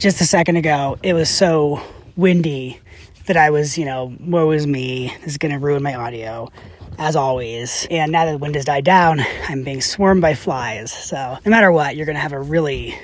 Just a second ago, it was so windy that I was, woe is me. This is going to ruin my audio, as always. And now that the wind has died down, I'm being swarmed by flies. So no matter what, you're going to have a really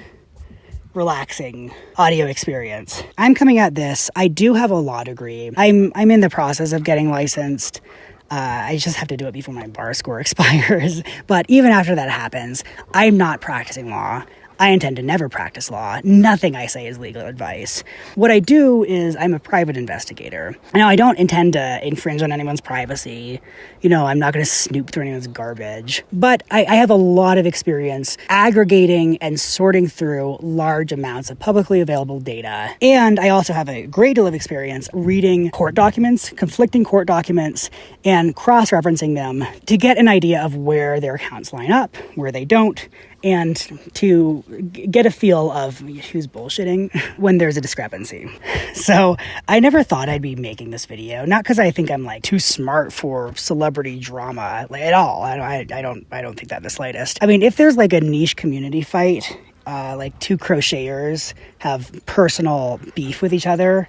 relaxing audio experience. I'm coming at this. I do have a law degree. I'm in the process of getting licensed. I just have to do it before my bar score expires. But even after that happens, I'm not practicing law. I intend to never practice law. Nothing I say is legal advice. What I do is I'm a private investigator. Now, I don't intend to infringe on anyone's privacy. I'm not going to snoop through anyone's garbage. But I have a lot of experience aggregating and sorting through large amounts of publicly available data. And I also have a great deal of experience reading court documents, conflicting court documents, and cross-referencing them to get an idea of where their accounts line up, where they don't, and to get a feel of who's bullshitting when there's a discrepancy. So I never thought I'd be making this video, not because I think I'm too smart for celebrity drama at all. I don't think that the slightest. I mean, if there's a niche community fight, two crocheters have personal beef with each other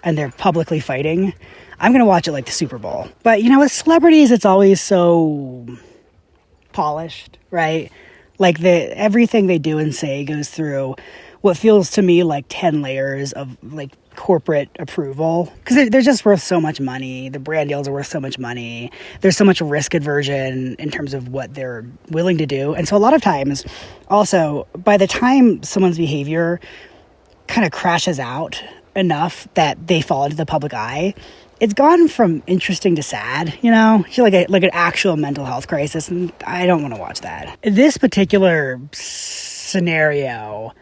and they're publicly fighting, I'm gonna watch it like the Super Bowl. But with celebrities, it's always so polished, right? Everything they do and say goes through what feels to me like 10 layers of corporate approval, because they're just worth so much money. The brand deals are worth so much money. There's so much risk aversion in terms of what they're willing to do. And so a lot of times also, by the time someone's behavior kind of crashes out enough that they fall into the public eye, it's gone from interesting to sad, like an actual mental health crisis, and I don't want to watch that. This particular scenario,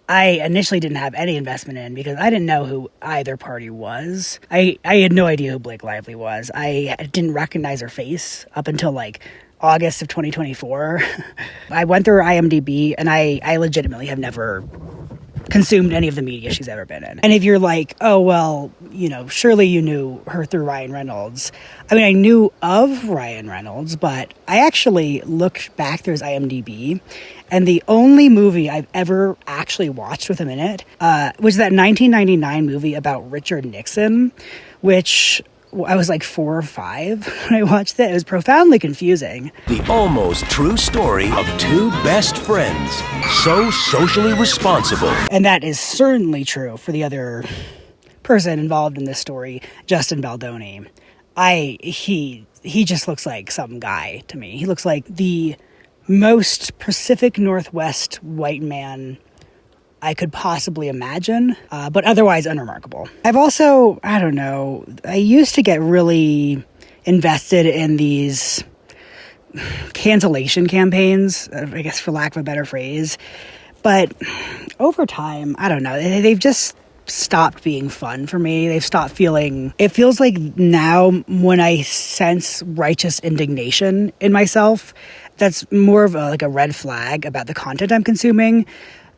I initially didn't have any investment in because I didn't know who either party was. I had no idea who Blake Lively was. I didn't recognize her face up until August of 2024. I went through her IMDb, and I legitimately have never consumed any of the media she's ever been in. And if you're oh, well, surely you knew her through Ryan Reynolds. I mean, I knew of Ryan Reynolds, but I actually looked back through his IMDb, and the only movie I've ever actually watched with him in it was that 1999 movie about Richard Nixon, which I was 4 or 5 when I watched it. It was profoundly confusing. The almost true story of two best friends, so socially responsible. And that is certainly true for the other person involved in this story, Justin Baldoni. He just looks like some guy to me. He looks like the most Pacific Northwest white man I could possibly imagine, but otherwise unremarkable. I've also, I used to get really invested in these cancellation campaigns, I guess for lack of a better phrase, but over time, they've just stopped being fun for me. They've stopped feeling, it feels like now when I sense righteous indignation in myself, that's more of a red flag about the content I'm consuming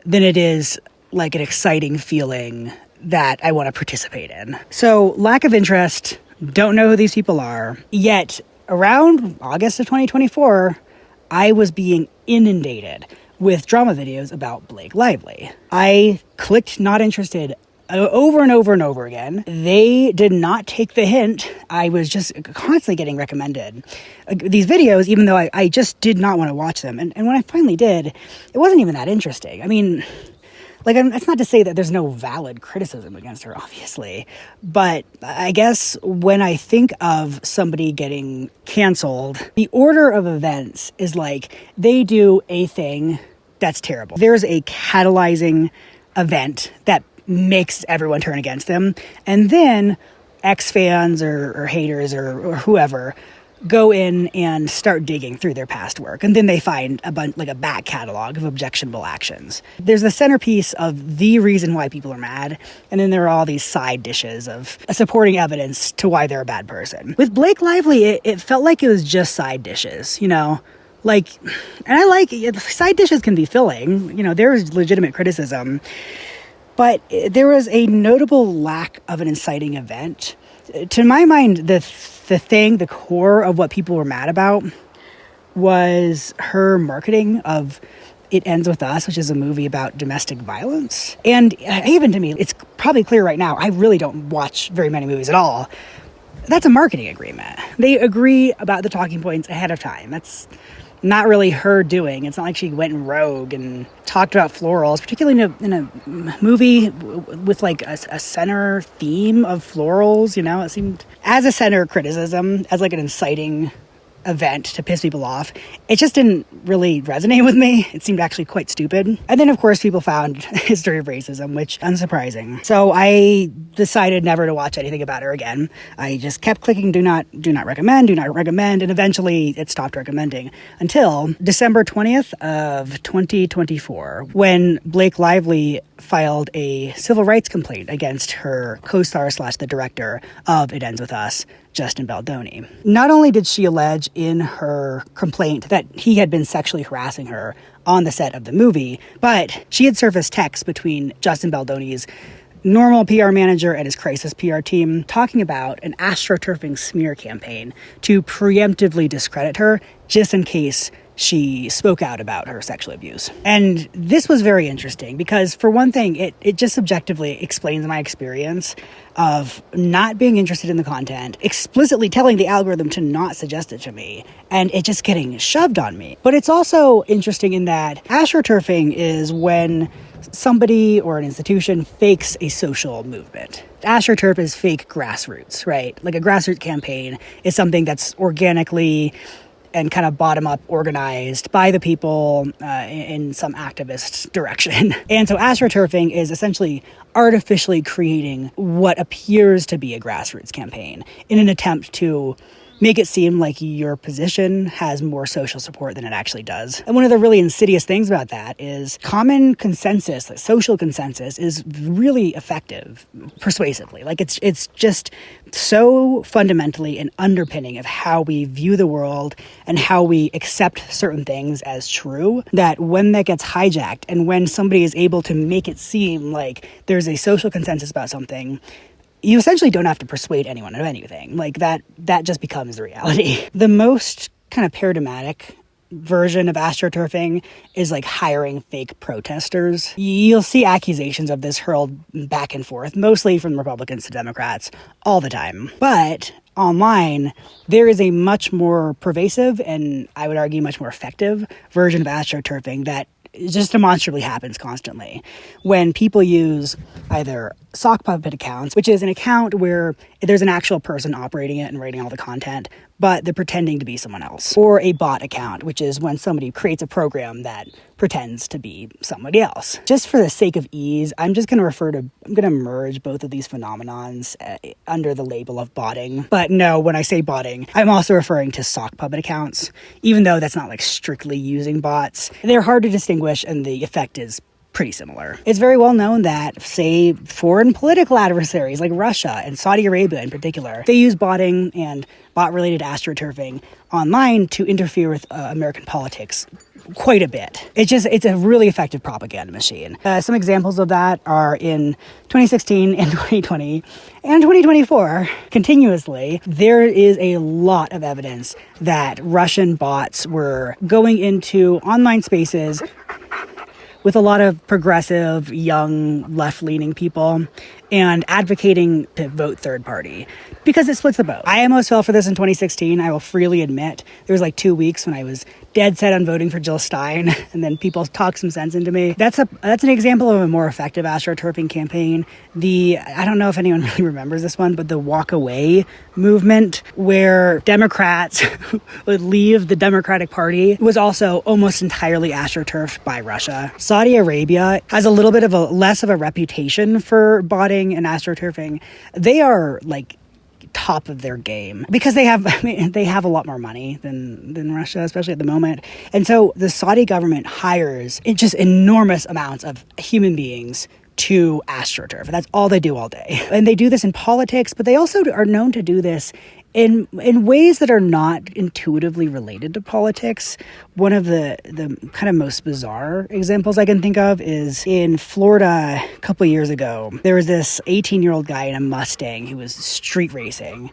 than it is an exciting feeling that I want to participate in. So lack of interest, don't know who these people are. Yet around August of 2024, I was being inundated with drama videos about Blake Lively. I clicked not interested over and over and over again. They did not take the hint. I was just constantly getting recommended these videos, even though I just did not want to watch them. And when I finally did, it wasn't even that interesting. I mean, it's not to say that there's no valid criticism against her, obviously. But I guess when I think of somebody getting canceled, the order of events is they do a thing that's terrible. There's a catalyzing event that makes everyone turn against them. And then ex-fans or haters or whoever go in and start digging through their past work. And then they find a back catalog of objectionable actions. There's the centerpiece of the reason why people are mad. And then there are all these side dishes of supporting evidence to why they're a bad person. With Blake Lively, it felt like it was just side dishes, and side dishes can be filling, there's legitimate criticism. But there was a notable lack of an inciting event. To my mind, the core of what people were mad about was her marketing of It Ends With Us, which is a movie about domestic violence. And even to me, it's probably clear right now, I really don't watch very many movies at all. That's a marketing agreement. They agree about the talking points ahead of time. That's not really her doing. It's not like she went rogue and talked about florals, particularly in a movie with like a center theme of florals. It seemed as a center criticism, as like an inciting event to piss people off. It just didn't really resonate with me. It seemed actually quite stupid. And then, of course, people found History of Racism, which unsurprising. So I decided never to watch anything about her again. I just kept clicking do not recommend, and eventually it stopped recommending until December 20th of 2024, when Blake Lively filed a civil rights complaint against her co-star / the director of It Ends With Us, Justin Baldoni. Not only did she allege in her complaint that he had been sexually harassing her on the set of the movie, but she had surfaced texts between Justin Baldoni's normal PR manager and his crisis PR team talking about an astroturfing smear campaign to preemptively discredit her just in case she spoke out about her sexual abuse. And this was very interesting because, for one thing, it just subjectively explains my experience of not being interested in the content, explicitly telling the algorithm to not suggest it to me, and it just getting shoved on me. But it's also interesting in that astroturfing is when somebody or an institution fakes a social movement. AstroTurf is fake grassroots, right? Like a grassroots campaign is something that's organically and kind of bottom-up organized by the people in some activist direction. And so astroturfing is essentially artificially creating what appears to be a grassroots campaign in an attempt to make it seem like your position has more social support than it actually does. And one of the really insidious things about that is common consensus, like social consensus, is really effective persuasively. Like it's just so fundamentally an underpinning of how we view the world and how we accept certain things as true, that when that gets hijacked and when somebody is able to make it seem like there's a social consensus about something, you essentially don't have to persuade anyone of anything. Like that just becomes the reality. The most kind of paradigmatic version of astroturfing is like hiring fake protesters. You'll see accusations of this hurled back and forth, mostly from Republicans to Democrats all the time. But online, there is a much more pervasive and I would argue much more effective version of astroturfing that just demonstrably happens constantly when people use either sock puppet accounts, which is an account where there's an actual person operating it and writing all the content, but they're pretending to be someone else, or a bot account, which is when somebody creates a program that pretends to be somebody else. Just for the sake of ease, I'm going to merge both of these phenomenons under the label of botting. But no, when I say botting, I'm also referring to sock puppet accounts, even though that's not like strictly using bots. They're hard to distinguish and the effect is pretty similar. It's very well known that, say, foreign political adversaries like Russia and Saudi Arabia in particular, they use botting and bot-related astroturfing online to interfere with American politics quite a bit. It's a really effective propaganda machine. Some examples of that are in 2016 and 2020 and 2024. Continuously, there is a lot of evidence that Russian bots were going into online spaces with a lot of progressive, young, left-leaning people and advocating to vote third party because it splits the vote. I almost fell for this in 2016. I will freely admit there was like 2 weeks when I was dead set on voting for Jill Stein, and then people talked some sense into me. That's an example of a more effective astroturfing campaign. I don't know if anyone really remembers this one, but the walk away movement where Democrats would leave the Democratic Party was also almost entirely astroturfed by Russia. Saudi Arabia has a little bit of less of a reputation for botting and astroturfing. They are like top of their game because they have a lot more money than Russia, especially at the moment. And so the Saudi government hires just enormous amounts of human beings to astroturf. That's all they do all day. And they do this in politics, but they also are known to do this in ways that are not intuitively related to politics. One of the kind of most bizarre examples I can think of is in Florida a couple of years ago. There was this 18-year-old guy in a Mustang who was street racing,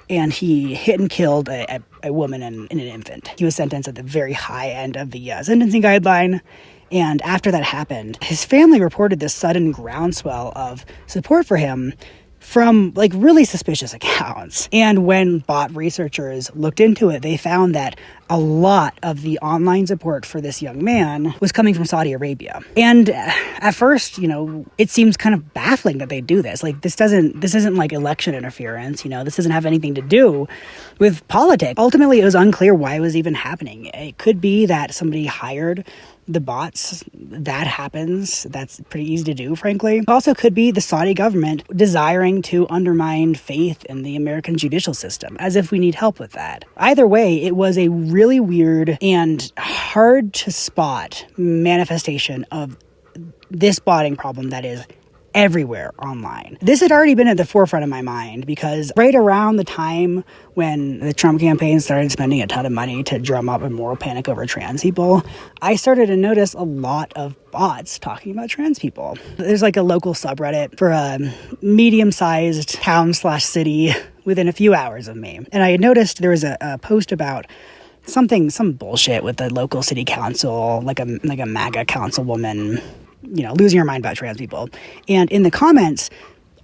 and he hit and killed a woman and an infant. He was sentenced at the very high end of the sentencing guideline. And after that happened, his family reported this sudden groundswell of support for him from like really suspicious accounts. And when bot researchers looked into it, they found that a lot of the online support for this young man was coming from Saudi Arabia. And at first, it seems kind of baffling that they do this. Like this isn't like election interference, this doesn't have anything to do with politics. Ultimately, it was unclear why it was even happening. It could be that somebody hired the bots. That happens. That's pretty easy to do, frankly. It also could be the Saudi government desiring to undermine faith in the American judicial system, as if we need help with that. Either way, it was a really weird and hard to spot manifestation of this botting problem that is everywhere online. This had already been at the forefront of my mind because right around the time when the Trump campaign started spending a ton of money to drum up a moral panic over trans people, I started to notice a lot of bots talking about trans people. There's like a local subreddit for a medium-sized town/city within a few hours of me. And I had noticed there was a post about some bullshit with the local city council, like a MAGA councilwoman, losing her mind about trans people. And in the comments,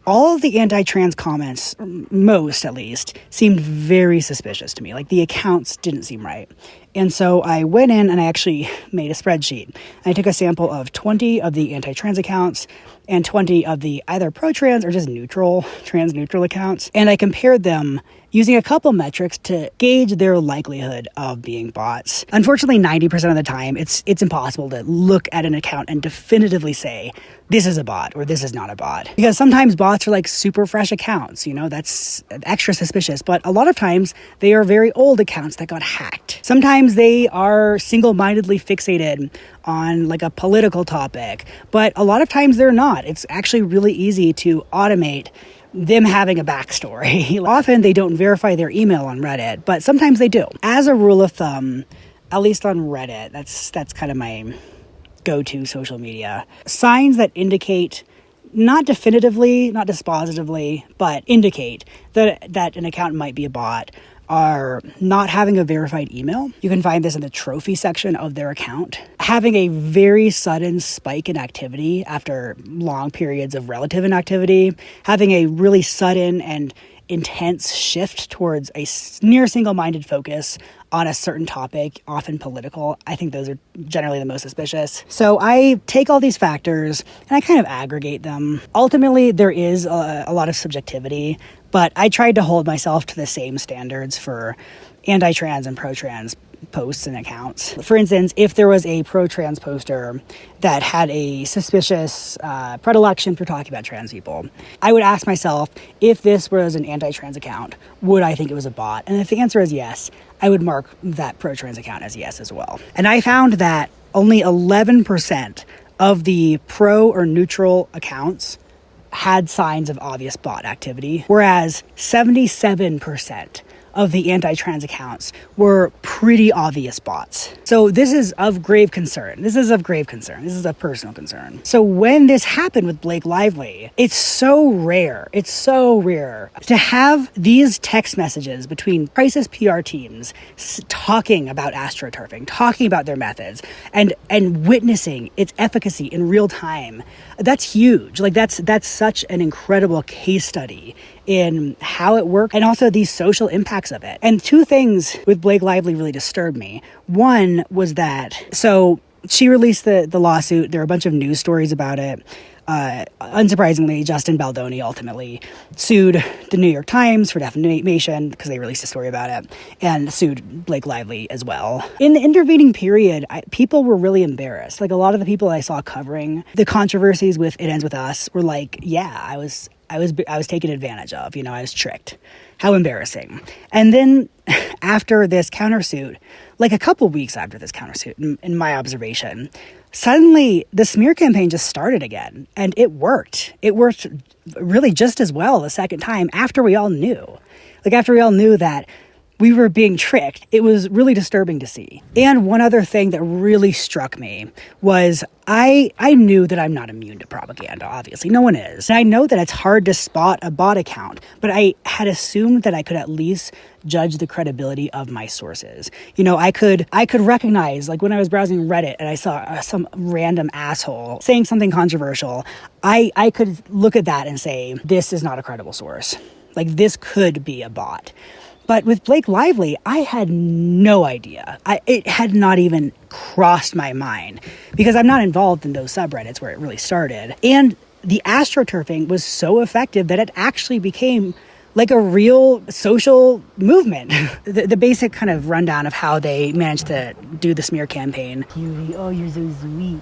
all of the anti-trans comments, most at least, seemed very suspicious to me. Like the accounts didn't seem right. And so I went in and I actually made a spreadsheet. I took a sample of 20 of the anti-trans accounts and 20 of the either pro-trans or just trans-neutral accounts. And I compared them using a couple metrics to gauge their likelihood of being bots. Unfortunately, 90% of the time, it's impossible to look at an account and definitively say, this is a bot or this is not a bot. Because sometimes bots are like super fresh accounts, that's extra suspicious. But a lot of times, they are very old accounts that got hacked. Sometimes they are single-mindedly fixated on like a political topic, but a lot of times they're not. It's actually really easy to automate them having a backstory. Often they don't verify their email on Reddit, but sometimes they do. As a rule of thumb, at least on Reddit, that's kind of my go-to social media. Signs that indicate, not definitively, not dispositively, but indicate that an account might be a bot are not having a verified email. You can find this in the trophy section of their account. Having a very sudden spike in activity after long periods of relative inactivity. Having a really sudden and intense shift towards a near single-minded focus on a certain topic, often political. I think those are generally the most suspicious. So I take all these factors and I kind of aggregate them. Ultimately, there is a lot of subjectivity, but I tried to hold myself to the same standards for anti-trans and pro-trans posts and accounts. For instance, if there was a pro-trans poster that had a suspicious predilection for talking about trans people, I would ask myself, if this was an anti-trans account, would I think it was a bot? And if the answer is yes, I would mark that pro-trans account as yes as well. And I found that only 11% of the pro or neutral accounts had signs of obvious bot activity, whereas 77% of the anti-trans accounts were pretty obvious bots. So this is of grave concern. This is of personal concern. So when this happened with Blake Lively, it's so rare to have these text messages between crisis PR teams talking about astroturfing, talking about their methods, and witnessing its efficacy in real time. That's huge. Like that's such an incredible case study in how it worked and also the social impacts of it. And two things with Blake Lively really disturbed me. One was that, so she released the lawsuit. There were a bunch of news stories about it. Unsurprisingly, Justin Baldoni ultimately sued the New York Times for defamation because they released a story about it, and sued Blake Lively as well. In the intervening period, people were really embarrassed. Like a lot of the people I saw covering the controversies with It Ends With Us were like, yeah, I was taken advantage of, I was tricked. How embarrassing. And then after this countersuit, like a couple weeks after this countersuit, in my observation, suddenly the smear campaign just started again. And it worked. It worked really just as well the second time after we all knew. Like after we all knew that we were being tricked. It was really disturbing to see. And one other thing that really struck me was I knew that I'm not immune to propaganda, obviously. No one is. And I know that it's hard to spot a bot account, but I had assumed that I could at least judge the credibility of my sources. You know, I could recognize, like when I was browsing Reddit and I saw some random asshole saying something controversial, I could look at that and say, this is not a credible source. Like, this could be a bot. But with Blake Lively, I had no idea. It had not even crossed my mind because I'm not involved in those subreddits where it really started. And the astroturfing was so effective that it actually became like a real social movement. The basic kind of rundown of how they managed to do the smear campaign. Oh, you're so sweet.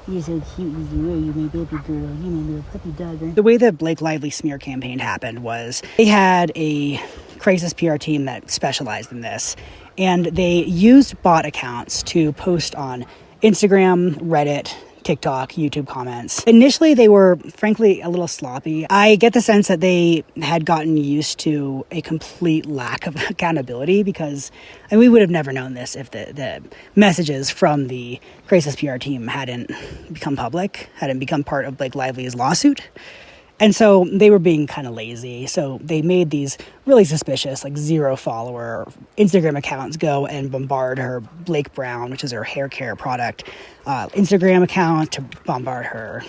You're so cute. You're my baby girl. You're my little puppy dog. The way the Blake Lively smear campaign happened was they had a crisis PR team that specialized in this, and they used bot accounts to post on Instagram, Reddit, TikTok, YouTube comments. Initially, they were, frankly, a little sloppy. I get the sense that they had gotten used to a complete lack of accountability because we would have never known this if the messages from the crisis PR team hadn't become public, hadn't become part of Blake Lively's lawsuit. And so they were being kind of lazy. So they made these really suspicious, like 0 follower Instagram accounts go and bombard her Blake Brown, which is her hair care product, Instagram account, to bombard her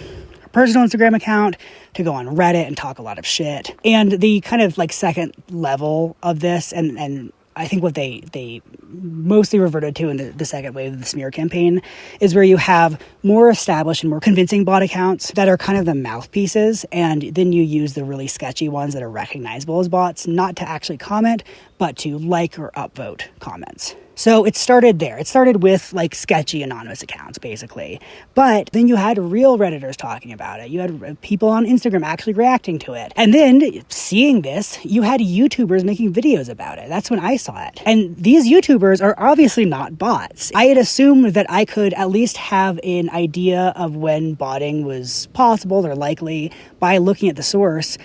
personal Instagram account, to go on Reddit and talk a lot of shit. And the kind of like second level of this, and I think what they mostly reverted to in the second wave of the smear campaign is where you have more established and more convincing bot accounts that are kind of the mouthpieces, and then you use the really sketchy ones that are recognizable as bots, not to actually comment, but to like or upvote comments. So it started there. It started with like sketchy anonymous accounts, basically. But then you had real Redditors talking about it. You had people on Instagram actually reacting to it. And then seeing this, you had YouTubers making videos about it. That's when I saw it. And these YouTubers are obviously not bots. I had assumed that I could at least have an idea of when botting was possible or likely by looking at the source.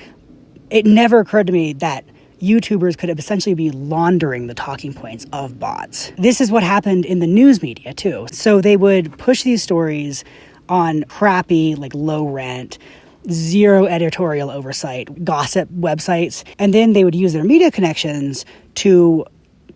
It never occurred to me that YouTubers could essentially be laundering the talking points of bots. This is what happened in the news media too. So they would push these stories on crappy, like low rent, zero editorial oversight, gossip websites, and then they would use their media connections to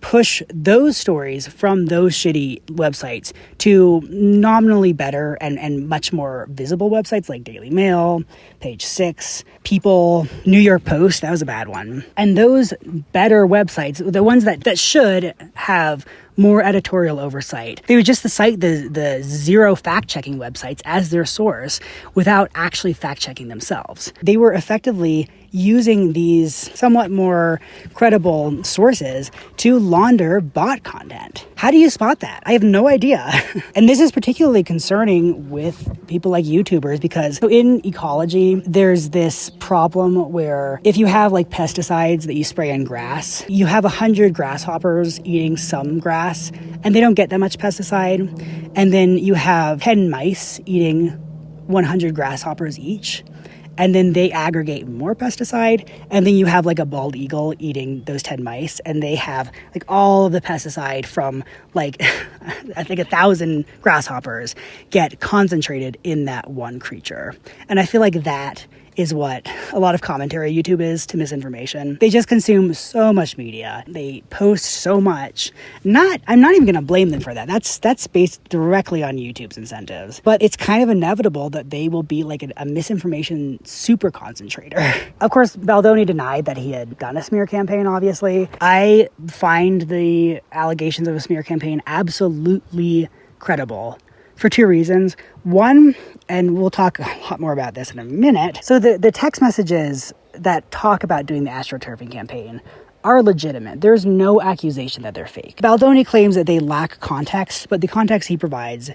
push those stories from those shitty websites to nominally better and much more visible websites like Daily Mail, Page 6, People, New York Post. That was a bad one. And those better websites, the ones that should have more editorial oversight, they would just cite the zero fact-checking websites as their source without actually fact-checking themselves. They were effectively using these somewhat more credible sources to launder bot content. How do you spot that? I have no idea. And this is particularly concerning with people like YouTubers because in ecology, there's this problem where if you have like pesticides that you spray on grass, you have 100 grasshoppers eating some grass and they don't get that much pesticide. And then you have 10 mice eating 100 grasshoppers each. And then they aggregate more pesticide, and then you have like a bald eagle eating those 10 mice, and they have like all of the pesticide from like, I think 1,000 grasshoppers get concentrated in that one creature. And I feel like that is what a lot of commentary YouTube is to misinformation. They just consume so much media. They post so much. I'm not even going to blame them for that. That's based directly on YouTube's incentives. But it's kind of inevitable that they will be like a misinformation super concentrator. Of course, Baldoni denied that he had done a smear campaign, obviously. I find the allegations of a smear campaign absolutely credible for 2 reasons. One, and we'll talk a lot more about this in a minute. So the text messages that talk about doing the astroturfing campaign are legitimate. There's no accusation that they're fake. Baldoni claims that they lack context, but the context he provides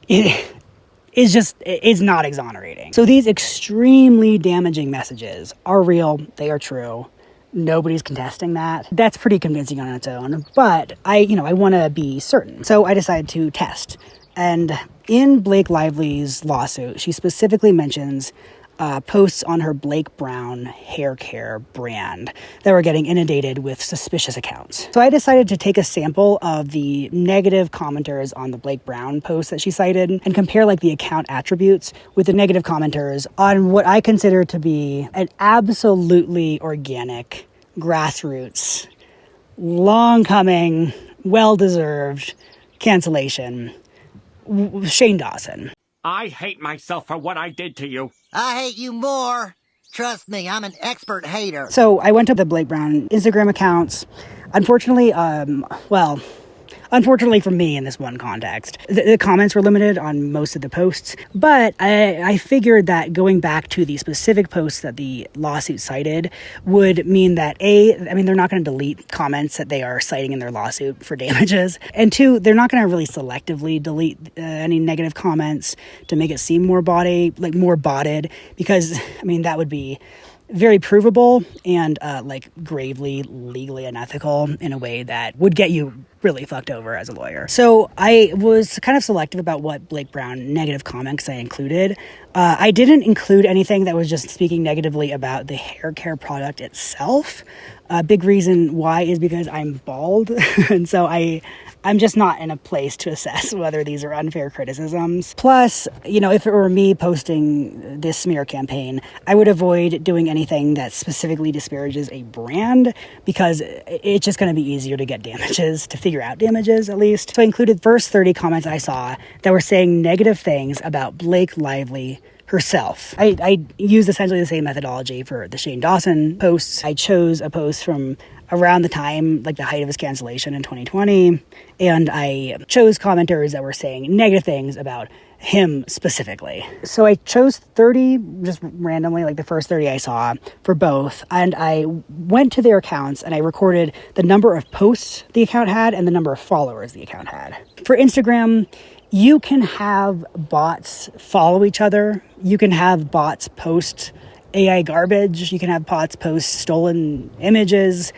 is not exonerating. So these extremely damaging messages are real. They are true. Nobody's contesting that. That's pretty convincing on its own, but I want to be certain. So I decided to test. And in Blake Lively's lawsuit, she specifically mentions posts on her Blake Brown hair care brand that were getting inundated with suspicious accounts. So I decided to take a sample of the negative commenters on the Blake Brown post that she cited and compare like the account attributes with the negative commenters on what I consider to be an absolutely organic, grassroots, long coming, well-deserved cancellation. Shane Dawson. I hate myself for what I did to you. I hate you more. Trust me, I'm an expert hater. So I went to the Blake Brown Instagram accounts. Unfortunately, unfortunately for me in this one context, the comments were limited on most of the posts, but I figured that going back to the specific posts that the lawsuit cited would mean that they're not going to delete comments that they are citing in their lawsuit for damages, and two, they're not going to really selectively delete any negative comments to make it seem more botted, because that would be very provable and gravely legally unethical in a way that would get you really fucked over as a lawyer. So I was kind of selective about what Blake Brown negative comments I included. I didn't include anything that was just speaking negatively about the hair care product itself. A big reason why is because I'm bald, and so I'm just not in a place to assess whether these are unfair criticisms. Plus, if it were me posting this smear campaign, I would avoid doing anything that specifically disparages a brand, because it's just going to be easier to get damages, to figure out damages at least. So I included first 30 comments I saw that were saying negative things about Blake Lively herself. I used essentially the same methodology for the Shane Dawson posts. I chose a post from around the time, the height of his cancellation in 2020, and I chose commenters that were saying negative things about him specifically. So I chose 30 just randomly, the first 30 I saw for both, and I went to their accounts and I recorded the number of posts the account had and the number of followers the account had. For Instagram, you can have bots follow each other. You can have bots post AI garbage. You can have bots post stolen images.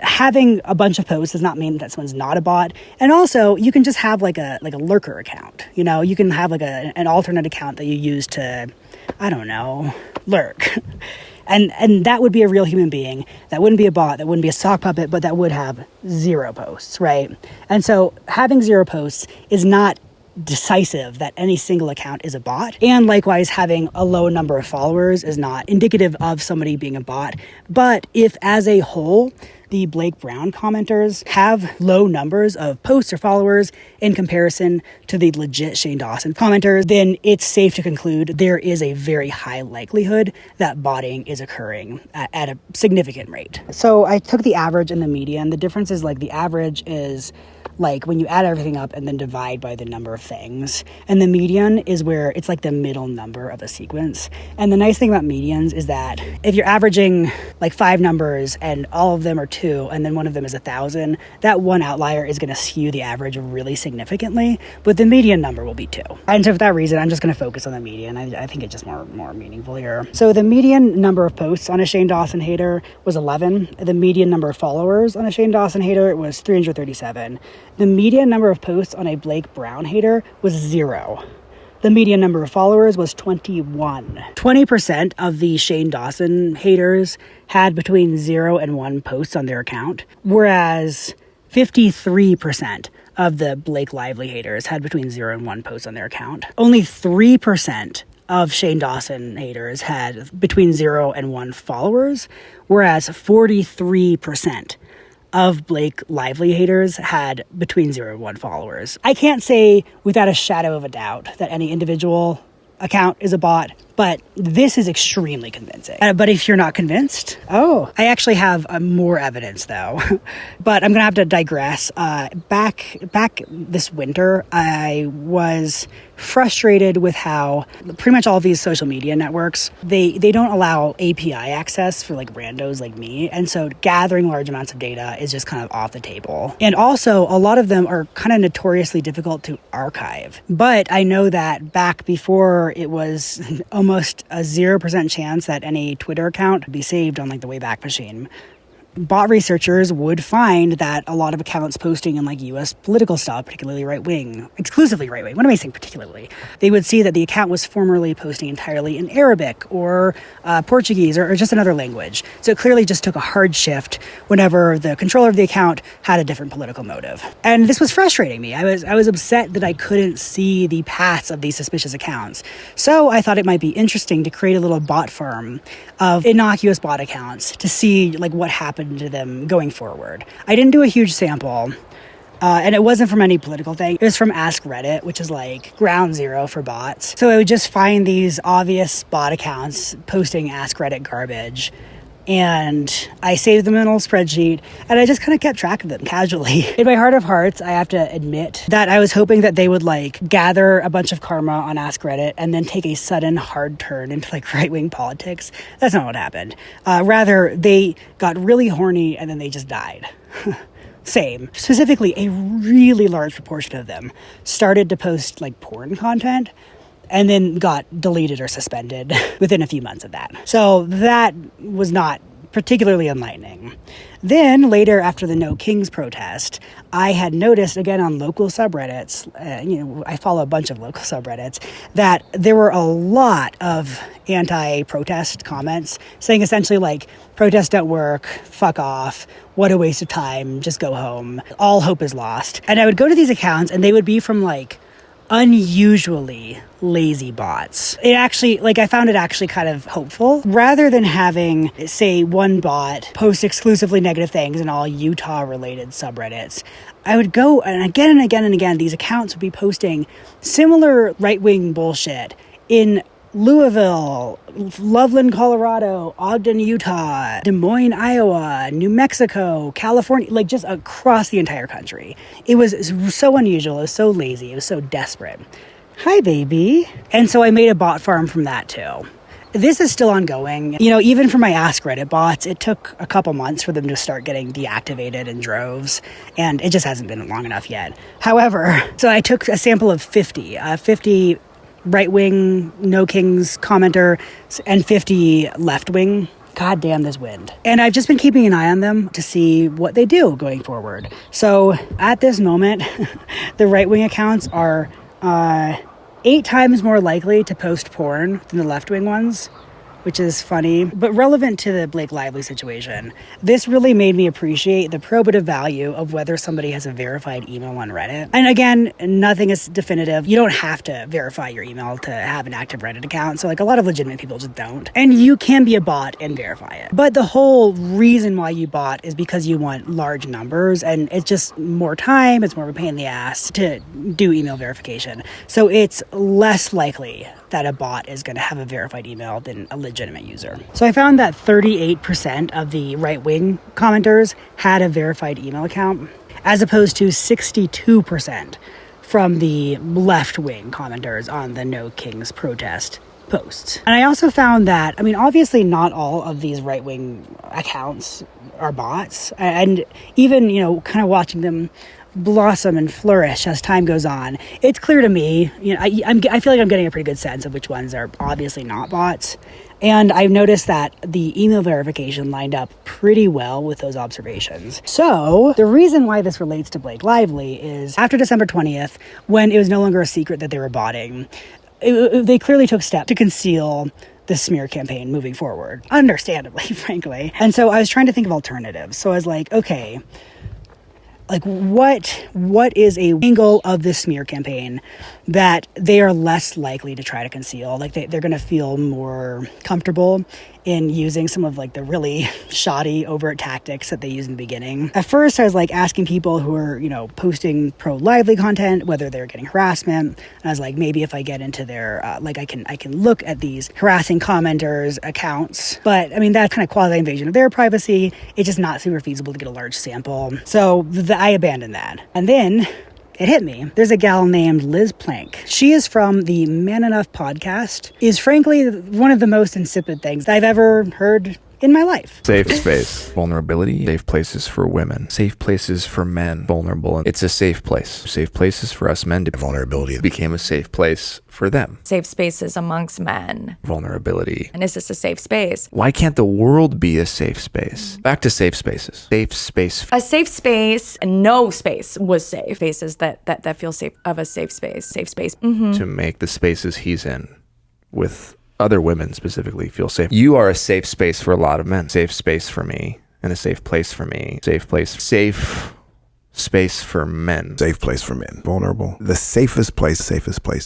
Having a bunch of posts does not mean that someone's not a bot. And also, you can just have a lurker account. You can have an alternate account that you use to, lurk. And that would be a real human being. That wouldn't be a bot. That wouldn't be a sock puppet, but that would have 0 posts, right? And so having 0 posts is not decisive that any single account is a bot. And likewise, having a low number of followers is not indicative of somebody being a bot. But if as a whole, the Blake Brown commenters have low numbers of posts or followers in comparison to the legit Shane Dawson commenters, then it's safe to conclude there is a very high likelihood that botting is occurring at a significant rate. So I took the average and the median. The difference is the average is when you add everything up and then divide by the number of things. And the median is where it's the middle number of a sequence. And the nice thing about medians is that if you're averaging 5 numbers and all of them are 2 and then one of them is 1,000, that one outlier is going to skew the average really significantly, but the median number will be 2. And so for that reason, I'm just going to focus on the median. I think it's just more meaningful here. So the median number of posts on a Shane Dawson hater was 11. The median number of followers on a Shane Dawson hater was 337. The median number of posts on a Blake Brown hater was 0. The median number of followers was 21. 20% of the Shane Dawson haters had between 0 and 1 posts on their account, whereas 53% of the Blake Lively haters had between 0 and 1 posts on their account. Only 3% of Shane Dawson haters had between 0 and 1 followers, whereas 43% of Blake Lively haters had between 0 and 1 followers. I can't say without a shadow of a doubt that any individual account is a bot, but this is extremely convincing. But if you're not convinced, I actually have more evidence though. But I'm gonna have to digress. Back this winter, I was frustrated with how pretty much all of these social media networks, they don't allow API access for randos like me, and so gathering large amounts of data is just kind of off the table. And also, a lot of them are kind of notoriously difficult to archive. But I know that back before it was almost a 0% chance that any Twitter account would be saved on the Wayback Machine. bot researchers would find that a lot of accounts posting in like US political stuff, particularly right-wing, exclusively right-wing, what am I saying particularly? They would see that the account was formerly posting entirely in Arabic or Portuguese or just another language. So it clearly just took a hard shift whenever the controller of the account had a different political motive. And this was frustrating me. I was upset that I couldn't see the paths of these suspicious accounts. So I thought it might be interesting to create a little bot farm of innocuous bot accounts to see like what happened to them going forward. I didn't do a huge sample, and it wasn't from any political thing. It was from Ask Reddit, which is like ground zero for bots. So I would just find these obvious bot accounts posting Ask Reddit garbage, and I saved them in a little spreadsheet, and I just kind of kept track of them casually. In my heart of hearts, I have to admit that I was hoping that they would like gather a bunch of karma on Ask Reddit and then take a sudden hard turn into like right-wing politics. That's not what happened. Rather, they got really horny and then they just died. Same. Specifically, a really large proportion of them started to post like porn content and then got deleted or suspended within a few months of that. So that was not particularly enlightening. Then later, after the No Kings protest, I had noticed again on local subreddits, I follow a bunch of local subreddits, that there were a lot of anti-protest comments saying essentially like, protests don't work, fuck off, what a waste of time, just go home, all hope is lost. And I would go to these accounts and they would be from like unusually lazy bots. It actually, I found it actually kind of hopeful. Rather than having, say, one bot post exclusively negative things in all Utah-related subreddits, I would go, and again and again and again, these accounts would be posting similar right-wing bullshit in Louisville, Loveland, Colorado, Ogden, Utah, Des Moines, Iowa, New Mexico, California, just across the entire country. It was so unusual, it was so lazy, it was so desperate. Hi, baby. And so I made a bot farm from that too. This is still ongoing. Even for my Ask Reddit bots, it took a couple months for them to start getting deactivated in droves, and it just hasn't been long enough yet. However, so I took a sample of 50 right-wing No Kings commenter and 50 left-wing. God damn this wind. And I've just been keeping an eye on them to see what they do going forward. So at this moment, the right-wing accounts are 8 times more likely to post porn than the left-wing ones, which is funny, but relevant to the Blake Lively situation. This really made me appreciate the probative value of whether somebody has a verified email on Reddit. And again, nothing is definitive. You don't have to verify your email to have an active Reddit account. So a lot of legitimate people just don't. And you can be a bot and verify it. But the whole reason why you bot is because you want large numbers, and it's just more time, it's more of a pain in the ass to do email verification. So it's less likely that a bot is going to have a verified email than a legitimate user. So I found that 38% of the right-wing commenters had a verified email account, as opposed to 62% from the left-wing commenters on the No Kings protest posts. And I also found that, obviously not all of these right-wing accounts are bots, and even, kind of watching them blossom and flourish as time goes on, it's clear to me, I feel like I'm getting a pretty good sense of which ones are obviously not bots. And I've noticed that the email verification lined up pretty well with those observations. So the reason why this relates to Blake Lively is after December 20th, when it was no longer a secret that they were botting, they clearly took steps to conceal the smear campaign moving forward, understandably, frankly. And so I was trying to think of alternatives. So I was like, okay, what is a angle of this smear campaign that they are less likely to try to conceal? They're going to feel more comfortable in using some of the really shoddy overt tactics that they use in the beginning. At first, I was asking people who are, posting pro-Lively content, whether they're getting harassment. And I was like, maybe if I get into their, I can look at these harassing commenters' accounts. But that's kind of quasi-invasion of their privacy. It's just not super feasible to get a large sample. So I abandoned that. And then it hit me. There's a gal named Liz Plank. She is from the Man Enough podcast, is frankly one of the most insipid things I've ever heard in my life. Safe space. Vulnerability. Safe places for women. Safe places for men. Vulnerable. It's a safe place. Safe places for us men. Vulnerability became a safe place for them. Safe spaces amongst men. Vulnerability. And is this a safe space? Why can't the world be a safe space? Back to safe spaces. Safe space. A safe space, no space was safe. Spaces that feel safe of a safe space. Safe space. To make the spaces he's in with other women specifically feel safe. You are a safe space for a lot of men. Safe space for me and a safe place for me. Safe place. Safe space for men. Safe place for men. Vulnerable. The safest place.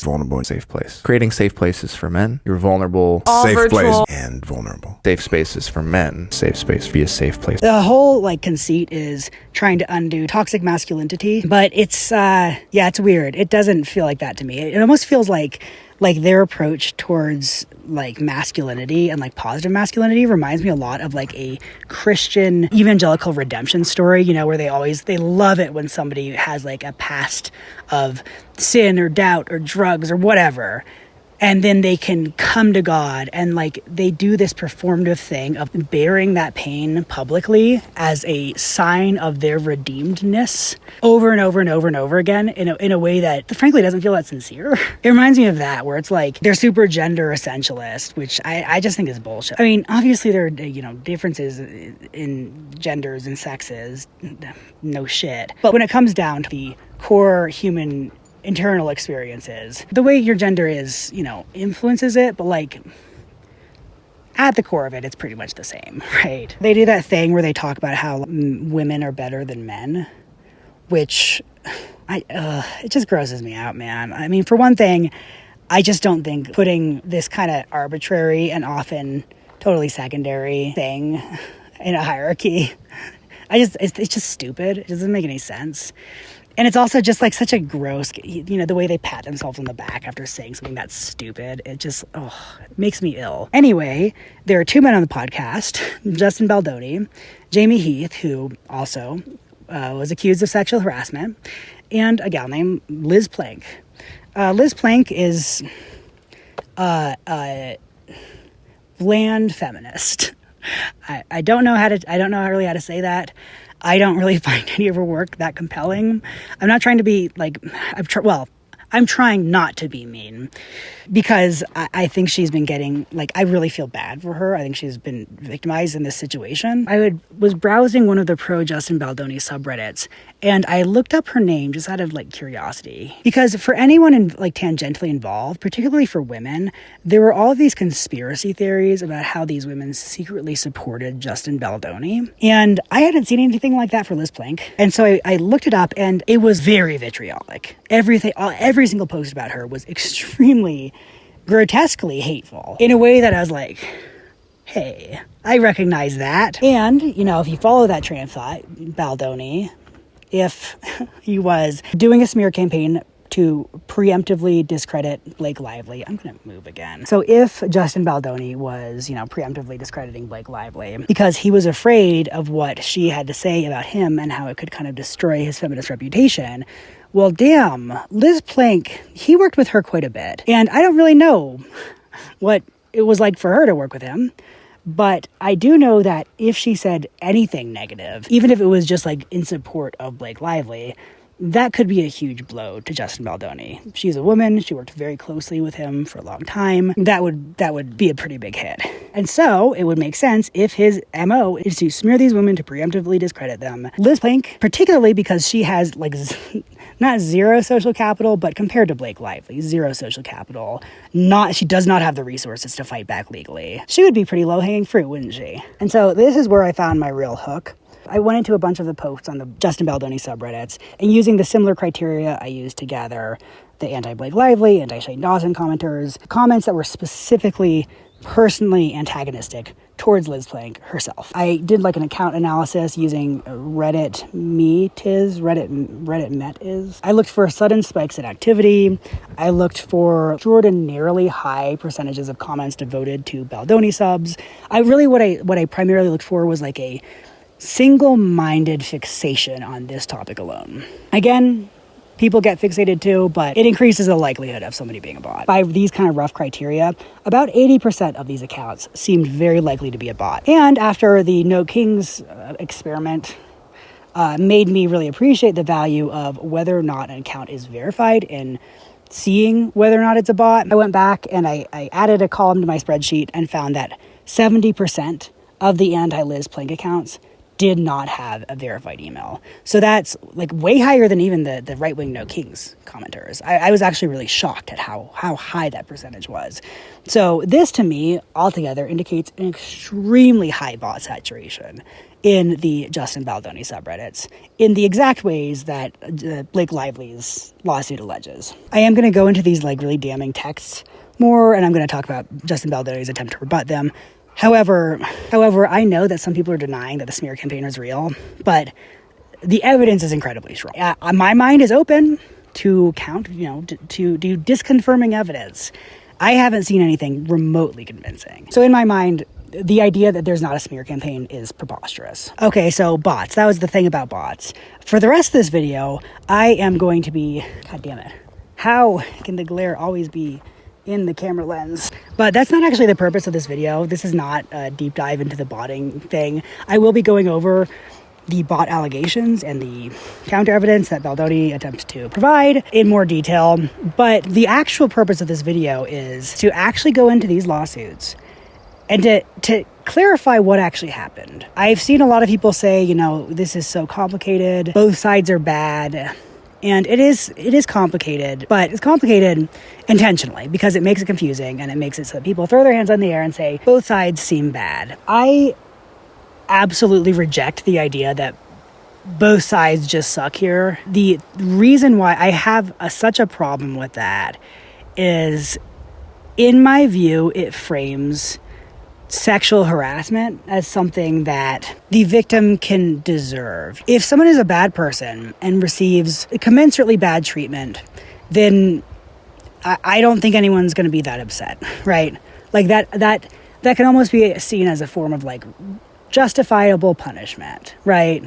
Vulnerable. Safe place. Creating safe places for men. You're vulnerable. All safe virtual. place and vulnerable. Safe spaces for men. Safe space. Be a safe place. The whole conceit is trying to undo toxic masculinity, but it's it's weird. It doesn't feel like that to me. It almost feels like their approach towards masculinity and positive masculinity reminds me a lot of a Christian evangelical redemption story, where they love it when somebody has a past of sin or doubt or drugs or whatever. And then they can come to God and they do this performative thing of bearing that pain publicly as a sign of their redeemedness over and over and over and over again in a way that frankly doesn't feel that sincere. It reminds me of that, where it's they're super gender essentialist, which I just think is bullshit. I mean, obviously there are, differences in genders and sexes, no shit. But when it comes down to the core human internal experiences, the way your gender is, influences it, but at the core of it, it's pretty much the same, right? They do that thing where they talk about how women are better than men, which it just grosses me out, man. I mean, for one thing, I just don't think putting this kind of arbitrary and often totally secondary thing in a hierarchy, it's just stupid. It doesn't make any sense. And it's also just such a gross, the way they pat themselves on the back after saying something that's stupid. It just, it makes me ill. Anyway, there are two men on the podcast, Justin Baldoni, Jamie Heath, who also was accused of sexual harassment, and a gal named Liz Plank. Liz Plank is a bland feminist. I don't know really how to say that. I don't really find any of her work that compelling. I'm not trying to be I'm trying not to be mean, because I think she's been getting, I really feel bad for her. I think she's been victimized in this situation. I was browsing one of the pro Justin Baldoni subreddits, and I looked up her name just out of curiosity, because for anyone tangentially involved, particularly for women, there were all of these conspiracy theories about how these women secretly supported Justin Baldoni, and I hadn't seen anything like that for Liz Plank. And so I looked it up, and it was very vitriolic. Every single post about her was extremely grotesquely hateful in a way that I was hey, I recognize that. And, if you follow that train of thought, Baldoni, if he was doing a smear campaign to preemptively discredit Blake Lively, I'm going to move again. So if Justin Baldoni was, preemptively discrediting Blake Lively because he was afraid of what she had to say about him and how it could kind of destroy his feminist reputation, well, damn, Liz Plank, he worked with her quite a bit. And I don't really know what it was like for her to work with him. But I do know that if she said anything negative, even if it was just in support of Blake Lively, that could be a huge blow to Justin Baldoni. She's a woman. She worked very closely with him for a long time. That would be a pretty big hit. And so it would make sense if his MO is to smear these women to preemptively discredit them. Liz Plank, particularly because she has not zero social capital, but compared to Blake Lively, zero social capital. She does not have the resources to fight back legally. She would be pretty low-hanging fruit, wouldn't she? And so this is where I found my real hook. I went into a bunch of the posts on the Justin Baldoni subreddits, and using the similar criteria I used to gather the anti-Blake Lively, anti-Shane Dawson commenters, comments that were specifically personally antagonistic towards Liz Plank herself. I did an account analysis using Reddit Met. I looked for sudden spikes in activity. I looked for extraordinarily high percentages of comments devoted to Baldoni subs. What I primarily looked for was a single-minded fixation on this topic alone. Again, people get fixated to, but it increases the likelihood of somebody being a bot. By these kind of rough criteria, about 80% of these accounts seemed very likely to be a bot. And after the No Kings experiment made me really appreciate the value of whether or not an account is verified and seeing whether or not it's a bot, I went back and I added a column to my spreadsheet and found that 70% of the anti-Liz Plank accounts did not have a verified email. So that's like way higher than even the right-wing No Kings commenters. I was actually really shocked at how high that percentage was. So this to me altogether indicates an extremely high bot saturation in the Justin Baldoni subreddits in the exact ways that Blake Lively's lawsuit alleges. I am going to go into these like really damning texts more, and I'm going to talk about Justin Baldoni's attempt to rebut them. However, I know that some people are denying that the smear campaign is real, but the evidence is incredibly strong. My mind is open to to do disconfirming evidence. I haven't seen anything remotely convincing. So in my mind, the idea that there's not a smear campaign is preposterous. Okay, so bots. That was the thing about bots. For the rest of this video, I am going to be... God damn it. How can the glare always be in the camera lens? But that's not actually the purpose of this video. This is not a deep dive into the botting thing. I will be going over the bot allegations and the counter evidence that Baldoni attempts to provide in more detail. But the actual purpose of this video is to actually go into these lawsuits and to clarify what actually happened. I've seen a lot of people say, this is so complicated, both sides are bad. And it is complicated, but it's complicated intentionally because it makes it confusing and it makes it so that people throw their hands in the air and say, both sides seem bad. I absolutely reject the idea that both sides just suck here. The reason why I have such a problem with that is, in my view, it frames sexual harassment as something that the victim can deserve. If someone is a bad person and receives commensurately bad treatment, then I don't think anyone's going to be that upset, right? Like that can almost be seen as a form of like justifiable punishment, right?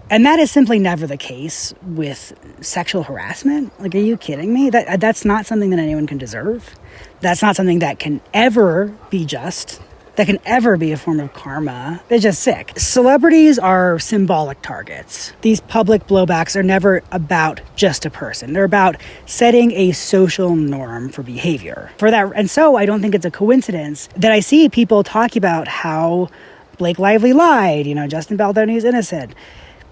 And that is simply never the case with sexual harassment. Like, are you kidding me? That's not something that anyone can deserve. That's not something that can ever be just. That can ever be a form of karma. They're just sick. Celebrities are symbolic targets. These public blowbacks are never about just a person. They're about setting a social norm for behavior. And so I don't think it's a coincidence that I see people talking about how Blake Lively lied, Justin Baldoni is innocent,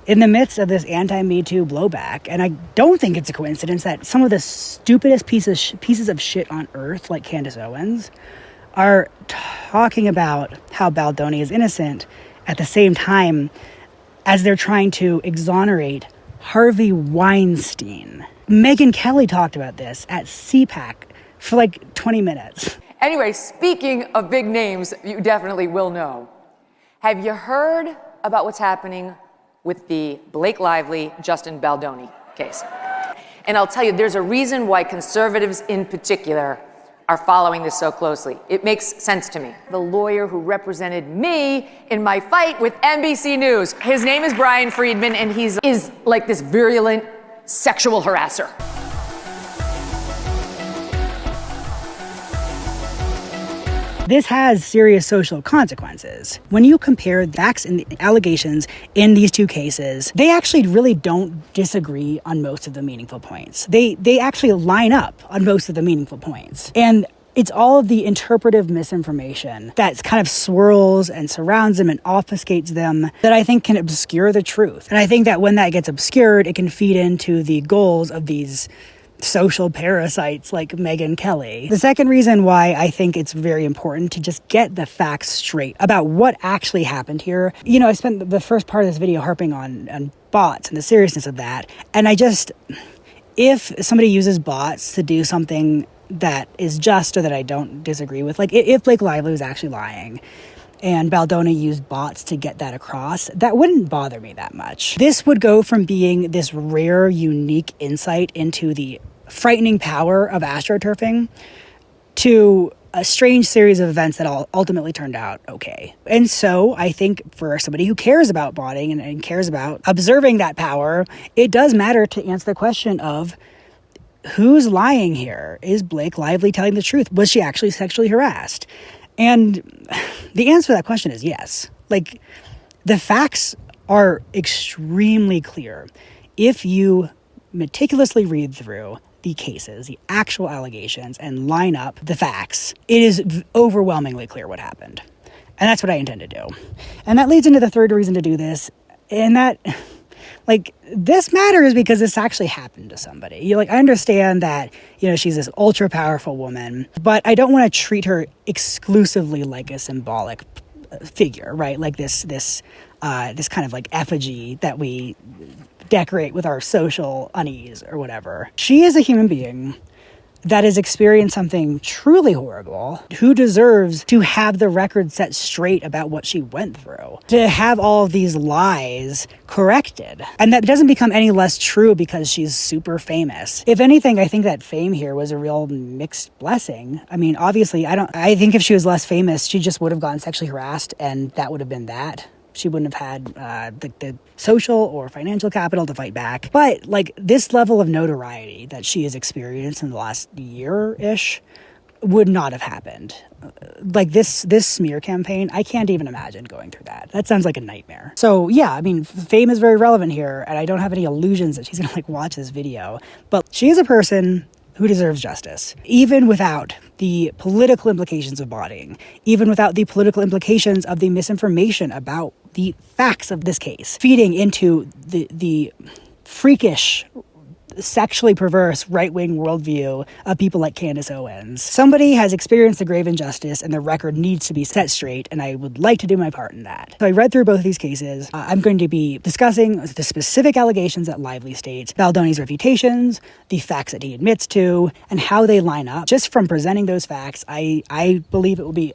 in the midst of this anti-Me Too blowback. And I don't think it's a coincidence that some of the stupidest pieces of shit on earth, like Candace Owens, are talking about how Baldoni is innocent at the same time as they're trying to exonerate Harvey Weinstein. Megyn Kelly talked about this at CPAC for like 20 minutes. Anyway, speaking of big names you definitely will know, have you heard about what's happening with the Blake Lively, Justin Baldoni case? And I'll tell you, there's a reason why conservatives in particular are following this so closely. It makes sense to me. The lawyer who represented me in my fight with NBC News. His name is Brian Friedman, and he's like this virulent sexual harasser. This has serious social consequences. When you compare the facts and the allegations in these two cases, they actually really don't disagree on most of the meaningful points. They actually line up on most of the meaningful points. And it's all of the interpretive misinformation that kind of swirls and surrounds them and obfuscates them that I think can obscure the truth. And I think that when that gets obscured, it can feed into the goals of these social parasites like Megyn Kelly. The second reason why I think it's very important to just get the facts straight about what actually happened here. I spent the first part of this video harping on bots and the seriousness of that. And if somebody uses bots to do something that is just or that I don't disagree with, like if Blake Lively was actually lying and Baldoni used bots to get that across, that wouldn't bother me that much. This would go from being this rare, unique insight into the frightening power of astroturfing to a strange series of events that all ultimately turned out okay. And so I think for somebody who cares about bonding and cares about observing that power, it does matter to answer the question of who's lying here? Is Blake Lively telling the truth? Was she actually sexually harassed? And the answer to that question is yes. Like, the facts are extremely clear. If you meticulously read through the cases, the actual allegations, and line up the facts, it is overwhelmingly clear what happened. And that's what I intend to do. And that leads into the third reason to do this, and that, like, this matters because this actually happened to somebody. I understand that, she's this ultra powerful woman, but I don't want to treat her exclusively like a symbolic figure, right? Like this kind of like effigy that we decorate with our social unease or whatever. She is a human being that has experienced something truly horrible, who deserves to have the record set straight about what she went through, to have all of these lies corrected. And that doesn't become any less true because she's super famous. If anything, I think that fame here was a real mixed blessing. I mean, obviously, I think if she was less famous, she just would have gotten sexually harassed, and that would have been that. She wouldn't have had the social or financial capital to fight back. But like, this level of notoriety that she has experienced in the last year-ish would not have happened. Like this smear campaign, I can't even imagine going through that. That sounds like a nightmare. So yeah, I mean, fame is very relevant here, and I don't have any illusions that she's gonna like watch this video. But she is a person who deserves justice, even without the political implications of bonding, even without the political implications of the misinformation about the facts of this case, feeding into the freakish, sexually perverse right-wing worldview of people like Candace Owens. Somebody has experienced a grave injustice, and the record needs to be set straight, and I would like to do my part in that. So I read through both of these cases. I'm going to be discussing the specific allegations that Lively states, Baldoni's refutations, the facts that he admits to, and how they line up. Just from presenting those facts, I believe it will be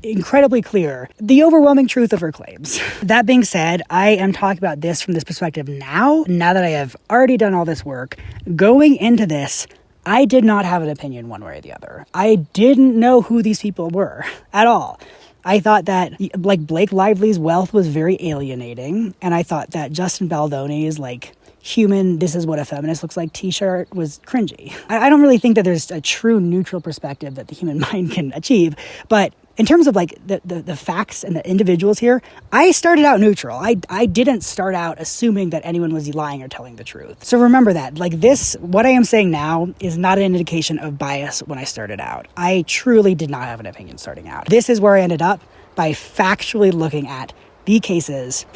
incredibly clear the overwhelming truth of her claims. That being said, I am talking about this from this perspective now that I have already done all this work. Going into this, I did not have an opinion one way or the other. I didn't know who these people were at all. I thought that, like, Blake Lively's wealth was very alienating, and I thought that Justin Baldoni's, like, human, this is what a feminist looks like t-shirt was cringy. I don't really think that there's a true neutral perspective that the human mind can achieve, but in terms of like the facts and the individuals here, I started out neutral. I didn't start out assuming that anyone was lying or telling the truth. So remember that. Like this, what I am saying now is not an indication of bias when I started out. I truly did not have an opinion starting out. This is where I ended up by factually looking at the cases.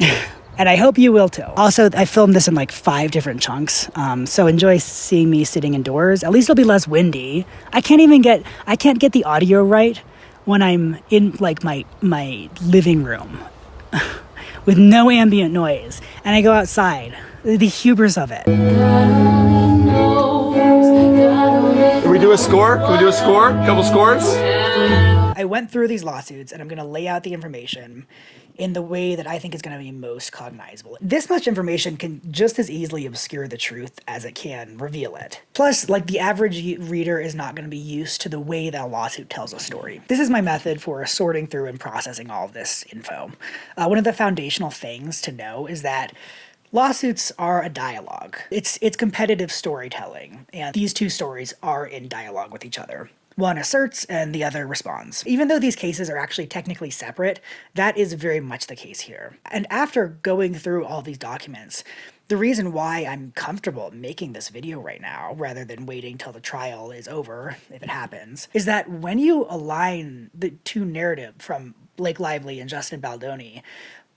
And I hope you will too. Also, I filmed this in like 5 different chunks. So enjoy seeing me sitting indoors. At least it'll be less windy. I can't get the audio right when I'm in like my living room with no ambient noise and I go outside. The hubris of it. Can we do a score? Can we do a score? Couple scores? I went through these lawsuits and I'm going to lay out the information in the way that I think is going to be most cognizable. This much information can just as easily obscure the truth as it can reveal it. Plus, like, the average reader is not going to be used to the way that a lawsuit tells a story. This is my method for sorting through and processing all of this info. One of the foundational things to know is that lawsuits are a dialogue. It's competitive storytelling, and these two stories are in dialogue with each other. One asserts and the other responds. Even though these cases are actually technically separate, that is very much the case here. And after going through all these documents, the reason why I'm comfortable making this video right now, rather than waiting till the trial is over, if it happens, is that when you align the two narratives from Blake Lively and Justin Baldoni,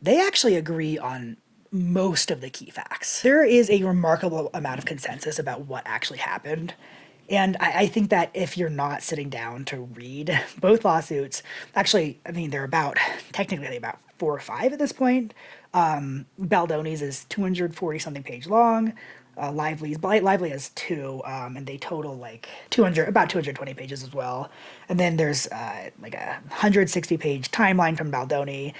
they actually agree on most of the key facts. There is a remarkable amount of consensus about what actually happened. And I think that if you're not sitting down to read both lawsuits, actually, I mean, they're technically about 4 or 5 at this point. Baldoni's is 240-something page long. Lively has 2, and they total like about 220 pages as well. And then there's like a 160-page timeline from Baldoni,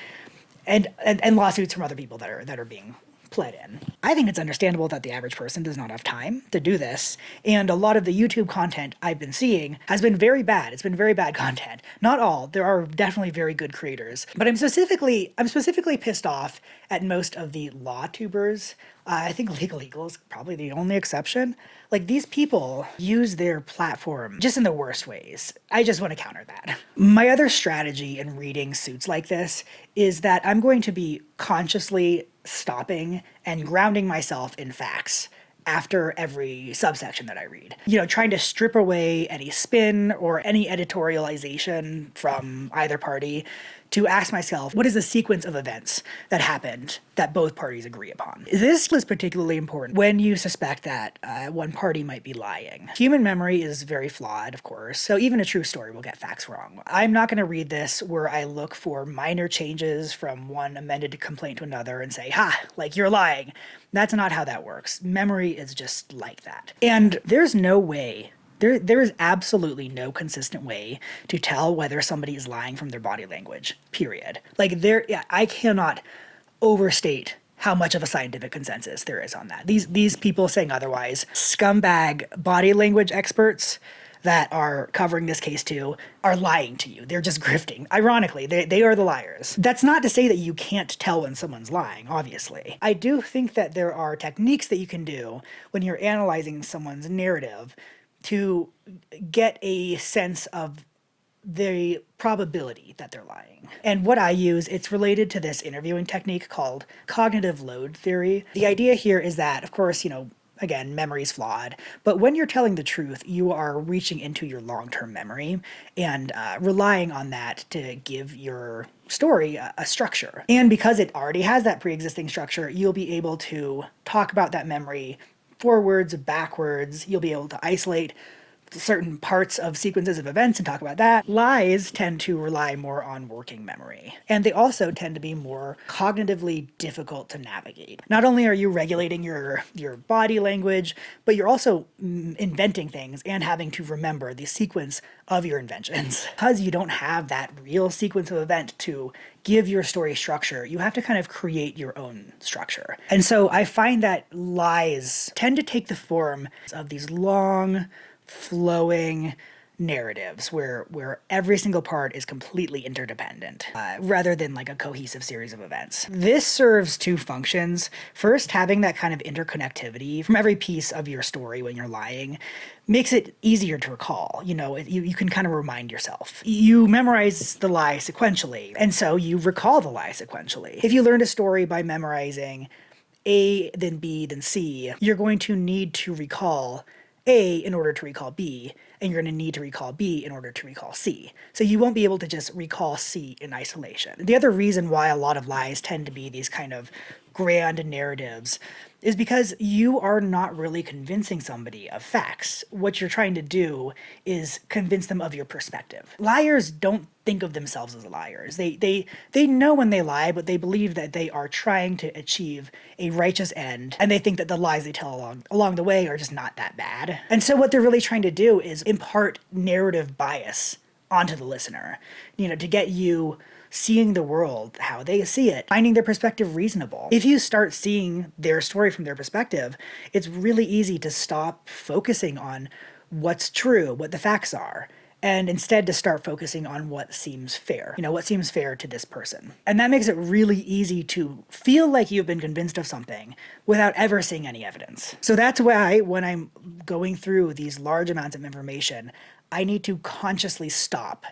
and lawsuits from other people that are being pled in. I think it's understandable that the average person does not have time to do this, and a lot of the YouTube content I've been seeing has been very bad. It's been very bad content. Not all. There are definitely very good creators, but I'm specifically pissed off at most of the law tubers. I think Legal Eagle is probably the only exception. Like, these people use their platform just in the worst ways. I just want to counter that. My other strategy in reading suits like this is that I'm going to be consciously stopping and grounding myself in facts after every subsection that I read. Trying to strip away any spin or any editorialization from either party to ask myself, what is the sequence of events that happened that both parties agree upon? This is particularly important when you suspect that one party might be lying. Human memory is very flawed, of course, so even a true story will get facts wrong. I'm not going to read this where I look for minor changes from one amended complaint to another and say, like, you're lying. That's not how that works. Memory is just like that. And there's no way, there is absolutely no consistent way to tell whether somebody is lying from their body language, period. Like, I cannot overstate how much of a scientific consensus there is on that. These people saying otherwise, scumbag body language experts that are covering this case too, are lying to you. They're just grifting. Ironically, they are the liars. That's not to say that you can't tell when someone's lying, obviously. I do think that there are techniques that you can do when you're analyzing someone's narrative to get a sense of the probability that they're lying. And what I use, it's related to this interviewing technique called cognitive load theory. The idea here is that, of course, again, memory's flawed, but when you're telling the truth, you are reaching into your long-term memory and relying on that to give your story a structure. And because it already has that pre-existing structure, you'll be able to talk about that memory forwards, backwards. You'll be able to isolate certain parts of sequences of events and talk about that. Lies tend to rely more on working memory, and they also tend to be more cognitively difficult to navigate. Not only are you regulating your body language, but you're also inventing things and having to remember the sequence of your inventions. Because you don't have that real sequence of event to give your story structure, you have to kind of create your own structure. And so I find that lies tend to take the form of these long, flowing narratives where every single part is completely interdependent, rather than like a cohesive series of events. This serves two functions. First, having that kind of interconnectivity from every piece of your story when you're lying makes it easier to recall. You can kind of remind yourself. You memorize the lie sequentially, and so you recall the lie sequentially. If you learned a story by memorizing A, then B, then C, you're going to need to recall A in order to recall B, and you're going to need to recall B in order to recall C. So you won't be able to just recall C in isolation. The other reason why a lot of lies tend to be these kind of grand narratives is because you are not really convincing somebody of facts. What you're trying to do is convince them of your perspective. Liars don't think of themselves as liars. They know when they lie, but they believe that they are trying to achieve a righteous end, and they think that the lies they tell along the way are just not that bad. And so what they're really trying to do is impart narrative bias onto the listener, to get you seeing the world how they see it, finding their perspective reasonable. If you start seeing their story from their perspective, it's really easy to stop focusing on what's true, what the facts are, and instead to start focusing on what seems fair, what seems fair to this person. And that makes it really easy to feel like you've been convinced of something without ever seeing any evidence. So that's why when I'm going through these large amounts of information, I need to consciously stop,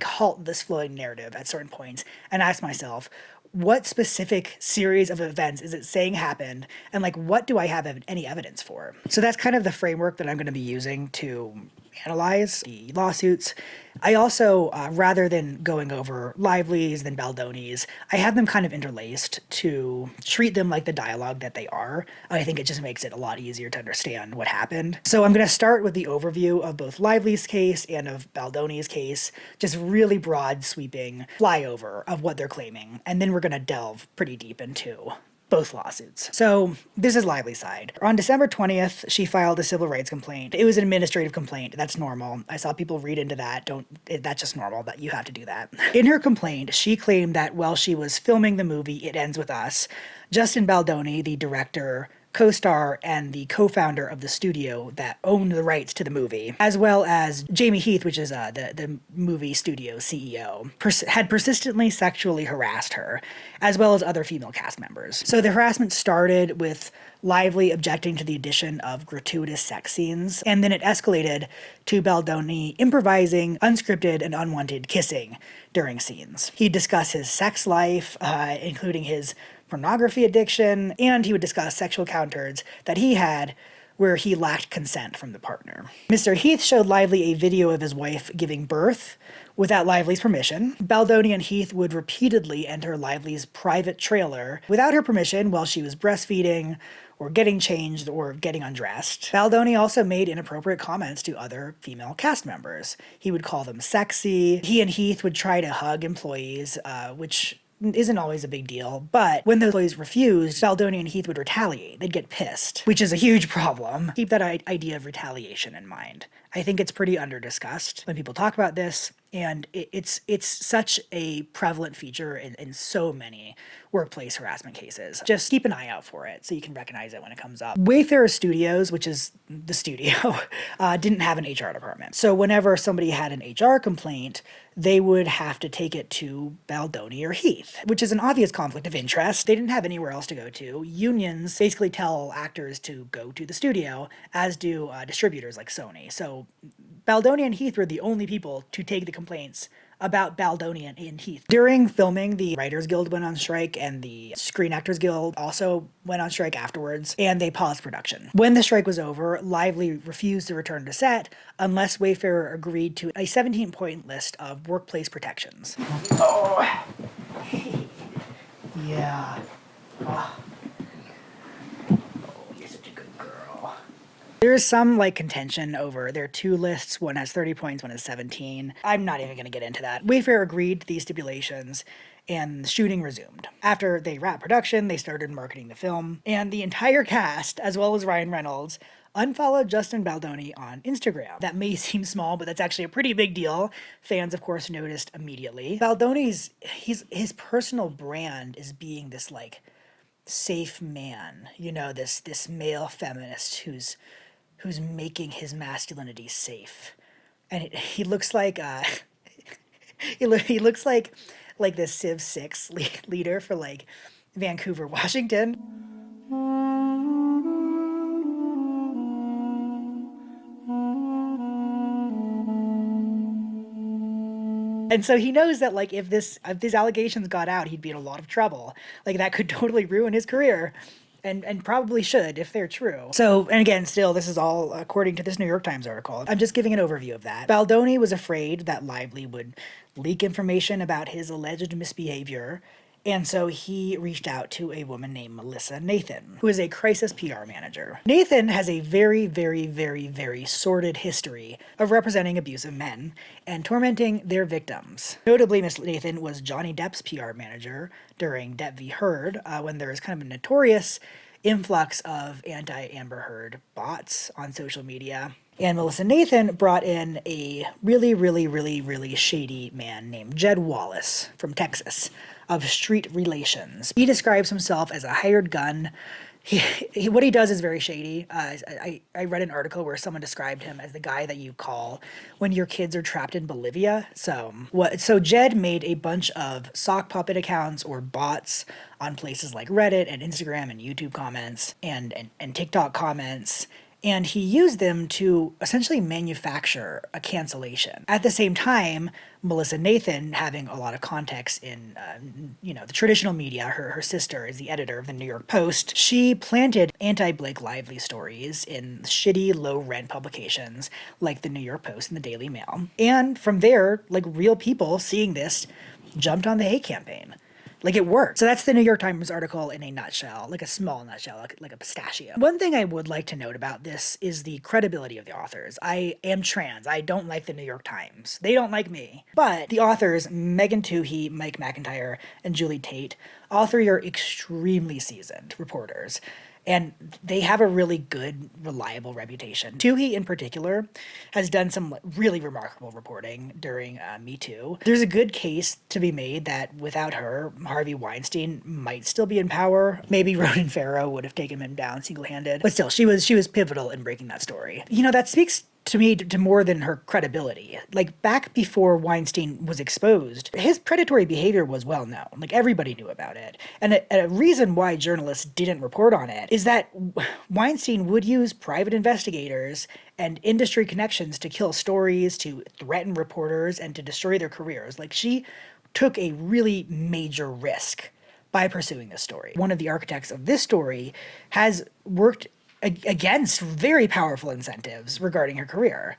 halt this flowing narrative at certain points and ask myself, what specific series of events is it saying happened, and what do I have any evidence for? So that's kind of the framework that I'm going to be using to analyze the lawsuits. I also, rather than going over Lively's then Baldonie's, I have them kind of interlaced to treat them like the dialogue that they are. I think it just makes it a lot easier to understand what happened. So I'm going to start with the overview of both Lively's case and of Baldonie's case, just really broad, sweeping flyover of what they're claiming. And then we're going to delve pretty deep into both lawsuits. So this is Lively's side. On December 20th, she filed a civil rights complaint. It was an administrative complaint. That's normal. I saw people read into that. That's just normal, that you have to do that. In her complaint, she claimed that while she was filming the movie It Ends With Us, Justin Baldoni, the director, co-star, and the co-founder of the studio that owned the rights to the movie, as well as Jamie Heath, which is the movie studio CEO, had persistently sexually harassed her, as well as other female cast members. So the harassment started with Lively objecting to the addition of gratuitous sex scenes, and then it escalated to Baldoni improvising unscripted and unwanted kissing during scenes. He'd discuss his sex life, including his pornography addiction, and he would discuss sexual encounters that he had where he lacked consent from the partner. Mr. Heath showed Lively a video of his wife giving birth without Lively's permission. Baldoni and Heath would repeatedly enter Lively's private trailer without her permission while she was breastfeeding or getting changed or getting undressed. Baldoni also made inappropriate comments to other female cast members. He would call them sexy. He and Heath would try to hug employees, which isn't always a big deal, but when the employees refused, Baldoni and Heath would retaliate. They'd get pissed, which is a huge problem. Keep that idea of retaliation in mind. I think it's pretty under-discussed when people talk about this, and it's such a prevalent feature in so many workplace harassment cases. Just keep an eye out for it so you can recognize it when it comes up. Wayfarer Studios, which is the studio, didn't have an HR department. So whenever somebody had an HR complaint, they would have to take it to Baldoni or Heath, which is an obvious conflict of interest. They didn't have anywhere else to go to. Unions basically tell actors to go to the studio, as do distributors like Sony. So Baldoni and Heath were the only people to take the complaints about Baldoni and Heath. During filming, the Writers Guild went on strike, and the Screen Actors Guild also went on strike afterwards, and they paused production. When the strike was over, Lively refused to return to set unless Wayfarer agreed to a 17-point list of workplace protections. Oh, yeah. Oh, you're such a good girl. There's some contention over their two lists. One has 30 points, one has 17. I'm not even going to get into that. Wayfarer agreed to these stipulations, and the shooting resumed. After they wrapped production, they started marketing the film, and the entire cast, as well as Ryan Reynolds, unfollowed Justin Baldoni on Instagram. That may seem small, but that's actually a pretty big deal. Fans, of course, noticed immediately. Baldoni's his personal brand is being this safe man, this male feminist who's making his masculinity safe, and he looks like he looks like the Civ 6 leader for Vancouver, Washington. And so he knows that if these allegations got out, he'd be in a lot of trouble. That could totally ruin his career. And probably should if they're true. So, and again, still, this is all according to this New York Times article. I'm just giving an overview of that. Baldoni was afraid that Lively would leak information about his alleged misbehavior, and so he reached out to a woman named Melissa Nathan, who is a crisis PR manager. Nathan has a very, very, very, very sordid history of representing abusive men and tormenting their victims. Notably, Miss Nathan was Johnny Depp's PR manager during Depp v. Heard, when there was kind of a notorious influx of anti-Amber Heard bots on social media. And Melissa Nathan brought in a really, really, really, really shady man named Jed Wallace from Texas of Street Relations. He describes himself as a hired gun. What he does is very shady. I read an article where someone described him as the guy that you call when your kids are trapped in Bolivia. So Jed made a bunch of sock puppet accounts or bots on places like Reddit and Instagram and YouTube comments and TikTok comments, and he used them to essentially manufacture a cancellation. At the same time, Melissa Nathan, having a lot of context in the traditional media, her sister is the editor of the New York Post, she planted anti-Blake Lively stories in shitty low-rent publications like the New York Post and the Daily Mail. And from there, real people seeing this jumped on the hate campaign. Like, it worked. So that's the New York Times article in a nutshell, like a small nutshell, like a pistachio. One thing I would like to note about this is the credibility of the authors. I am trans. I don't like the New York Times. They don't like me. But the authors, Megan Twohey, Mike McIntyre, and Julie Tate, all three are extremely seasoned reporters. And they have a really good, reliable reputation. Toohey, in particular, has done some really remarkable reporting during Me Too. There's a good case to be made that without her, Harvey Weinstein might still be in power. Maybe Ronan Farrow would have taken him down single-handed. But still, she was pivotal in breaking that story. You know, that speaks to me to more than her credibility. Like, back before Weinstein was exposed, his predatory behavior was well known. Like, everybody knew about it. And a reason why journalists didn't report on it is that Weinstein would use private investigators and industry connections to kill stories, to threaten reporters, and to destroy their careers. Like, she took a really major risk by pursuing this story. One of the architects of this story has worked against very powerful incentives regarding her career,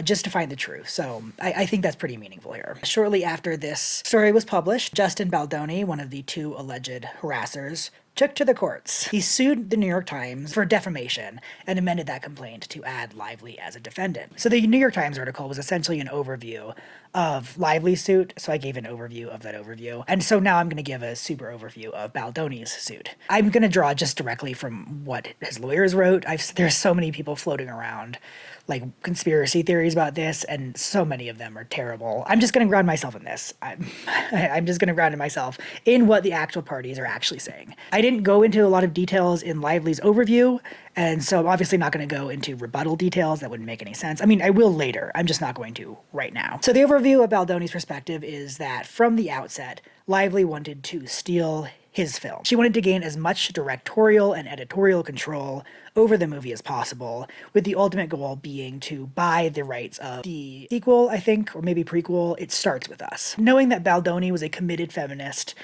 just to find the truth. So I think that's pretty meaningful here. Shortly after this story was published, Justin Baldoni, one of the two alleged harassers, took to the courts. He sued the New York Times for defamation and amended that complaint to add Lively as a defendant. So the New York Times article was essentially an overview of Lively's suit, so I gave an overview of that overview. And so now I'm going to give a super overview of Baldoni's suit. I'm going to draw just directly from what his lawyers wrote. There's so many people floating around, like, conspiracy theories about this, and so many of them are terrible. I'm just going to ground myself in this. I'm just going to ground myself in what the actual parties are actually saying. I didn't go into a lot of details in Lively's overview, and so I'm obviously not going to go into rebuttal details. That wouldn't make any sense. I mean, I will later. I'm just not going to right now. So the overview of Baldoni's perspective is that from the outset, Lively wanted to steal his film. She wanted to gain as much directorial and editorial control over the movie as possible, with the ultimate goal being to buy the rights of the sequel, I think, or maybe prequel, It Starts With Us. Knowing that Baldoni was a committed feminist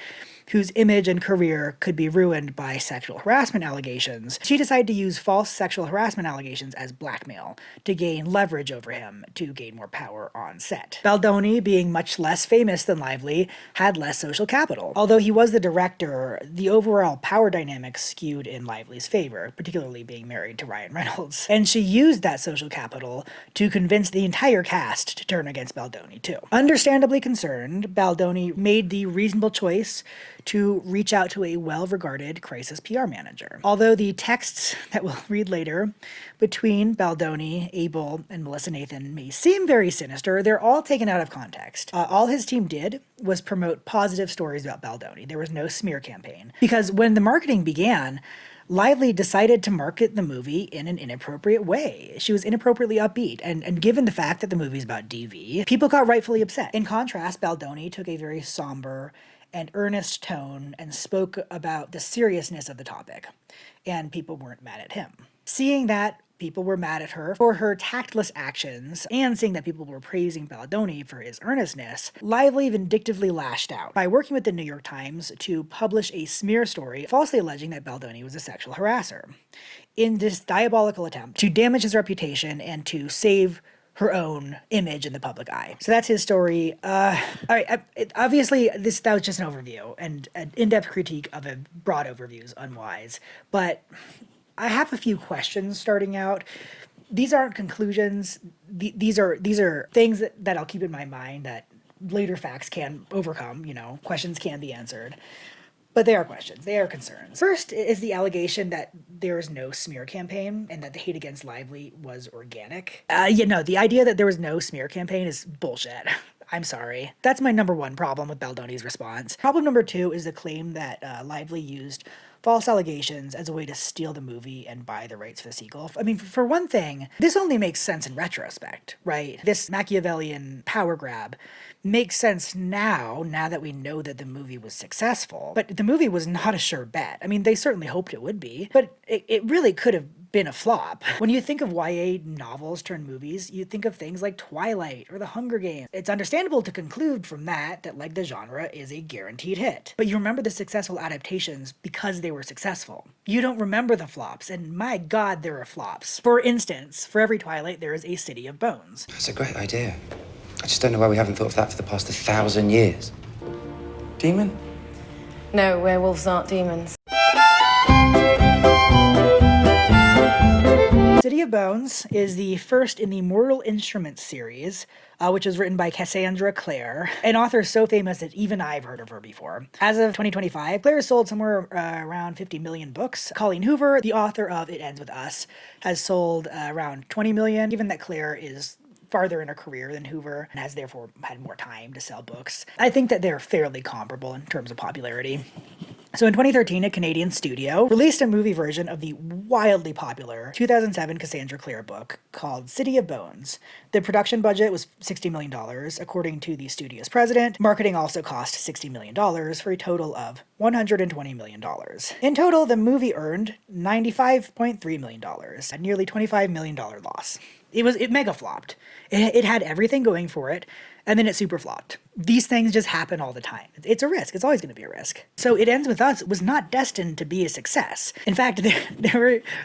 whose image and career could be ruined by sexual harassment allegations, she decided to use false sexual harassment allegations as blackmail to gain leverage over him to gain more power on set. Baldoni, being much less famous than Lively, had less social capital. Although he was the director, the overall power dynamic skewed in Lively's favor, particularly being married to Ryan Reynolds. And she used that social capital to convince the entire cast to turn against Baldoni too. Understandably concerned, Baldoni made the reasonable choice to reach out to a well-regarded crisis PR manager. Although the texts that we'll read later between Baldoni, Abel, and Melissa Nathan may seem very sinister, they're all taken out of context. All his team did was promote positive stories about Baldoni. There was no smear campaign. Because when the marketing began, Lively decided to market the movie in an inappropriate way. She was inappropriately upbeat, and given the fact that the movie's about DV, people got rightfully upset. In contrast, Baldoni took a very somber and earnest tone and spoke about the seriousness of the topic, and people weren't mad at him. Seeing that people were mad at her for her tactless actions, and seeing that people were praising Baldoni for his earnestness, Lively vindictively lashed out by working with the New York Times to publish a smear story falsely alleging that Baldoni was a sexual harasser, in this diabolical attempt to damage his reputation and to save her own image in the public eye. So that's his story. All right, obviously that was just an overview, and an in-depth critique of a broad overview is unwise, but I have a few questions starting out. These aren't conclusions. These are things that I'll keep in my mind that later facts can overcome, questions can be answered. But they are questions. They are concerns. First is the allegation that there is no smear campaign and that the hate against Lively was organic. The idea that there was no smear campaign is bullshit. I'm sorry. That's my number one problem with Baldoni's response. Problem number two is the claim that Lively used false allegations as a way to steal the movie and buy the rights for the sequel. I mean, for one thing, this only makes sense in retrospect, right? This Machiavellian power grab makes sense now that we know that the movie was successful. But the movie was not a sure bet. I mean, they certainly hoped it would be, but it really could have been a flop. When you think of YA novels turned movies, you think of things like Twilight or The Hunger Games. It's understandable to conclude from that the genre is a guaranteed hit. But you remember the successful adaptations because they were successful. You don't remember the flops, and my God, there are flops. For instance, for every Twilight, there is a City of Bones. That's a great idea. I just don't know why we haven't thought of that for the past 1,000 years. Demon? No, werewolves aren't demons. City of Bones is the first in the Mortal Instruments series, which was written by Cassandra Clare, an author so famous that even I've heard of her before. As of 2025, Clare has sold somewhere around 50 million books. Colleen Hoover, the author of It Ends With Us, has sold around 20 million. Given that Clare is farther in her career than Hoover and has therefore had more time to sell books, I think that they're fairly comparable in terms of popularity. So in 2013, a Canadian studio released a movie version of the wildly popular 2007 Cassandra Clare book called City of Bones. The production budget was $60 million, according to the studio's president. Marketing also cost $60 million for a total of $120 million. In total, the movie earned $95.3 million, a nearly $25 million loss. It mega flopped. It had everything going for it, and then it super flopped. These things just happen all the time. It's a risk. It's always going to be a risk. So It Ends With Us was not destined to be a success. In fact,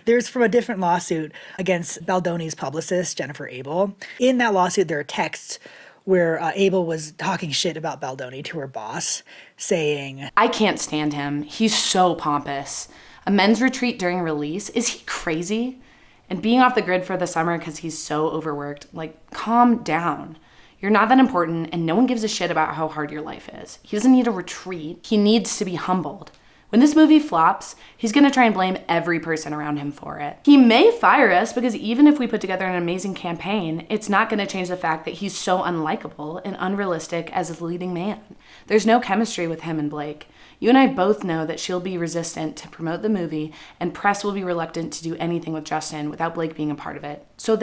there's from a different lawsuit against Baldoni's publicist, Jennifer Abel. In that lawsuit, there are texts where Abel was talking shit about Baldoni to her boss, saying, "I can't stand him. He's so pompous. A men's retreat during release? Is he crazy? And being off the grid for the summer because he's so overworked. Like, calm down. You're not that important, and no one gives a shit about how hard your life is. He doesn't need a retreat. He needs to be humbled. When this movie flops, he's gonna try and blame every person around him for it. He may fire us because even if we put together an amazing campaign, it's not gonna change the fact that he's so unlikable and unrealistic as a leading man. There's no chemistry with him and Blake. You and I both know that she'll be resistant to promote the movie, and press will be reluctant to do anything with Justin without Blake being a part of it. So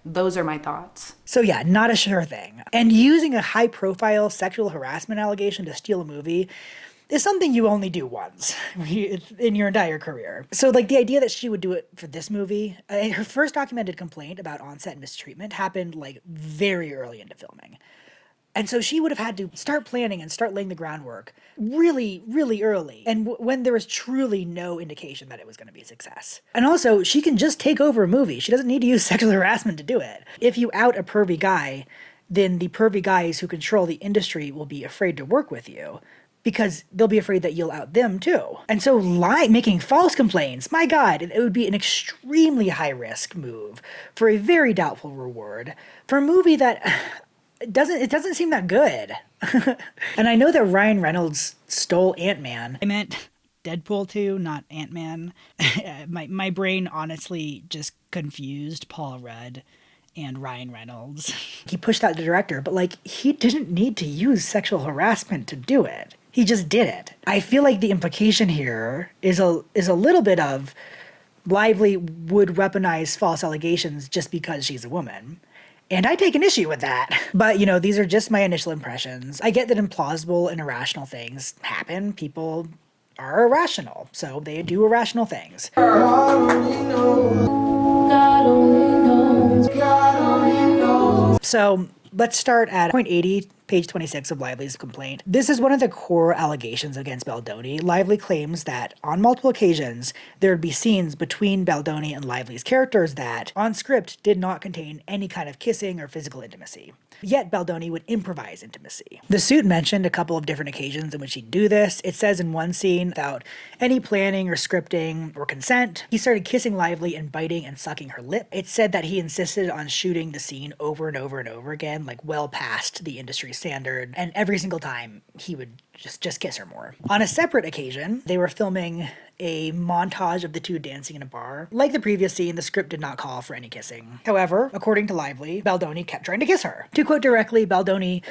those are my thoughts." So yeah, not a sure thing. And using a high-profile sexual harassment allegation to steal a movie is something you only do once in your entire career. So like the idea that she would do it for this movie, her first documented complaint about on-set mistreatment happened like very early into filming. And so she would have had to start planning and start laying the groundwork really, really early. And when there was truly no indication that it was going to be a success. And also, she can just take over a movie. She doesn't need to use sexual harassment to do it. If you out a pervy guy, then the pervy guys who control the industry will be afraid to work with you because they'll be afraid that you'll out them too. And so making false complaints, my God, it would be an extremely high-risk move for a very doubtful reward for a movie that it doesn't seem that good. And I know that Ryan Reynolds stole Ant-Man. I meant Deadpool 2, not Ant-Man. my brain honestly just confused Paul Rudd and Ryan Reynolds. He pushed out the director, but like he didn't need to use sexual harassment to do it. He just did it. I feel like the implication here is a little bit of Lively would weaponize false allegations just because she's a woman. And I take an issue with that. But, these are just my initial impressions. I get that implausible and irrational things happen. People are irrational, so they do irrational things. God only knows. God only knows. God only knows. So let's start at point 80, page 26 of Lively's complaint. This is one of the core allegations against Baldoni. Lively claims that on multiple occasions, there would be scenes between Baldoni and Lively's characters that, on script, did not contain any kind of kissing or physical intimacy. Yet Baldoni would improvise intimacy. The suit mentioned a couple of different occasions in which he'd do this. It says in one scene, without any planning or scripting or consent, he started kissing Lively and biting and sucking her lip. It said that he insisted on shooting the scene over and over and over again, like well past the industry standard, and every single time he would just kiss her more. On a separate occasion, they were filming a montage of the two dancing in a bar. Like the previous scene, the script did not call for any kissing. However, according to Lively, Baldoni kept trying to kiss her. To quote directly, Baldoni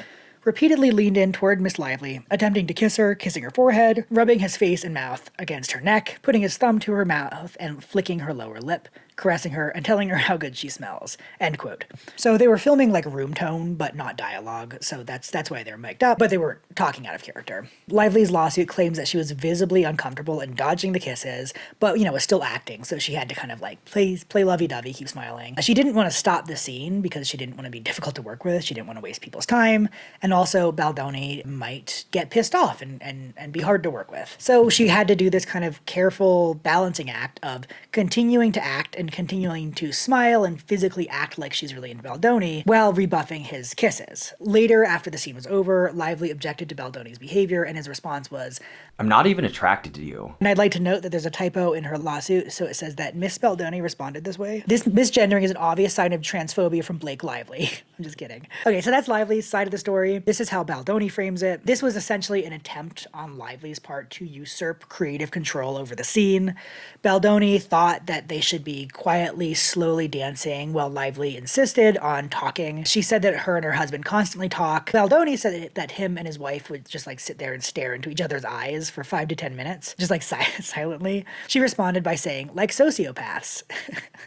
repeatedly leaned in toward Miss Lively, attempting to kiss her, kissing her forehead, rubbing his face and mouth against her neck, putting his thumb to her mouth and flicking her lower lip, caressing her and telling her how good she smells. End quote. So they were filming like room tone, but not dialogue, so that's why they were mic'd up, but they were talking out of character. Lively's lawsuit claims that she was visibly uncomfortable in dodging the kisses, but was still acting, so she had to kind of like play lovey-dovey, keep smiling. She didn't want to stop the scene because she didn't want to be difficult to work with, she didn't want to waste people's time, and also Baldoni might get pissed off and be hard to work with. So she had to do this kind of careful balancing act of continuing to act and continuing to smile and physically act like she's really into Baldoni while rebuffing his kisses. Later, after the scene was over, Lively objected to Baldoni's behavior, and his response was, "I'm not even attracted to you." And I'd like to note that there's a typo in her lawsuit, so it says that Miss Baldoni responded this way. This misgendering is an obvious sign of transphobia from Blake Lively. I'm just kidding. Okay, so that's Lively's side of the story. This is how Baldoni frames it. This was essentially an attempt on Lively's part to usurp creative control over the scene. Baldoni thought that they should be quietly, slowly dancing while Lively insisted on talking. She said that her and her husband constantly talk. Baldoni said that him and his wife would just like sit there and stare into each other's eyes for 5 to 10 minutes, just like silently. She responded by saying, like sociopaths.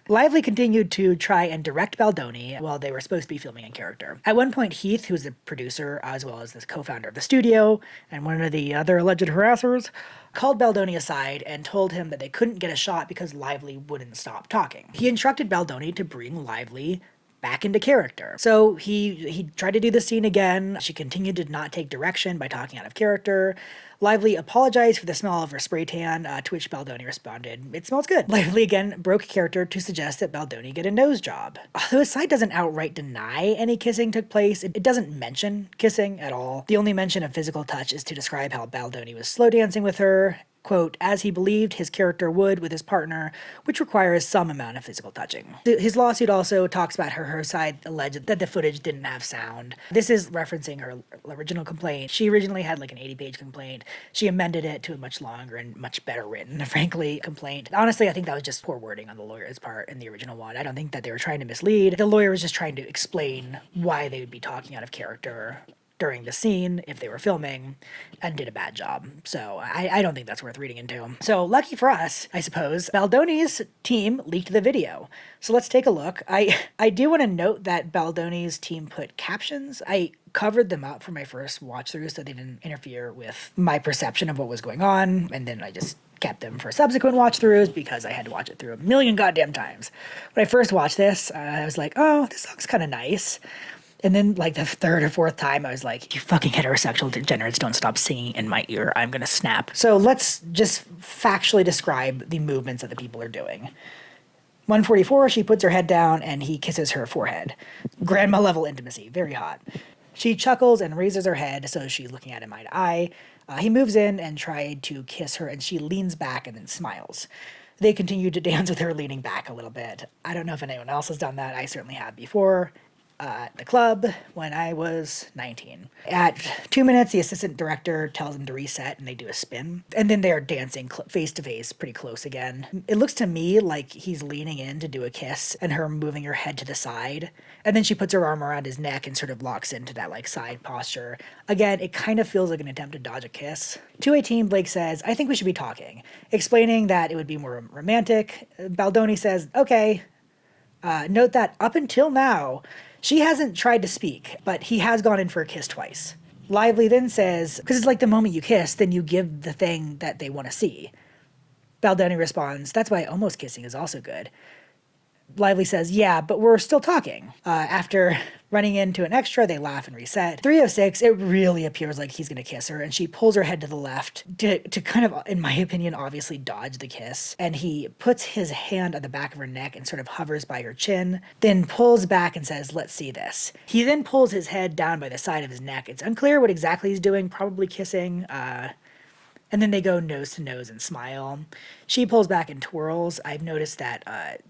Lively continued to try and direct Baldoni while they were supposed to be filming in character. At one point, Heath, who's the producer as well as the co-founder of the studio and one of the other alleged harassers, called Baldoni aside and told him that they couldn't get a shot because Lively wouldn't stop talking. He instructed Baldoni to bring Lively back into character. So he tried to do the scene again. She continued to not take direction by talking out of character. Lively apologized for the smell of her spray tan, to which Baldoni responded, "It smells good." Lively again broke character to suggest that Baldoni get a nose job. Although his side doesn't outright deny any kissing took place, it doesn't mention kissing at all. The only mention of physical touch is to describe how Baldoni was slow dancing with her, quote, as he believed his character would with his partner, which requires some amount of physical touching. His lawsuit also talks about her side alleged that the footage didn't have sound. This is referencing her original complaint. She originally had like an 80-page complaint. She amended it to a much longer and much better written, frankly, complaint. Honestly, I think that was just poor wording on the lawyer's part in the original one. I don't think that they were trying to mislead. The lawyer was just trying to explain why they would be talking out of character during the scene if they were filming, and did a bad job. So I don't think that's worth reading into. So lucky for us, I suppose, Baldoni's team leaked the video. So let's take a look. I do want to note that Baldoni's team put captions. I covered them up for my first watch through so they didn't interfere with my perception of what was going on, and then I just kept them for subsequent watch throughs because I had to watch it through a million goddamn times. When I first watched this, I was like, oh, this song's kind of nice. And then, like, the third or fourth time, I was like, you fucking heterosexual degenerates don't stop singing in my ear. I'm gonna snap. So let's just factually describe the movements that the people are doing. 144, she puts her head down and he kisses her forehead. Grandma level intimacy, very hot. She chuckles and raises her head, so she's looking at him eye to eye. He moves in and tried to kiss her, and she leans back and then smiles. They continue to dance with her leaning back a little bit. I don't know if anyone else has done that. I certainly have before. At the club when I was 19. At 2 minutes, the assistant director tells them to reset and they do a spin. And then they're dancing face to face pretty close again. It looks to me like he's leaning in to do a kiss and her moving her head to the side. And then she puts her arm around his neck and sort of locks into that like side posture. Again, it kind of feels like an attempt to dodge a kiss. To 18, Blake says, I think we should be talking, explaining that it would be more romantic. Baldoni says, okay. Note that up until now, she hasn't tried to speak, but he has gone in for a kiss twice. Lively then says, because it's like the moment you kiss, then you give the thing that they want to see. Baldoni responds, that's why almost kissing is also good. Lively says, yeah, but we're still talking. After running into an extra, they laugh and reset. 306, it really appears like he's going to kiss her, and she pulls her head to the left to kind of, in my opinion, obviously dodge the kiss. And he puts his hand on the back of her neck and sort of hovers by her chin, then pulls back and says, let's see this. He then pulls his head down by the side of his neck. It's unclear what exactly he's doing, probably kissing. And then they go nose to nose and smile. She pulls back and twirls. I've noticed that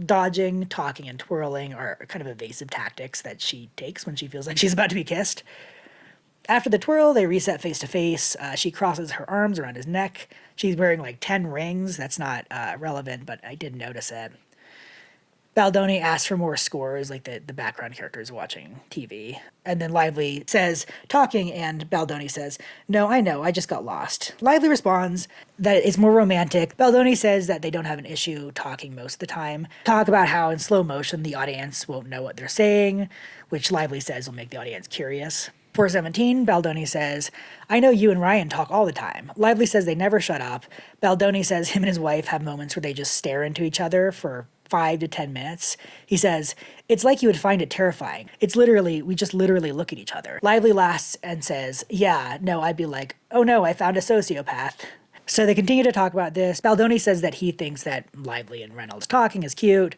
dodging, talking, and twirling are kind of evasive tactics that she takes when she feels like she's about to be kissed. After the twirl, they reset face to face. She crosses her arms around his neck. She's wearing like 10 rings. That's not relevant, but I did notice it. Baldoni asks for more scores, like the background character is watching TV. And then Lively says, talking, and Baldoni says, no, I know, I just got lost. Lively responds that it's more romantic. Baldoni says that they don't have an issue talking most of the time. Talk about how in slow motion the audience won't know what they're saying, which Lively says will make the audience curious. 417, Baldoni says, I know you and Ryan talk all the time. Lively says they never shut up. Baldoni says him and his wife have moments where they just stare into each other for 5 to 10 minutes. He says, it's like you would find it terrifying. We just literally look at each other. Lively laughs and says, yeah, no, I'd be like, oh no, I found a sociopath. So they continue to talk about this. Baldoni says that he thinks that Lively and Reynolds talking is cute.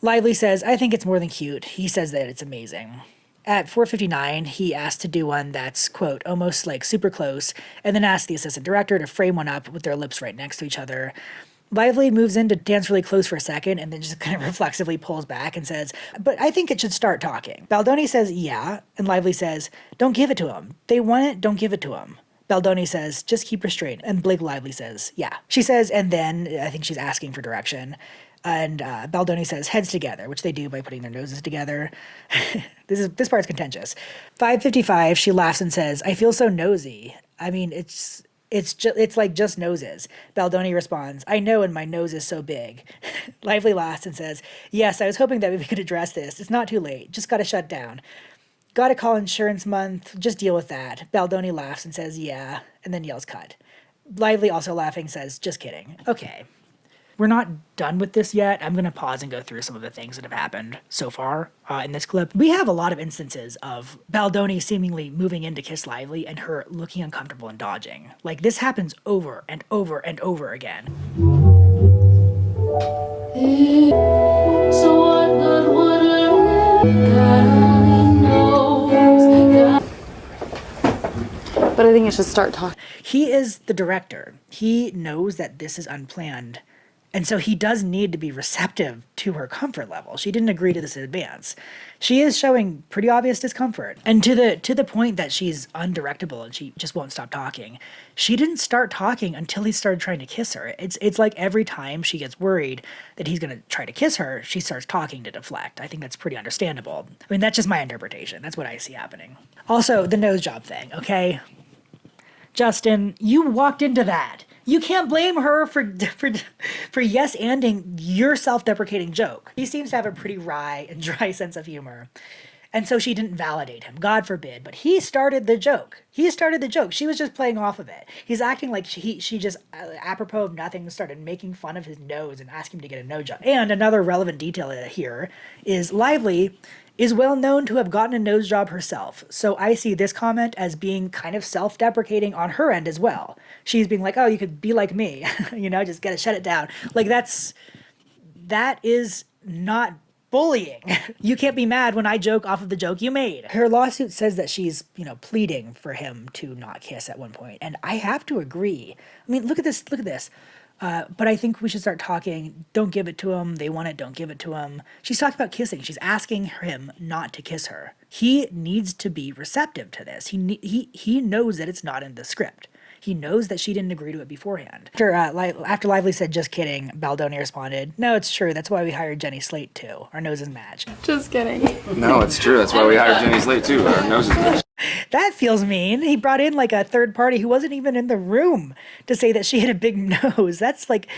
Lively says, I think it's more than cute. He says that it's amazing. At 4:59, he asked to do one that's, quote, almost like super close, and then asked the assistant director to frame one up with their lips right next to each other. Lively moves in to dance really close for a second and then just kind of reflexively pulls back and says, but I think it should start talking. Baldoni says, yeah, and Lively says, don't give it to him. They want it, don't give it to him. Baldoni says, just keep restraint. And Blake Lively says, yeah. She says, and then, I think she's asking for direction. And Baldoni says, heads together, which they do by putting their noses together. This part's contentious. 5:55, she laughs and says, I feel so nosy. I mean, it's like just noses. Baldoni responds, I know, and my nose is so big. Lively laughs and says, yes, I was hoping that we could address this. It's not too late. Just gotta shut down. Gotta call insurance month. Just deal with that. Baldoni laughs and says, yeah, and then yells cut. Lively, also laughing, says, just kidding. Okay. We're not done with this yet. I'm going to pause and go through some of the things that have happened so far in this clip. We have a lot of instances of Baldoni seemingly moving in to kiss Lively and her looking uncomfortable and dodging. Like, this happens over and over and over again. So what good would God only knows. But I think it should start talking. He is the director. He knows that this is unplanned. And so he does need to be receptive to her comfort level. She didn't agree to this in advance. She is showing pretty obvious discomfort. And to the point that she's undirectable and she just won't stop talking. She didn't start talking until he started trying to kiss her. It's like every time she gets worried that he's going to try to kiss her, she starts talking to deflect. I think that's pretty understandable. I mean, that's just my interpretation. That's what I see happening. Also, the nose job thing, okay? Justin, you walked into that. You can't blame her for yes-anding your self-deprecating joke. He seems to have a pretty wry and dry sense of humor. And so she didn't validate him, God forbid. But he started the joke. She was just playing off of it. He's acting like she just, apropos of nothing, started making fun of his nose and asked him to get a nose job. And another relevant detail here is Lively is well known to have gotten a nose job herself. So I see this comment as being kind of self-deprecating on her end as well. She's being like, oh, you could be like me, just gotta shut it down. Like that is not bullying. You can't be mad when I joke off of the joke you made. Her lawsuit says that she's, pleading for him to not kiss at one point. And I have to agree. I mean, look at this. But I think we should start talking. Don't give it to him. They want it. Don't give it to him. She's talking about kissing. She's asking him not to kiss her. He needs to be receptive to this. He knows that it's not in the script. He knows that she didn't agree to it beforehand. After Lively said, just kidding, Baldoni responded, no, it's true. That's why we hired Jenny Slate, too. Our noses match. Just kidding. No, it's true. That's why we hired Jenny Slate, too. Our noses match. That feels mean. He brought in like a third party who wasn't even in the room to say that she had a big nose. That's like...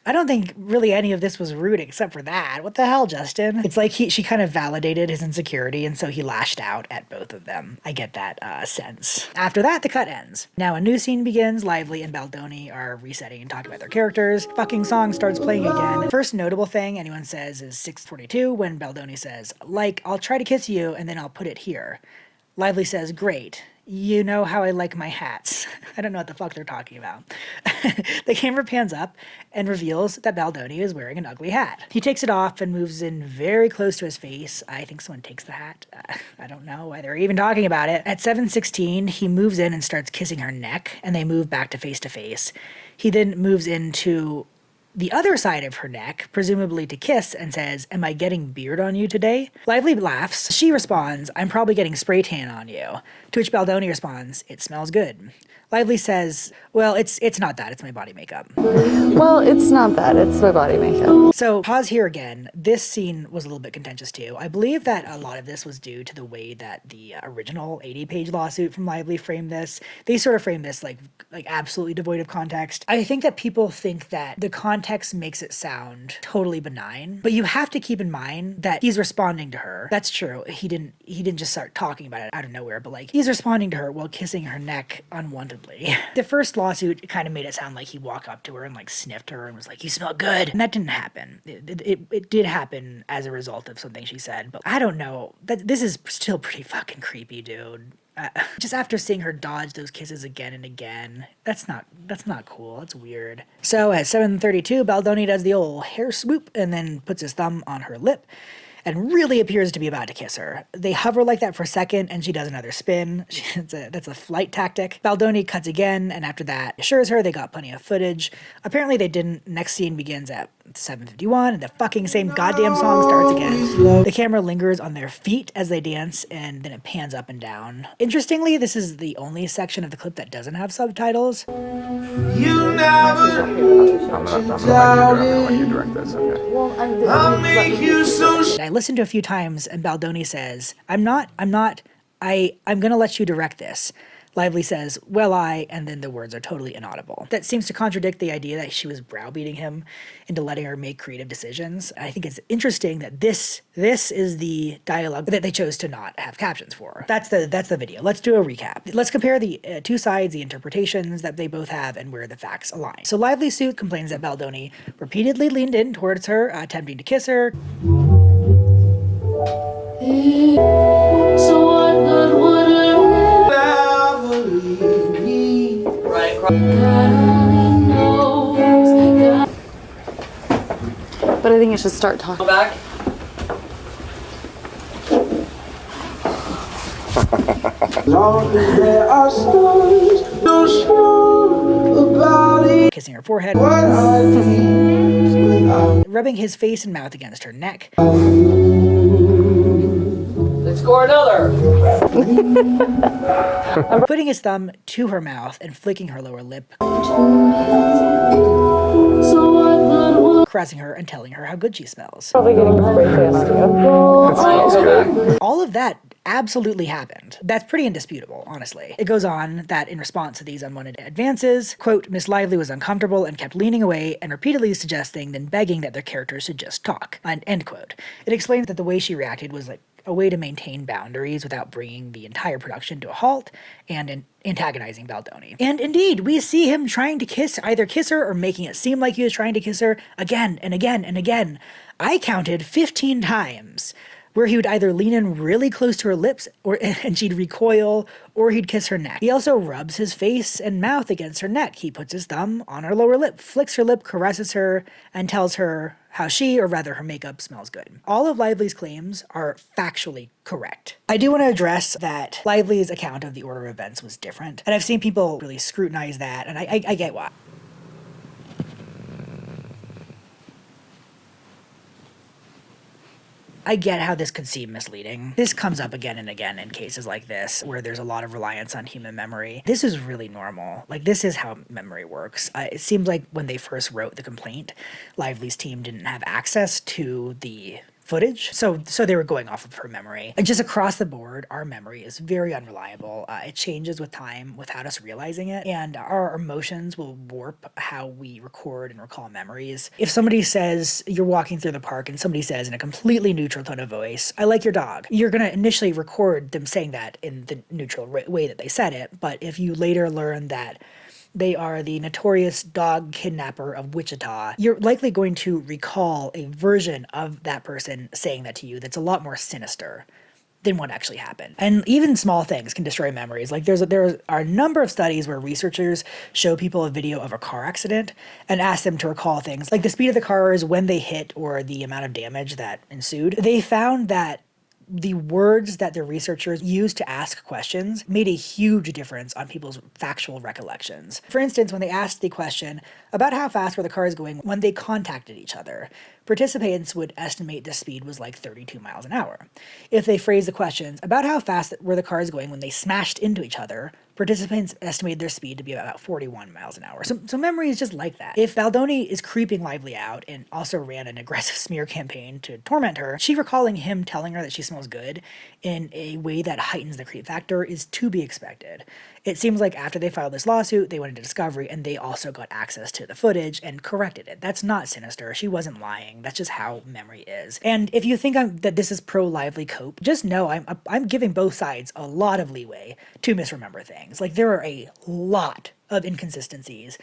I don't think really any of this was rude except for that. What the hell, Justin? It's like she kind of validated his insecurity, and so he lashed out at both of them. I get that sense. After that, the cut ends. Now a new scene begins. Lively and Baldoni are resetting and talking about their characters. Fucking song starts playing again. First notable thing anyone says is 6:42 when Baldoni says, like, I'll try to kiss you and then I'll put it here. Lively says, great. You know how I like my hats. I don't know what the fuck they're talking about. The camera pans up and reveals that Baldoni is wearing an ugly hat. He takes it off and moves in very close to his face. I think someone takes the hat. I don't know why they're even talking about it. At 7:16, he moves in and starts kissing her neck, and they move back to face. He then moves into the other side of her neck, presumably to kiss, and says, am I getting beard on you today? Lively laughs. She responds, I'm probably getting spray tan on you. To which Baldoni responds, it smells good. Lively says, well, it's not that, it's my body makeup. Well, it's not that, it's my body makeup. So, pause here again. This scene was a little bit contentious too. I believe that a lot of this was due to the way that the original 80-page lawsuit from Lively framed this. They sort of framed this like absolutely devoid of context. I think that people think that the context makes it sound totally benign, but you have to keep in mind that he's responding to her. That's true. He didn't just start talking about it out of nowhere, but like he's responding to her while kissing her neck unwantedly. The first lawsuit kind of made it sound like he walked up to her and like sniffed her and was like, you smell good. And that didn't happen. It did happen as a result of something she said, but I don't know. This is still pretty fucking creepy, dude. Just after seeing her dodge those kisses again and again, that's not cool. That's weird. So at 7:32, Baldoni does the old hair swoop and then puts his thumb on her lip and really appears to be about to kiss her. They hover like that for a second, and she does another spin. That's a flight tactic. Baldoni cuts again, and after that, assures her they got plenty of footage. Apparently they didn't. Next scene begins at 7:51, and the fucking same goddamn song starts again. The camera lingers on their feet as they dance, and then it pans up and down. Interestingly, this is the only section of the clip that doesn't have subtitles. You never. I'm gonna let you direct this. Okay. I'll make you so. I listened to a few times, and Baldoni says, I'm gonna let you direct this. Lively says, well, and then the words are totally inaudible. That seems to contradict the idea that she was browbeating him into letting her make creative decisions. I think it's interesting that this is the dialogue that they chose to not have captions for. That's the video. Let's do a recap. Let's compare the two sides, the interpretations that they both have, and where the facts align. So Lively's suit complains that Baldoni repeatedly leaned in towards her, attempting to kiss her. So what good would never leave me? Right. God only knows. But I think you should start talking. Go back. Long as there are stories, no sure about it. Kissing her forehead. Rubbing his face and mouth against her neck. Let's score another. Putting his thumb to her mouth and flicking her lower lip. Caressing her and telling her how good she smells. Probably getting spray tan on you. All of that absolutely happened. That's pretty indisputable, honestly. It goes on that in response to these unwanted advances, quote, Miss Lively was uncomfortable and kept leaning away and repeatedly suggesting, then begging that their characters should just talk, end quote. It explains that the way she reacted was like a way to maintain boundaries without bringing the entire production to a halt and antagonizing Baldoni. And indeed, we see him trying to either kiss her or making it seem like he was trying to kiss her again and again and again. I counted 15 times where he would either lean in really close to her lips and she'd recoil, or he'd kiss her neck. He also rubs his face and mouth against her neck. He puts his thumb on her lower lip, flicks her lip, caresses her, and tells her how she, or rather her makeup, smells good. All of Lively's claims are factually correct. I do want to address that Lively's account of the order of events was different, and I've seen people really scrutinize that, and I get why. I get how this could seem misleading. This comes up again and again in cases like this, where there's a lot of reliance on human memory. This is really normal. Like, this is how memory works. It seems like when they first wrote the complaint, Lively's team didn't have access to the footage, so they were going off of her memory. And just across the board, our memory is very unreliable. It changes with time without us realizing it, and our emotions will warp how we record and recall memories. If somebody says, you're walking through the park, and somebody says in a completely neutral tone of voice, I like your dog, you're gonna initially record them saying that in the neutral way that they said it, but if you later learn that they are the notorious dog kidnapper of Wichita, you're likely going to recall a version of that person saying that to you that's a lot more sinister than what actually happened. And even small things can destroy memories. Like there are a number of studies where researchers show people a video of a car accident and ask them to recall things like the speed of the cars, when they hit, or the amount of damage that ensued. They found that the words that the researchers used to ask questions made a huge difference on people's factual recollections. For instance, when they asked the question about how fast were the cars going when they contacted each other, participants would estimate the speed was like 32 miles an hour. If they phrased the questions about how fast were the cars going when they smashed into each other, participants estimated their speed to be about 41 miles an hour. So memory is just like that. If Baldoni is creeping Lively out and also ran an aggressive smear campaign to torment her, she recalling him telling her that she smells good in a way that heightens the creep factor is to be expected. It seems like after they filed this lawsuit, they went into discovery and they also got access to the footage and corrected it. That's not sinister. She wasn't lying. That's just how memory is. And if you think that this is pro-Lively cope, just know I'm giving both sides a lot of leeway to misremember things. Like, there are a lot of inconsistencies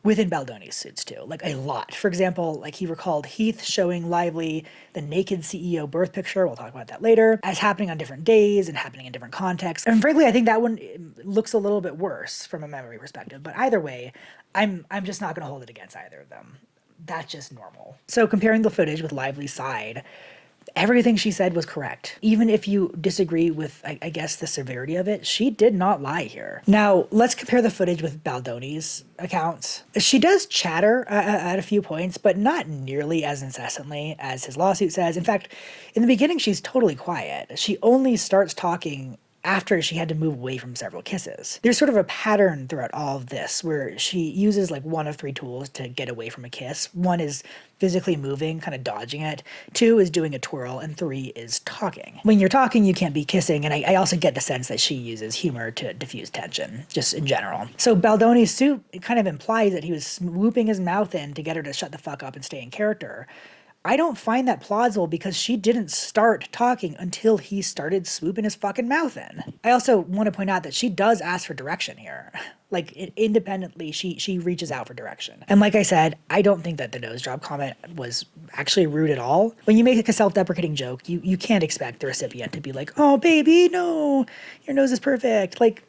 within Baldoni's suits too, like a lot. For example, like he recalled Heath showing Lively the naked CEO birth picture, we'll talk about that later, as happening on different days and happening in different contexts. And frankly, I think that one looks a little bit worse from a memory perspective, but either way, I'm just not gonna hold it against either of them. That's just normal. So comparing the footage with Lively's side, everything she said was correct. Even if you disagree with, I guess, the severity of it, she did not lie here. Now, let's compare the footage with Baldoni's accounts. She does chatter at a few points, but not nearly as incessantly as his lawsuit says. In fact, in the beginning, she's totally quiet. She only starts talking after she had to move away from several kisses. There's sort of a pattern throughout all of this where she uses like one of three tools to get away from a kiss. One is physically moving, kind of dodging it. Two is doing a twirl, and three is talking. When you're talking, you can't be kissing, and I also get the sense that she uses humor to diffuse tension, just in general. So Baldoni's suit, it kind of implies that he was swooping his mouth in to get her to shut the fuck up and stay in character. I don't find that plausible because she didn't start talking until he started swooping his fucking mouth in. I also want to point out that she does ask for direction here. Like, independently, she reaches out for direction. And like I said, I don't think that the nose job comment was actually rude at all. When you make a self-deprecating joke, you can't expect the recipient to be like, oh, baby, no, your nose is perfect. Like,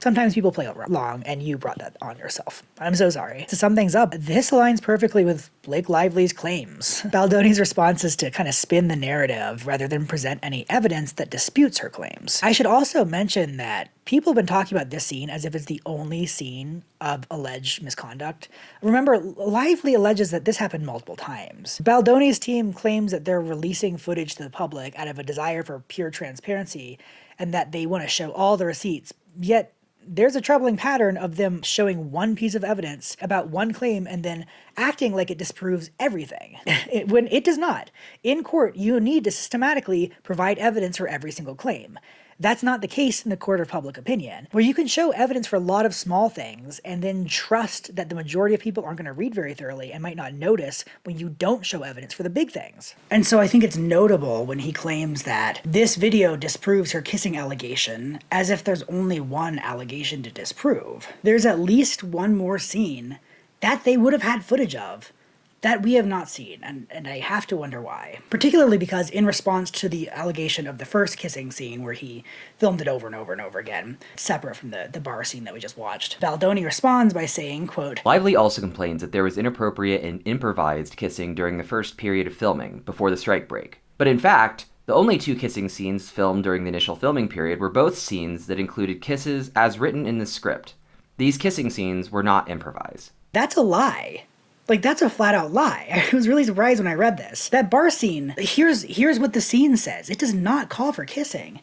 sometimes people play along, and you brought that on yourself. I'm so sorry. To sum things up, this aligns perfectly with Blake Lively's claims. Baldoni's response is to kind of spin the narrative rather than present any evidence that disputes her claims. I should also mention that people have been talking about this scene as if it's the only scene of alleged misconduct. Remember, Lively alleges that this happened multiple times. Baldoni's team claims that they're releasing footage to the public out of a desire for pure transparency and that they want to show all the receipts, yet there's a troubling pattern of them showing one piece of evidence about one claim and then acting like it disproves everything, when it does not. In court, you need to systematically provide evidence for every single claim. That's not the case in the court of public opinion, where you can show evidence for a lot of small things and then trust that the majority of people aren't going to read very thoroughly and might not notice when you don't show evidence for the big things. And so I think it's notable when he claims that this video disproves her kissing allegation, as if there's only one allegation to disprove. There's at least one more scene that they would have had footage of that we have not seen, and I have to wonder why. Particularly because in response to the allegation of the first kissing scene where he filmed it over and over and over again, separate from the bar scene that we just watched, Baldoni responds by saying, quote, Lively also complains that there was inappropriate and improvised kissing during the first period of filming, before the strike break. But in fact, the only two kissing scenes filmed during the initial filming period were both scenes that included kisses as written in the script. These kissing scenes were not improvised. That's a lie. Like, that's a flat-out lie. I was really surprised when I read this. That bar scene, here's what the scene says. It does not call for kissing.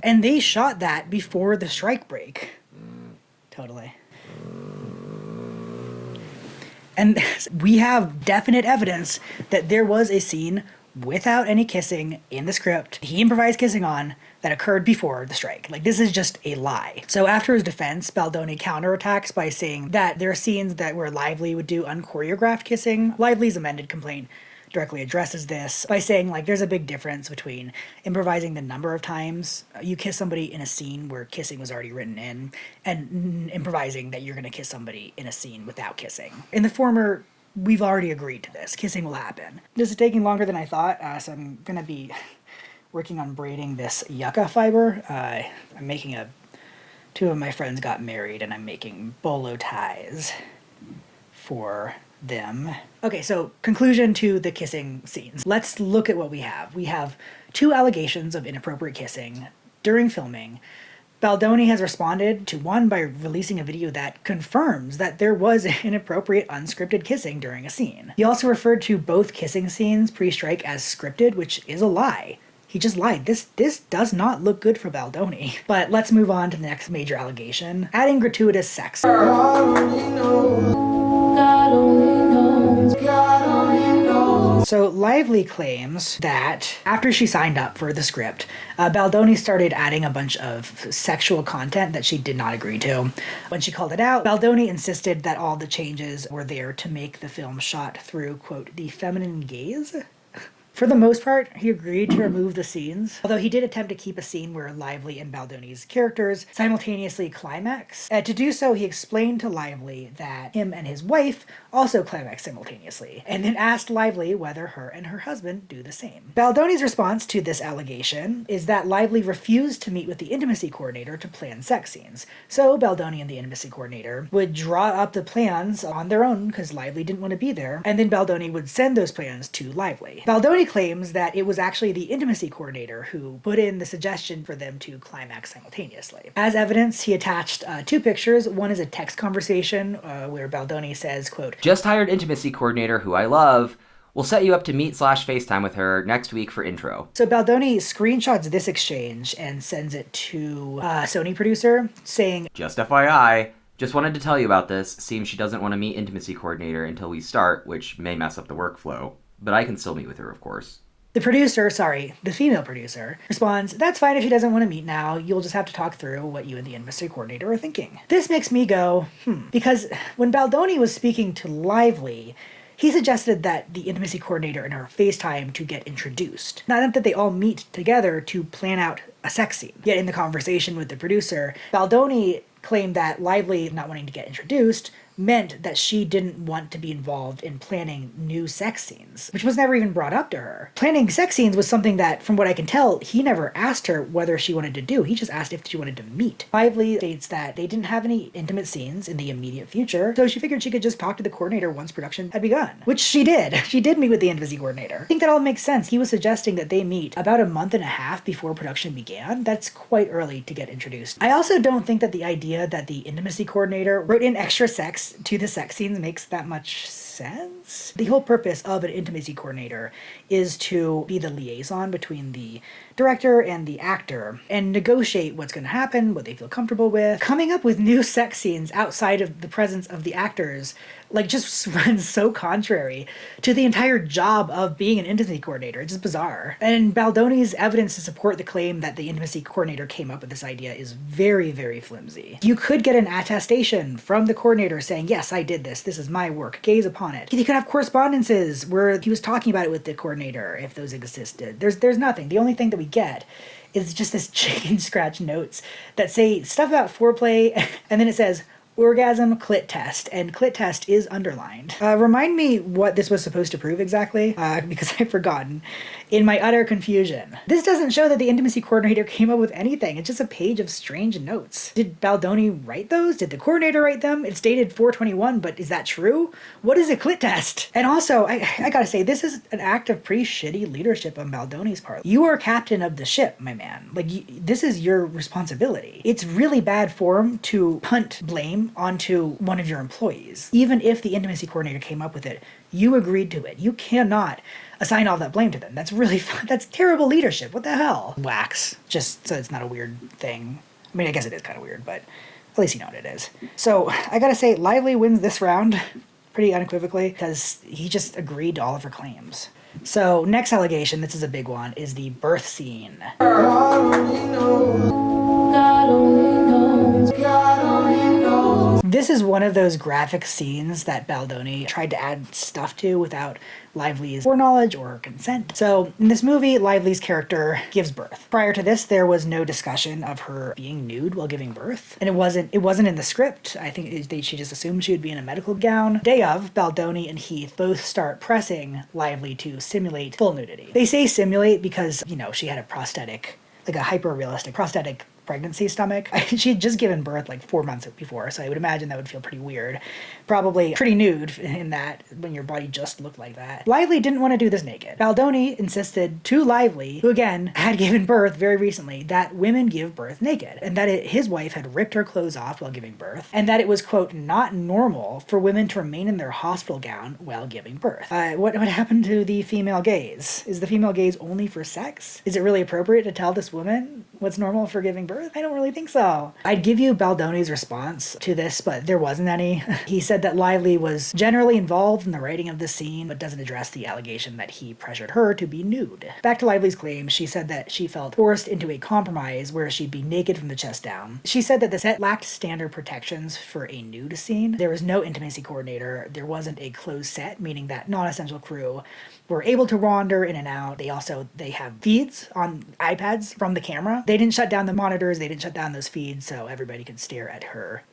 And they shot that before the strike break. Totally. And we have definite evidence that there was a scene without any kissing in the script he improvised kissing on that occurred before the strike. Like, this is just a lie. So after his defense, Baldoni counterattacks by saying that there are scenes where Lively would do unchoreographed kissing. Lively's amended complaint directly addresses this by saying, like, there's a big difference between improvising the number of times you kiss somebody in a scene where kissing was already written in, and improvising that you're gonna kiss somebody in a scene without kissing. In the former, we've already agreed to this. Kissing will happen. This is taking longer than I thought, so I'm gonna be working on braiding this yucca fiber. I'm making two of my friends got married and I'm making bolo ties for them. Okay, so conclusion to the kissing scenes. Let's look at what we have. We have two allegations of inappropriate kissing during filming. Baldoni has responded to one by releasing a video that confirms that there was inappropriate unscripted kissing during a scene. He also referred to both kissing scenes pre-strike as scripted, which is a lie. He just lied. This does not look good for Baldoni. But let's move on to the next major allegation, adding gratuitous sex. God only knows. God only knows. God only knows. So Lively claims that after she signed up for the script, Baldoni started adding a bunch of sexual content that she did not agree to. When she called it out, Baldoni insisted that all the changes were there to make the film shot through, quote, the feminine gaze. For the most part, he agreed to remove the scenes, although he did attempt to keep a scene where Lively and Baldoni's characters simultaneously climax. To do so, he explained to Lively that him and his wife also climax simultaneously, and then asked Lively whether her and her husband do the same. Baldoni's response to this allegation is that Lively refused to meet with the intimacy coordinator to plan sex scenes, so Baldoni and the intimacy coordinator would draw up the plans on their own because Lively didn't want to be there, and then Baldoni would send those plans to Lively. Baldoni claims that it was actually the intimacy coordinator who put in the suggestion for them to climax simultaneously. As evidence, he attached 2 pictures. One is a text conversation where Baldoni says, quote, "Just hired intimacy coordinator who I love. We'll set you up to meet / FaceTime with her next week for intro." So Baldoni screenshots this exchange and sends it to a Sony producer saying, "Just FYI, just wanted to tell you about this. Seems she doesn't want to meet intimacy coordinator until we start, which may mess up the workflow. But I can still meet with her, of course." The female producer, responds, "That's fine if she doesn't want to meet now. You'll just have to talk through what you and the intimacy coordinator are thinking." This makes me go, because when Baldoni was speaking to Lively, he suggested that the intimacy coordinator and her FaceTime to get introduced. Not that they all meet together to plan out a sex scene. Yet in the conversation with the producer, Baldoni claimed that Lively not wanting to get introduced meant that she didn't want to be involved in planning new sex scenes, which was never even brought up to her. Planning sex scenes was something that, from what I can tell, he never asked her whether she wanted to do. He just asked if she wanted to meet. Lively states that they didn't have any intimate scenes in the immediate future, so she figured she could just talk to the coordinator once production had begun, which she did. She did meet with the intimacy coordinator. I think that all makes sense. He was suggesting that they meet about a month and a half before production began. That's quite early to get introduced. I also don't think that the idea that the intimacy coordinator wrote in extra sex to the sex scenes makes that much sense. The whole purpose of an intimacy coordinator is to be the liaison between the director and the actor and negotiate what's going to happen, what they feel comfortable with. Coming up with new sex scenes outside of the presence of the actors just runs so contrary to the entire job of being an intimacy coordinator. It's just bizarre. And Baldoni's evidence to support the claim that the intimacy coordinator came up with this idea is very, very flimsy. You could get an attestation from the coordinator saying, "Yes, I did this. This is my work. Gaze upon it." You could have correspondences where he was talking about it with the coordinator if those existed. There's nothing. The only thing that we get is just this chicken scratch notes that say stuff about foreplay, and then it says, "Orgasm clit test," and clit test is underlined. Remind me what this was supposed to prove exactly, because I've forgotten in my utter confusion. This doesn't show that the intimacy coordinator came up with anything. It's just a page of strange notes. Did Baldoni write those? Did the coordinator write them? It's dated 4/21, but is that true? What is a clit test? And also, I gotta say, this is an act of pretty shitty leadership on Baldoni's part. You are captain of the ship, my man. This is your responsibility. It's really bad form to punt blame onto one of your employees. Even if the intimacy coordinator came up with it, you agreed to it. You cannot assign all that blame to them. That's really that's terrible leadership. What the hell? Wax, just so it's not a weird thing. I mean, I guess it is kind of weird, but at least you know what it is. So I gotta say, Lively wins this round pretty unequivocally because he just agreed to all of her claims. So next allegation, this is a big one, is the birth scene. God only knows. God only knows. This is one of those graphic scenes that Baldoni tried to add stuff to without Lively's foreknowledge or consent. So in this movie, Lively's character gives birth. Prior to this, there was no discussion of her being nude while giving birth, and it wasn't in the script. I think she just assumed she would be in a medical gown. Day of, Baldoni and Heath both start pressing Lively to simulate full nudity. They say simulate because, she had a prosthetic, a hyper-realistic prosthetic pregnancy stomach. She had just given birth 4 months before, so I would imagine that would feel pretty weird. Probably pretty nude in that when your body just looked like that. Lively didn't want to do this naked. Baldoni insisted to Lively, who again had given birth very recently, that women give birth naked, and that his wife had ripped her clothes off while giving birth, and that it was, quote, not normal for women to remain in their hospital gown while giving birth. What happened to the female gaze? Is the female gaze only for sex? Is it really appropriate to tell this woman What's normal for giving birth? I don't really think so. I'd give you Baldoni's response to this, but there wasn't any. He said that Lively was generally involved in the writing of the scene, but doesn't address the allegation that he pressured her to be nude. Back to Lively's claims, she said that she felt forced into a compromise where she'd be naked from the chest down. She said that the set lacked standard protections for a nude scene. There was no intimacy coordinator. There wasn't a closed set, meaning that non-essential crew were able to wander in and out. They have feeds on iPads from the camera. They didn't shut down the monitors. They didn't shut down those feeds, so everybody could stare at her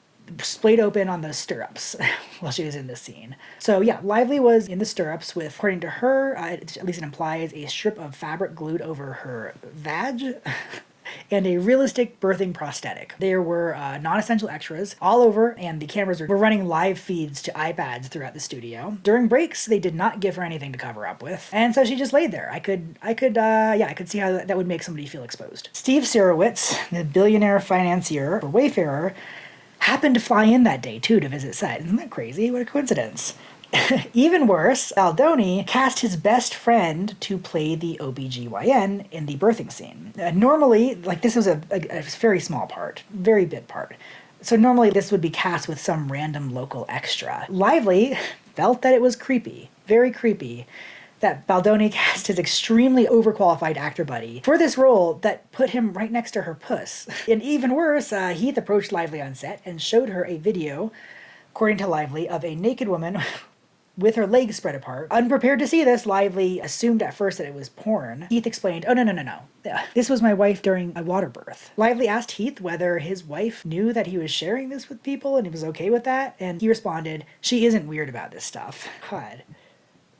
splayed open on those stirrups while she was in this scene. So yeah, Lively was in the stirrups with, according to her, at least it implies, a strip of fabric glued over her vag and a realistic birthing prosthetic. There were non-essential extras all over, and the cameras were running live feeds to iPads throughout the studio. During breaks, they did not give her anything to cover up with, and so she just laid there. I could see how that would make somebody feel exposed. Steve Sirowitz, the billionaire financier for Wayfarer, happened to fly in that day too to visit set. Isn't that crazy? What a coincidence. Even worse, Baldoni cast his best friend to play the OBGYN in the birthing scene. Normally, this was a very small part, very bit part. So normally this would be cast with some random local extra. Lively felt that it was creepy, very creepy, that Baldoni cast his extremely overqualified actor buddy for this role that put him right next to her puss. And even worse, Heath approached Lively on set and showed her a video, according to Lively, of a naked woman with her legs spread apart. Unprepared to see this, Lively assumed at first that it was porn. Heath explained, "Oh, no. This was my wife during a water birth." Lively asked Heath whether his wife knew that he was sharing this with people and he was okay with that, and he responded, "She isn't weird about this stuff." God.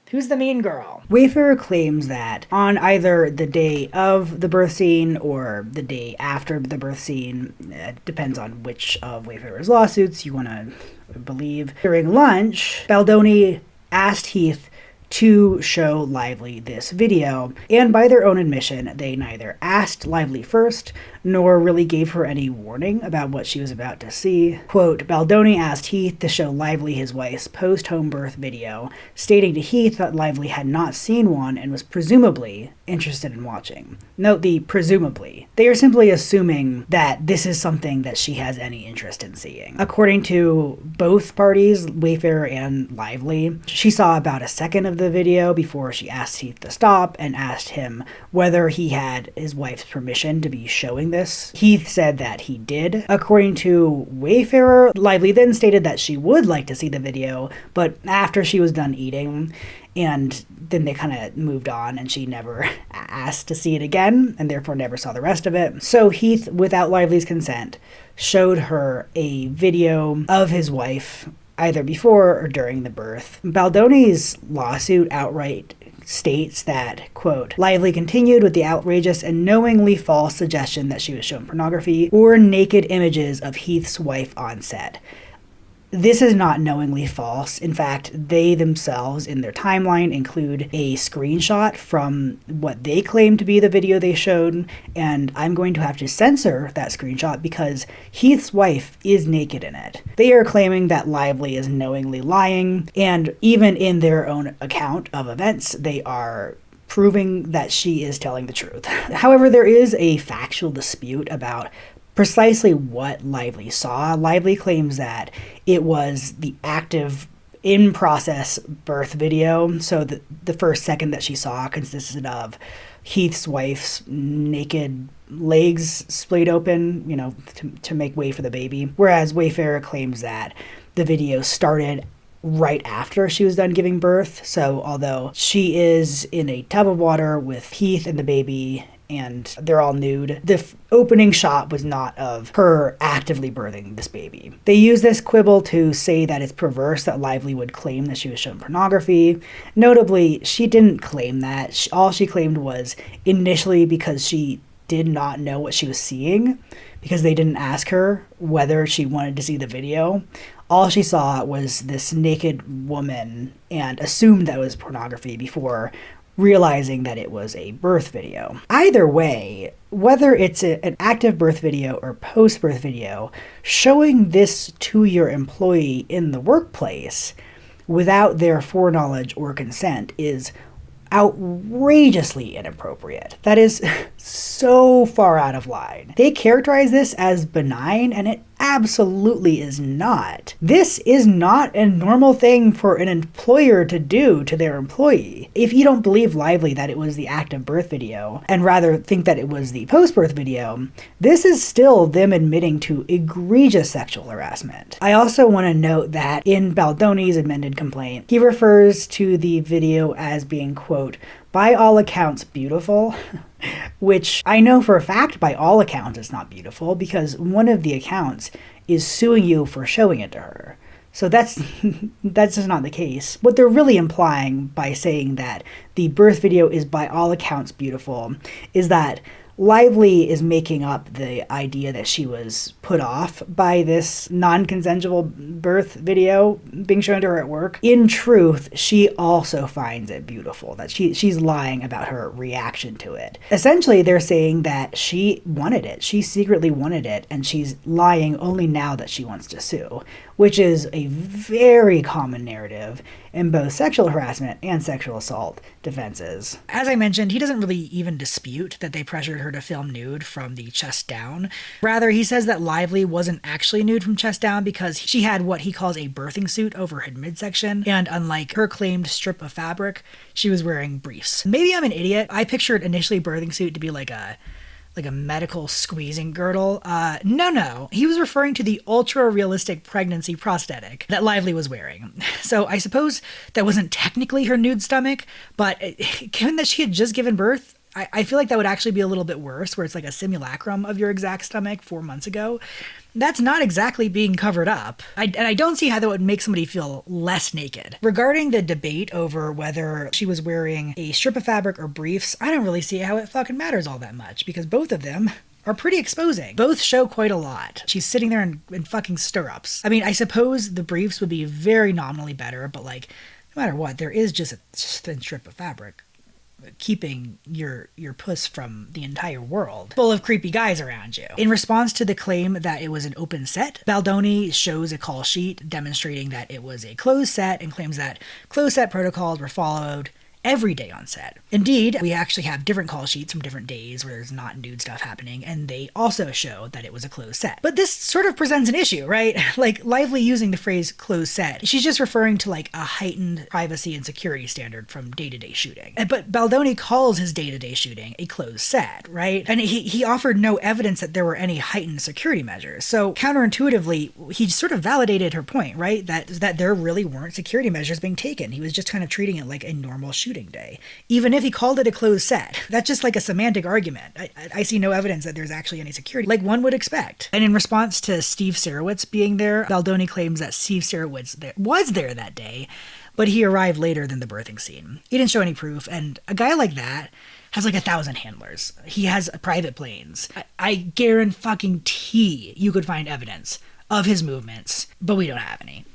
Who's the mean girl? Wayfarer claims that on either the day of the birth scene or the day after the birth scene, it depends on which of Wayfarer's lawsuits you want to believe, during lunch, Baldoni asked Heath to show Lively this video, and by their own admission, they neither asked Lively first nor really gave her any warning about what she was about to see. Quote, Baldoni asked Heath to show Lively his wife's post-home birth video, stating to Heath that Lively had not seen one and was presumably interested in watching. Note the presumably. They are simply assuming that this is something that she has any interest in seeing. According to both parties, Wayfarer and Lively, she saw about a second of the video before she asked Heath to stop and asked him whether he had his wife's permission to be showing this. Heath said that he did. According to Wayfarer, Lively then stated that she would like to see the video, but after she was done eating, and then they kind of moved on and she never asked to see it again and therefore never saw the rest of it. So Heath, without Lively's consent, showed her a video of his wife either before or during the birth. Baldoni's lawsuit outright states that, quote, Lively continued with the outrageous and knowingly false suggestion that she was shown pornography or naked images of Heath's wife on set. This is not knowingly false. In fact, they themselves in their timeline include a screenshot from what they claim to be the video they showed, and I'm going to have to censor that screenshot because Heath's wife is naked in it. They are claiming that Lively is knowingly lying, and even in their own account of events, they are proving that she is telling the truth. However, there is a factual dispute about precisely what Lively saw. Lively claims that it was the active in-process birth video, so the first second that she saw consisted of Heath's wife's naked legs splayed open, to make way for the baby, whereas Wayfarer claims that the video started right after she was done giving birth. So although she is in a tub of water with Heath and the baby, and they're all nude, the opening shot was not of her actively birthing this baby. They use this quibble to say that it's perverse that Lively would claim that she was shown pornography. Notably, she didn't claim that. All she claimed was initially because she did not know what she was seeing, because they didn't ask her whether she wanted to see the video. All she saw was this naked woman and assumed that was pornography before realizing that it was a birth video. Either way, whether it's an active birth video or post-birth video, showing this to your employee in the workplace without their foreknowledge or consent is outrageously inappropriate. That is so far out of line. They characterize this as benign, and it absolutely is not. This is not a normal thing for an employer to do to their employee. If you don't believe Lively that it was the active birth video, and rather think that it was the post-birth video, this is still them admitting to egregious sexual harassment. I also want to note that in Baldoni's amended complaint, he refers to the video as being, quote, by all accounts beautiful, which I know for a fact by all accounts it's not beautiful, because one of the accounts is suing you for showing it to her. So that's just not the case. What they're really implying by saying that the birth video is by all accounts beautiful is that Lively is making up the idea that she was put off by this non-consensual birth video being shown to her at work. In truth, she also finds it beautiful, that she's lying about her reaction to it. Essentially, they're saying that she wanted it. She secretly wanted it, and she's lying only now that she wants to sue, which is a very common narrative in both sexual harassment and sexual assault defenses. As I mentioned, he doesn't really even dispute that they pressured her to film nude from the chest down. Rather, he says that Lively wasn't actually nude from chest down because she had what he calls a birthing suit over her midsection, and unlike her claimed strip of fabric, she was wearing briefs. Maybe I'm an idiot. I pictured initially birthing suit to be like a medical squeezing girdle. No. He was referring to the ultra-realistic pregnancy prosthetic that Lively was wearing. So I suppose that wasn't technically her nude stomach, but given that she had just given birth, I feel like that would actually be a little bit worse, where it's like a simulacrum of your exact stomach 4 months ago. That's not exactly being covered up. And I don't see how that would make somebody feel less naked. Regarding the debate over whether she was wearing a strip of fabric or briefs, I don't really see how it fucking matters all that much, because both of them are pretty exposing. Both show quite a lot. She's sitting there in fucking stirrups. I mean, I suppose the briefs would be very nominally better, but like, no matter what, there is just a thin strip of fabric keeping your puss from the entire world, full of creepy guys around you. In response to the claim that it was an open set, Baldoni shows a call sheet demonstrating that it was a closed set and claims that closed set protocols were followed every day on set. Indeed, we actually have different call sheets from different days where there's not nude stuff happening, and they also show that it was a closed set. But this sort of presents an issue, right? Like, Lively using the phrase closed set, she's just referring to like a heightened privacy and security standard from day-to-day shooting. But Baldoni calls his day-to-day shooting a closed set, right? And he offered no evidence that there were any heightened security measures. So counterintuitively, he sort of validated her point, right? That there really weren't security measures being taken. He was just kind of treating it like a normal shooting day, even if he called it a closed set. That's just like a semantic argument. I see no evidence that there's actually any security, like one would expect. And in response to Steve Sarowitz being there, Baldoni claims that Steve Sarowitz was there that day, but he arrived later than the birthing scene. He didn't show any proof, and a guy like that has like 1,000 handlers. He has private planes. I guarantee you could find evidence of his movements, but we don't have any.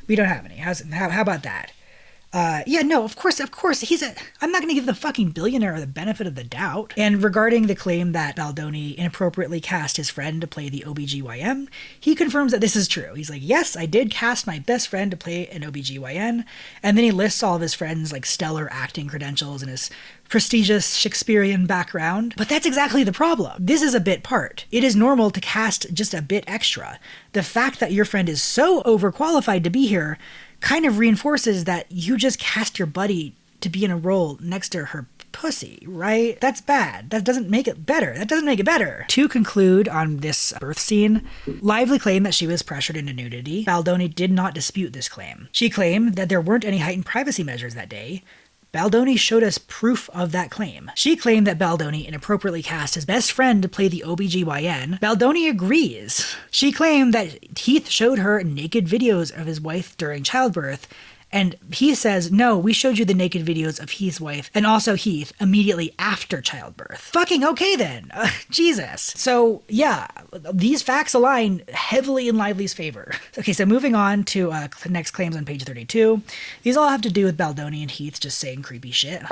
We don't have any. How about that? Of course, I'm not going to give the fucking billionaire the benefit of the doubt. And regarding the claim that Baldoni inappropriately cast his friend to play the OBGYN, he confirms that this is true. He's like, yes, I did cast my best friend to play an OBGYN. And then he lists all of his friends' like stellar acting credentials and his prestigious Shakespearean background. But that's exactly the problem. This is a bit part. It is normal to cast just a bit extra. The fact that your friend is so overqualified to be here kind of reinforces that you just cast your buddy to be in a role next to her pussy, right? That's bad. That doesn't make it better. To conclude on this birth scene, Lively claimed that she was pressured into nudity. Baldoni did not dispute this claim. She claimed that there weren't any heightened privacy measures that day. Baldoni showed us proof of that claim. She claimed that Baldoni inappropriately cast his best friend to play the OBGYN. Baldoni agrees. She claimed that Heath showed her naked videos of his wife during childbirth, and he says, no, we showed you the naked videos of Heath's wife and also Heath immediately after childbirth. Fucking okay then. Jesus. So yeah, these facts align heavily in Lively's favor. Okay, so moving on to the next claims on page 32. These all have to do with Baldoni and Heath just saying creepy shit.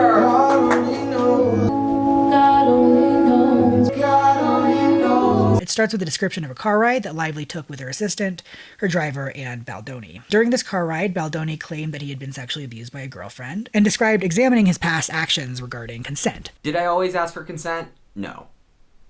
starts with a description of a car ride that Lively took with her assistant, her driver, and Baldoni. During this car ride, Baldoni claimed that he had been sexually abused by a girlfriend and described examining his past actions regarding consent. Did I always ask for consent? No.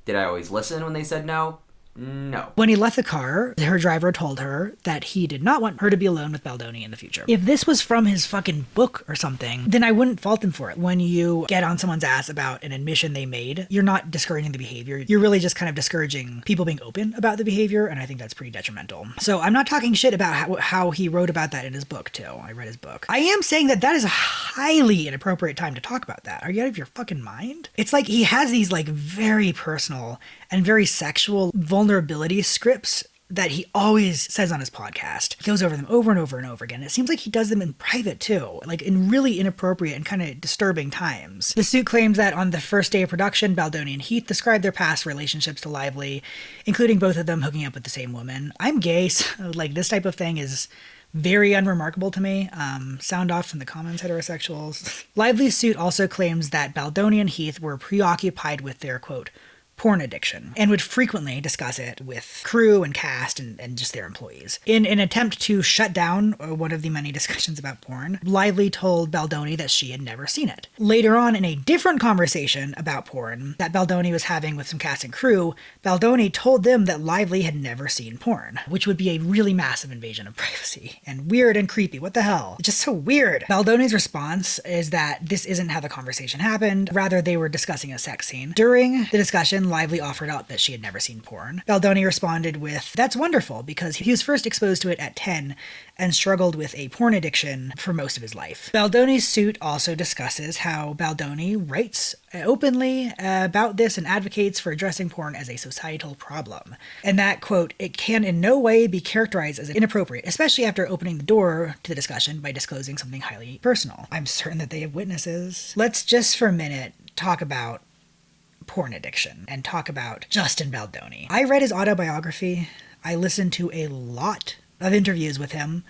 Did I always listen when they said no? No. When he left the car, her driver told her that he did not want her to be alone with Baldoni in the future. If this was from his fucking book or something, then I wouldn't fault him for it. When you get on someone's ass about an admission they made, you're not discouraging the behavior. You're really just kind of discouraging people being open about the behavior, and I think that's pretty detrimental. So I'm not talking shit about how he wrote about that in his book, too. I read his book. I am saying that is a highly inappropriate time to talk about that. Are you out of your fucking mind? It's like he has these like very personal and very sexual vulnerability scripts that he always says on his podcast. He goes over them over and over and over again. It seems like he does them in private too, like in really inappropriate and kind of disturbing times. The suit claims that on the first day of production, Baldoni and Heath described their past relationships to Lively, including both of them hooking up with the same woman. I'm gay, so like this type of thing is very unremarkable to me. Sound off in the comments, heterosexuals. Lively's suit also claims that Baldoni and Heath were preoccupied with their, quote, porn addiction, and would frequently discuss it with crew and cast and just their employees. In an attempt to shut down one of the many discussions about porn, Lively told Baldoni that she had never seen it. Later on, in a different conversation about porn that Baldoni was having with some cast and crew, Baldoni told them that Lively had never seen porn, which would be a really massive invasion of privacy, and weird and creepy. What the hell? It's just so weird. Baldoni's response is that this isn't how the conversation happened, rather they were discussing a sex scene. During the discussion, Lively offered up that she had never seen porn. Baldoni responded with, "That's wonderful," because he was first exposed to it at 10 and struggled with a porn addiction for most of his life. Baldoni's suit also discusses how Baldoni writes openly about this and advocates for addressing porn as a societal problem. And that, quote, "it can in no way be characterized as inappropriate, especially after opening the door to the discussion by disclosing something highly personal." I'm certain that they have witnesses. Let's just for a minute talk about porn addiction and talk about Justin Baldoni. I read his autobiography. I listened to a lot of interviews with him,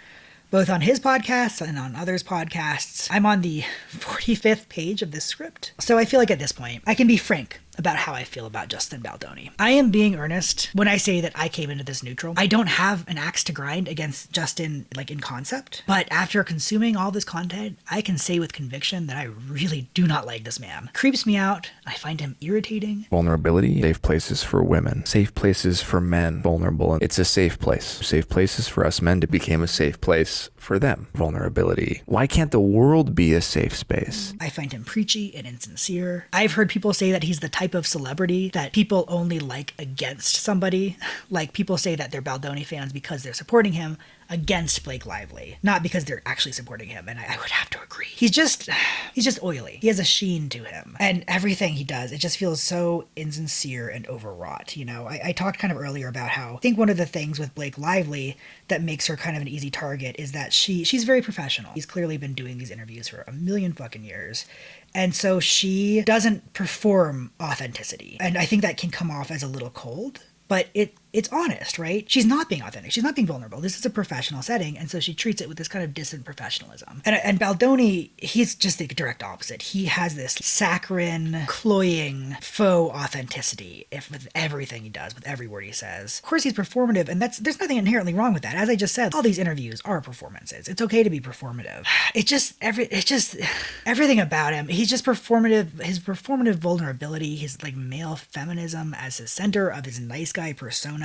both on his podcast and on others' podcasts. I'm on the 45th page of this script. So I feel like at this point, I can be frank about how I feel about Justin Baldoni. I am being earnest when I say that I came into this neutral. I don't have an axe to grind against Justin, like in concept, but after consuming all this content, I can say with conviction that I really do not like this man. Creeps me out. I find him irritating. Vulnerability, safe places for women, safe places for men, vulnerable. It's a safe place. Safe places for us men to become a safe place for them. Vulnerability. Why can't the world be a safe space? I find him preachy and insincere. I've heard people say that he's the type of celebrity that people only like against somebody. Like people say that they're Baldoni fans because they're supporting him against Blake Lively, not because they're actually supporting him, and I would have to agree. He's just oily. He has a sheen to him, and everything he does, it just feels so insincere and overwrought, you know? I talked kind of earlier about how I think one of the things with Blake Lively that makes her kind of an easy target is that she's very professional. He's clearly been doing these interviews for a million fucking years, and so she doesn't perform authenticity, and I think that can come off as a little cold, but it's honest, right? She's not being authentic. She's not being vulnerable. This is a professional setting, and so she treats it with this kind of distant professionalism. And Baldoni, he's just the direct opposite. He has this saccharine, cloying, faux authenticity with everything he does, with every word he says. Of course, he's performative, and there's nothing inherently wrong with that. As I just said, all these interviews are performances. It's okay to be performative. Everything about him. He's just performative. His performative vulnerability, his like male feminism as the center of his nice guy persona.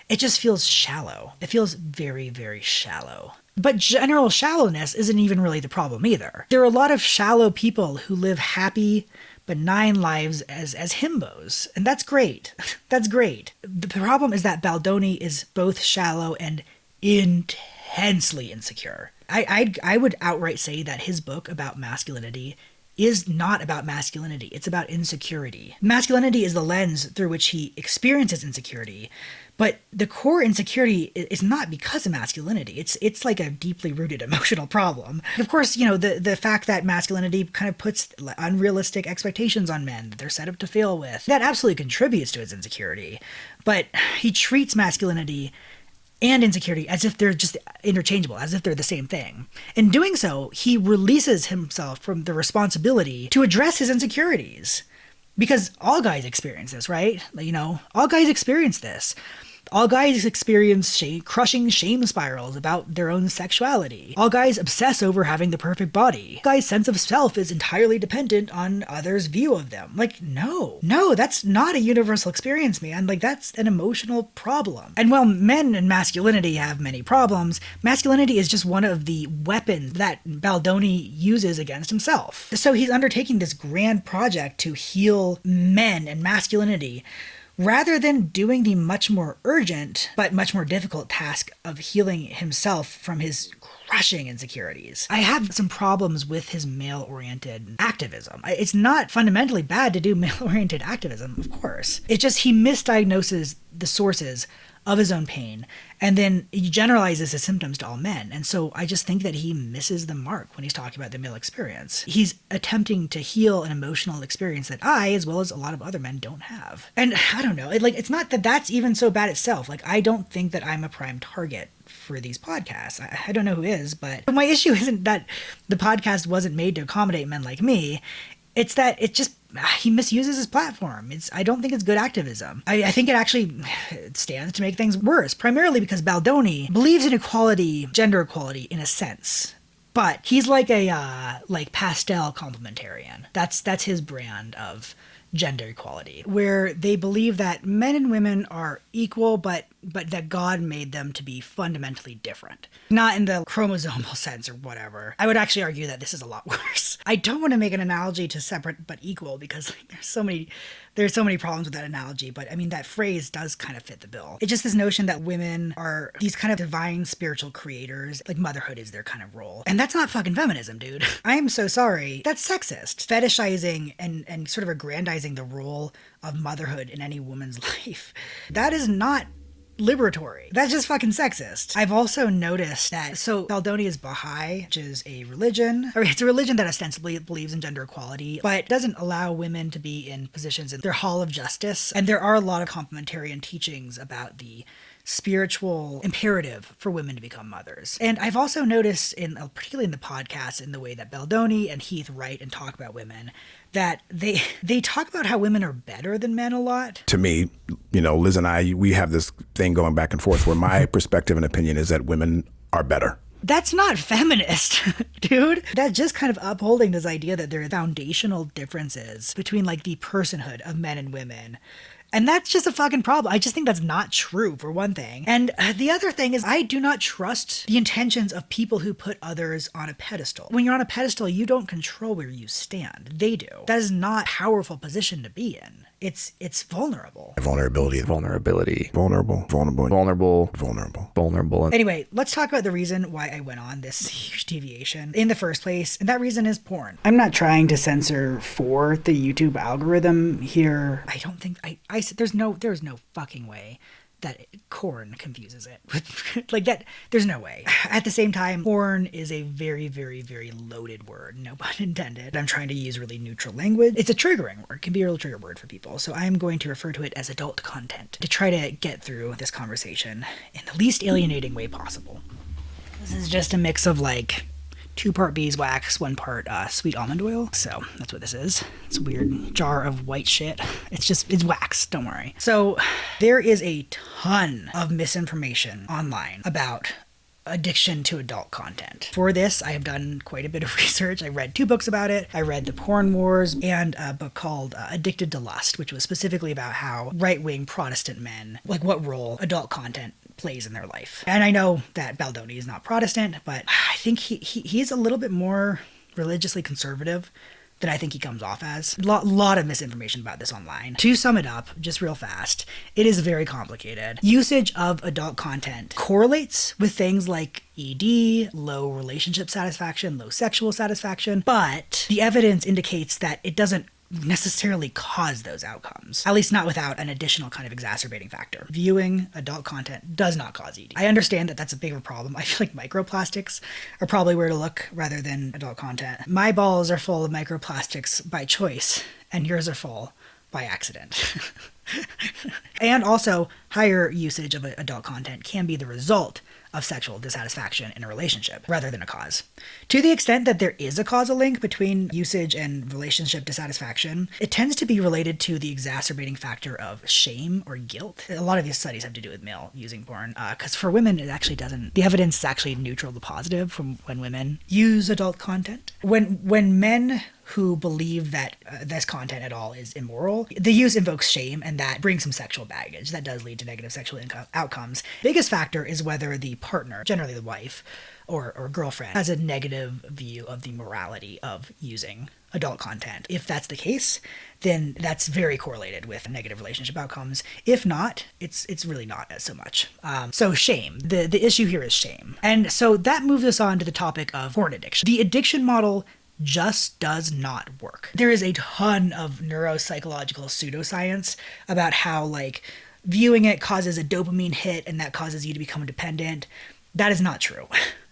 It just feels shallow. It feels very, very shallow. But general shallowness isn't even really the problem either. There are a lot of shallow people who live happy, benign lives as himbos, and that's great. That's great. The problem is that Baldoni is both shallow and intensely insecure. I would outright say that his book about masculinity is not about masculinity. It's about insecurity. Masculinity is the lens through which he experiences insecurity, but the core insecurity is not because of masculinity. It's like a deeply rooted emotional problem. Of course, you know, the fact that masculinity kind of puts unrealistic expectations on men that they're set up to fail with, that absolutely contributes to his insecurity. But he treats masculinity and insecurity as if they're just interchangeable, as if they're the same thing. In doing so, he releases himself from the responsibility to address his insecurities. Because all guys experience this, right? All guys experience this. All guys experience crushing shame spirals about their own sexuality. All guys obsess over having the perfect body. Guys' sense of self is entirely dependent on others' view of them. No, that's not a universal experience, man. That's an emotional problem. And while men and masculinity have many problems, masculinity is just one of the weapons that Baldoni uses against himself. So he's undertaking this grand project to heal men and masculinity, rather than doing the much more urgent but much more difficult task of healing himself from his crushing insecurities. I have some problems with his male-oriented activism. It's not fundamentally bad to do male-oriented activism, of course. It's just he misdiagnoses the sources of his own pain, and then he generalizes his symptoms to all men. And so I just think that he misses the mark when he's talking about the male experience. He's attempting to heal an emotional experience that I, as well as a lot of other men, don't have. And I don't know, it's not that that's even so bad itself. I don't think that I'm a prime target for these podcasts. I don't know who is, but my issue isn't that the podcast wasn't made to accommodate men like me. It's that he misuses his platform. I don't think it's good activism. I think it actually stands to make things worse, primarily because Baldoni believes in equality, gender equality in a sense. But he's like a pastel complementarian. That's his brand of gender equality, where they believe that men and women are equal, but that God made them to be fundamentally different. Not in the chromosomal sense or whatever. I would actually argue that this is a lot worse. I don't want to make an analogy to separate but equal, because there's so many problems with that analogy, but I mean, that phrase does kind of fit the bill. It's just this notion that women are these kind of divine spiritual creators, motherhood is their kind of role. And that's not fucking feminism, dude. I am so sorry. That's sexist. Fetishizing and sort of aggrandizing the role of motherhood in any woman's life. That is not liberatory. That's just fucking sexist. I've also noticed that, so Baldoni is Baha'i, which is a religion, or it's a religion that ostensibly believes in gender equality, but doesn't allow women to be in positions in their hall of justice. And there are a lot of complementarian teachings about the spiritual imperative for women to become mothers. And I've also noticed, particularly in the podcast, in the way that Baldoni and Heath write and talk about women, that they talk about how women are better than men a lot. To me, Liz and I, we have this thing going back and forth where my perspective and opinion is that women are better. That's not feminist, dude. That's just kind of upholding this idea that there are foundational differences between the personhood of men and women. And that's just a fucking problem. I just think that's not true, for one thing. And the other thing is, I do not trust the intentions of people who put others on a pedestal. When you're on a pedestal, you don't control where you stand. They do. That is not a powerful position to be in. It's vulnerable. Vulnerability. Vulnerable. Anyway, let's talk about the reason why I went on this huge deviation in the first place, and that reason is porn. I'm not trying to censor for the YouTube algorithm here. I don't think there's no fucking way that corn confuses it. That, there's no way. At the same time, porn is a very, very, very loaded word, no pun intended. I'm trying to use really neutral language. It's a triggering word, it can be a real trigger word for people, so I'm going to refer to it as adult content to try to get through this conversation in the least alienating way possible. This is just a mix of 2-part beeswax, 1 part sweet almond oil. So that's what this is. It's a weird jar of white shit. It's wax, don't worry. So there is a ton of misinformation online about addiction to adult content. For this, I have done quite a bit of research. I read 2 books about it. I read The Porn Wars and a book called Addicted to Lust, which was specifically about how right-wing Protestant men, what role adult content plays in their life. And I know that Baldoni is not Protestant, but I think he's a little bit more religiously conservative than I think he comes off as. Lot of misinformation about this online. To sum it up, just real fast, it is very complicated. Usage of adult content correlates with things like ED, low relationship satisfaction, low sexual satisfaction, but the evidence indicates that it doesn't necessarily cause those outcomes, at least not without an additional kind of exacerbating factor. Viewing adult content does not cause ED. I understand that that's a bigger problem. I feel like microplastics are probably where to look rather than adult content. My balls are full of microplastics by choice, and yours are full by accident. And also, higher usage of adult content can be the result of sexual dissatisfaction in a relationship rather than a cause. To the extent that there is a causal link between usage and relationship dissatisfaction, it tends to be related to the exacerbating factor of shame or guilt. A lot of these studies have to do with male using porn, because for women it actually doesn't. The evidence is actually neutral to positive from when women use adult content. When men who believe that this content at all is immoral, the use invokes shame, and that brings some sexual baggage. That does lead to negative sexual outcomes. Biggest factor is whether the partner, generally the wife or girlfriend, has a negative view of the morality of using adult content. If that's the case, then that's very correlated with negative relationship outcomes. If not, it's really not so much. So shame. The issue here is shame. And so that moves us on to the topic of porn addiction. The addiction model just does not work. There is a ton of neuropsychological pseudoscience about how, like, viewing it causes a dopamine hit and that causes you to become dependent. That is not true.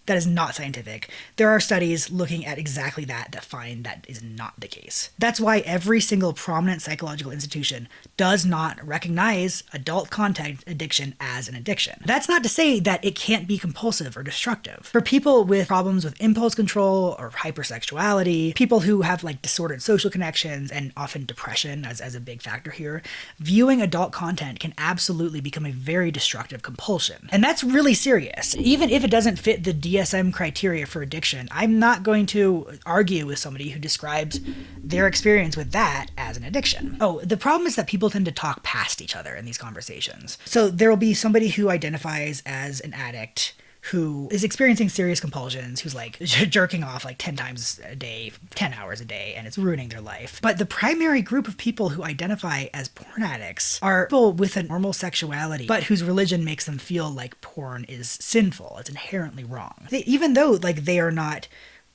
That is not scientific. There are studies looking at exactly that find that is not the case. That's why every single prominent psychological institution does not recognize adult content addiction as an addiction. That's not to say that it can't be compulsive or destructive. For people with problems with impulse control or hypersexuality, people who have like disordered social connections and often depression as a big factor here, viewing adult content can absolutely become a very destructive compulsion. And that's really serious. Even if it doesn't fit the DSM criteria for addiction, I'm not going to argue with somebody who describes their experience with that as an addiction. Oh, the problem is that people tend to talk past each other in these conversations. So there will be somebody who identifies as an addict who is experiencing serious compulsions, who's like jerking off like 10 times a day, 10 hours a day, and it's ruining their life. But the primary group of people who identify as porn addicts are people with a normal sexuality, but whose religion makes them feel like porn is sinful. It's inherently wrong. Even though like they are not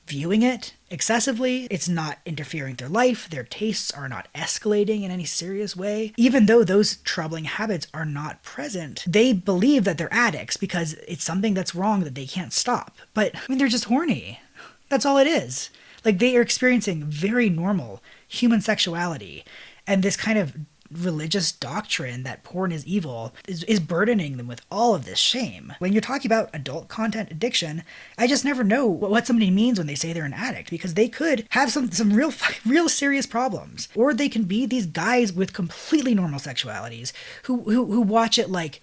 viewing it excessively, it's not interfering with their life, their tastes are not escalating in any serious way. Even though those troubling habits are not present, they believe that they're addicts because it's something that's wrong that they can't stop. But I mean, they're just horny. That's all it is. Like, they are experiencing very normal human sexuality, and this kind of religious doctrine that porn is evil is burdening them with all of this shame. When you're talking about adult content addiction, I just never know what somebody means when they say they're an addict, because they could have some real serious problems, or they can be these guys with completely normal sexualities who watch it like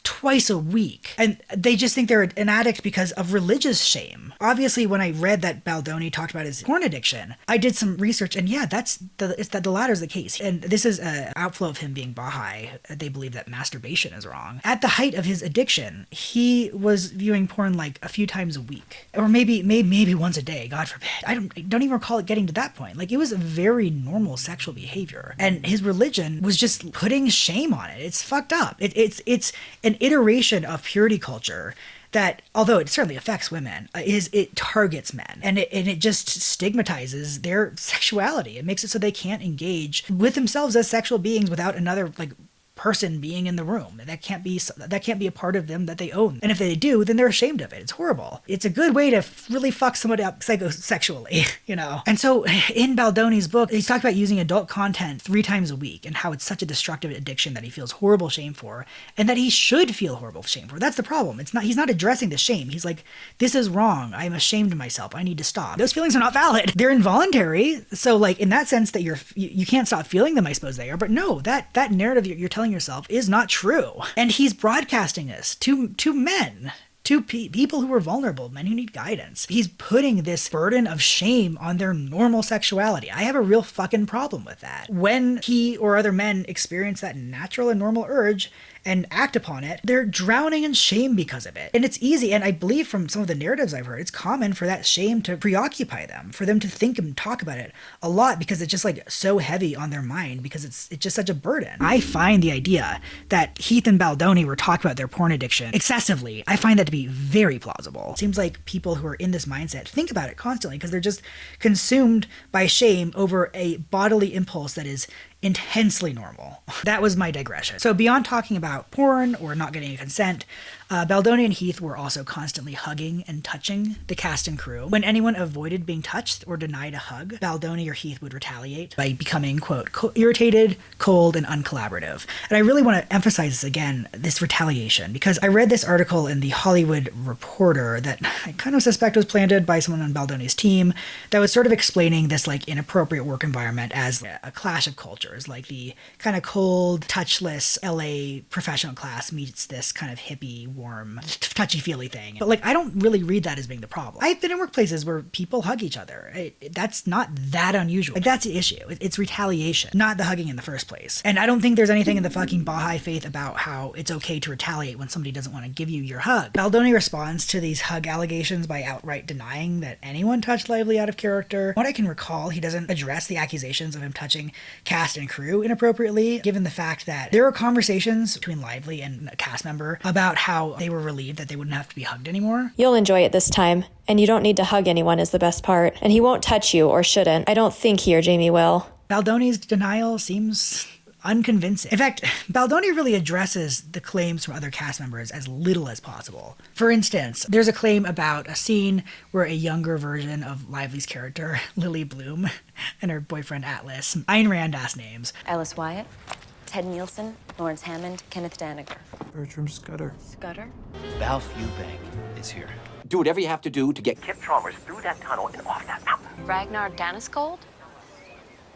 twice a week, and they just think they're an addict because of religious shame. Obviously, when I read that Baldoni talked about his porn addiction, I did some research, and yeah, the latter is the case. And this is an outflow of him being Baha'i. They believe that masturbation is wrong. At the height of his addiction, he was viewing porn like a few times a week, or maybe once a day. God forbid. I don't even recall it getting to that point. Like, it was a very normal sexual behavior, and his religion was just putting shame on it. It's fucked up. It's an iteration of purity culture that, although it certainly affects women, it targets men, and it just stigmatizes their sexuality. It makes it so they can't engage with themselves as sexual beings without another like person being in the room. That can't be a part of them that they own. And if they do, then they're ashamed of it. It's horrible. It's a good way to really fuck somebody up psychosexually, you know? And so in Baldoni's book, he's talked about using adult content 3 times a week and how it's such a destructive addiction that he feels horrible shame for, and that he should feel horrible shame for. That's the problem. He's not addressing the shame. He's like, this is wrong. I'm ashamed of myself. I need to stop. Those feelings are not valid. They're involuntary. So like, in that sense that you can't stop feeling them, I suppose they are. But no, that narrative you're telling yourself is not true. And he's broadcasting this to men, to people who are vulnerable, men who need guidance. He's putting this burden of shame on their normal sexuality. I have a real fucking problem with that. When he or other men experience that natural and normal urge and act upon it, they're drowning in shame because of it. And it's easy, and I believe from some of the narratives I've heard, it's common for that shame to preoccupy them, for them to think and talk about it a lot because it's just like so heavy on their mind, because it's just such a burden. I find the idea that Heath and Baldoni were talking about their porn addiction excessively, I find that to be very plausible. It seems like people who are in this mindset think about it constantly because they're just consumed by shame over a bodily impulse that is intensely normal. That was my digression. So beyond talking about porn or not getting a consent, Baldoni and Heath were also constantly hugging and touching the cast and crew. When anyone avoided being touched or denied a hug, Baldoni or Heath would retaliate by becoming, quote, irritated, cold, and uncollaborative. And I really want to emphasize this again, this retaliation, because I read this article in the Hollywood Reporter that I kind of suspect was planted by someone on Baldoni's team that was sort of explaining this like inappropriate work environment as a clash of cultures, like the kind of cold, touchless LA professional class meets this kind of hippie, warm, touchy-feely thing. But like, I don't really read that as being the problem. I've been in workplaces where people hug each other. That's not that unusual. Like, that's the issue. It's retaliation, not the hugging in the first place. And I don't think there's anything in the fucking Baha'i faith about how it's okay to retaliate when somebody doesn't want to give you your hug. Baldoni responds to these hug allegations by outright denying that anyone touched Lively out of character. What I can recall, he doesn't address the accusations of him touching cast and crew inappropriately, given the fact that there were conversations between Lively and a cast member about how they were relieved that they wouldn't have to be hugged anymore. You'll enjoy it this time, and you don't need to hug anyone is the best part. And he won't touch you, or shouldn't. I don't think he or Jamie will. Baldoni's denial seems unconvincing. In fact, Baldoni really addresses the claims from other cast members as little as possible. For instance, there's a claim about a scene where a younger version of Lively's character, Lily Bloom, and her boyfriend Atlas, Ayn Rand-ass names. Alice Wyatt, Ted Nielsen, Lawrence Hammond, Kenneth Daniger. Bertram Scudder. Scudder? Ralph Eubank is here. Do whatever you have to do to get Kip Chalmers through that tunnel and off that mountain. Ragnar Daniskold?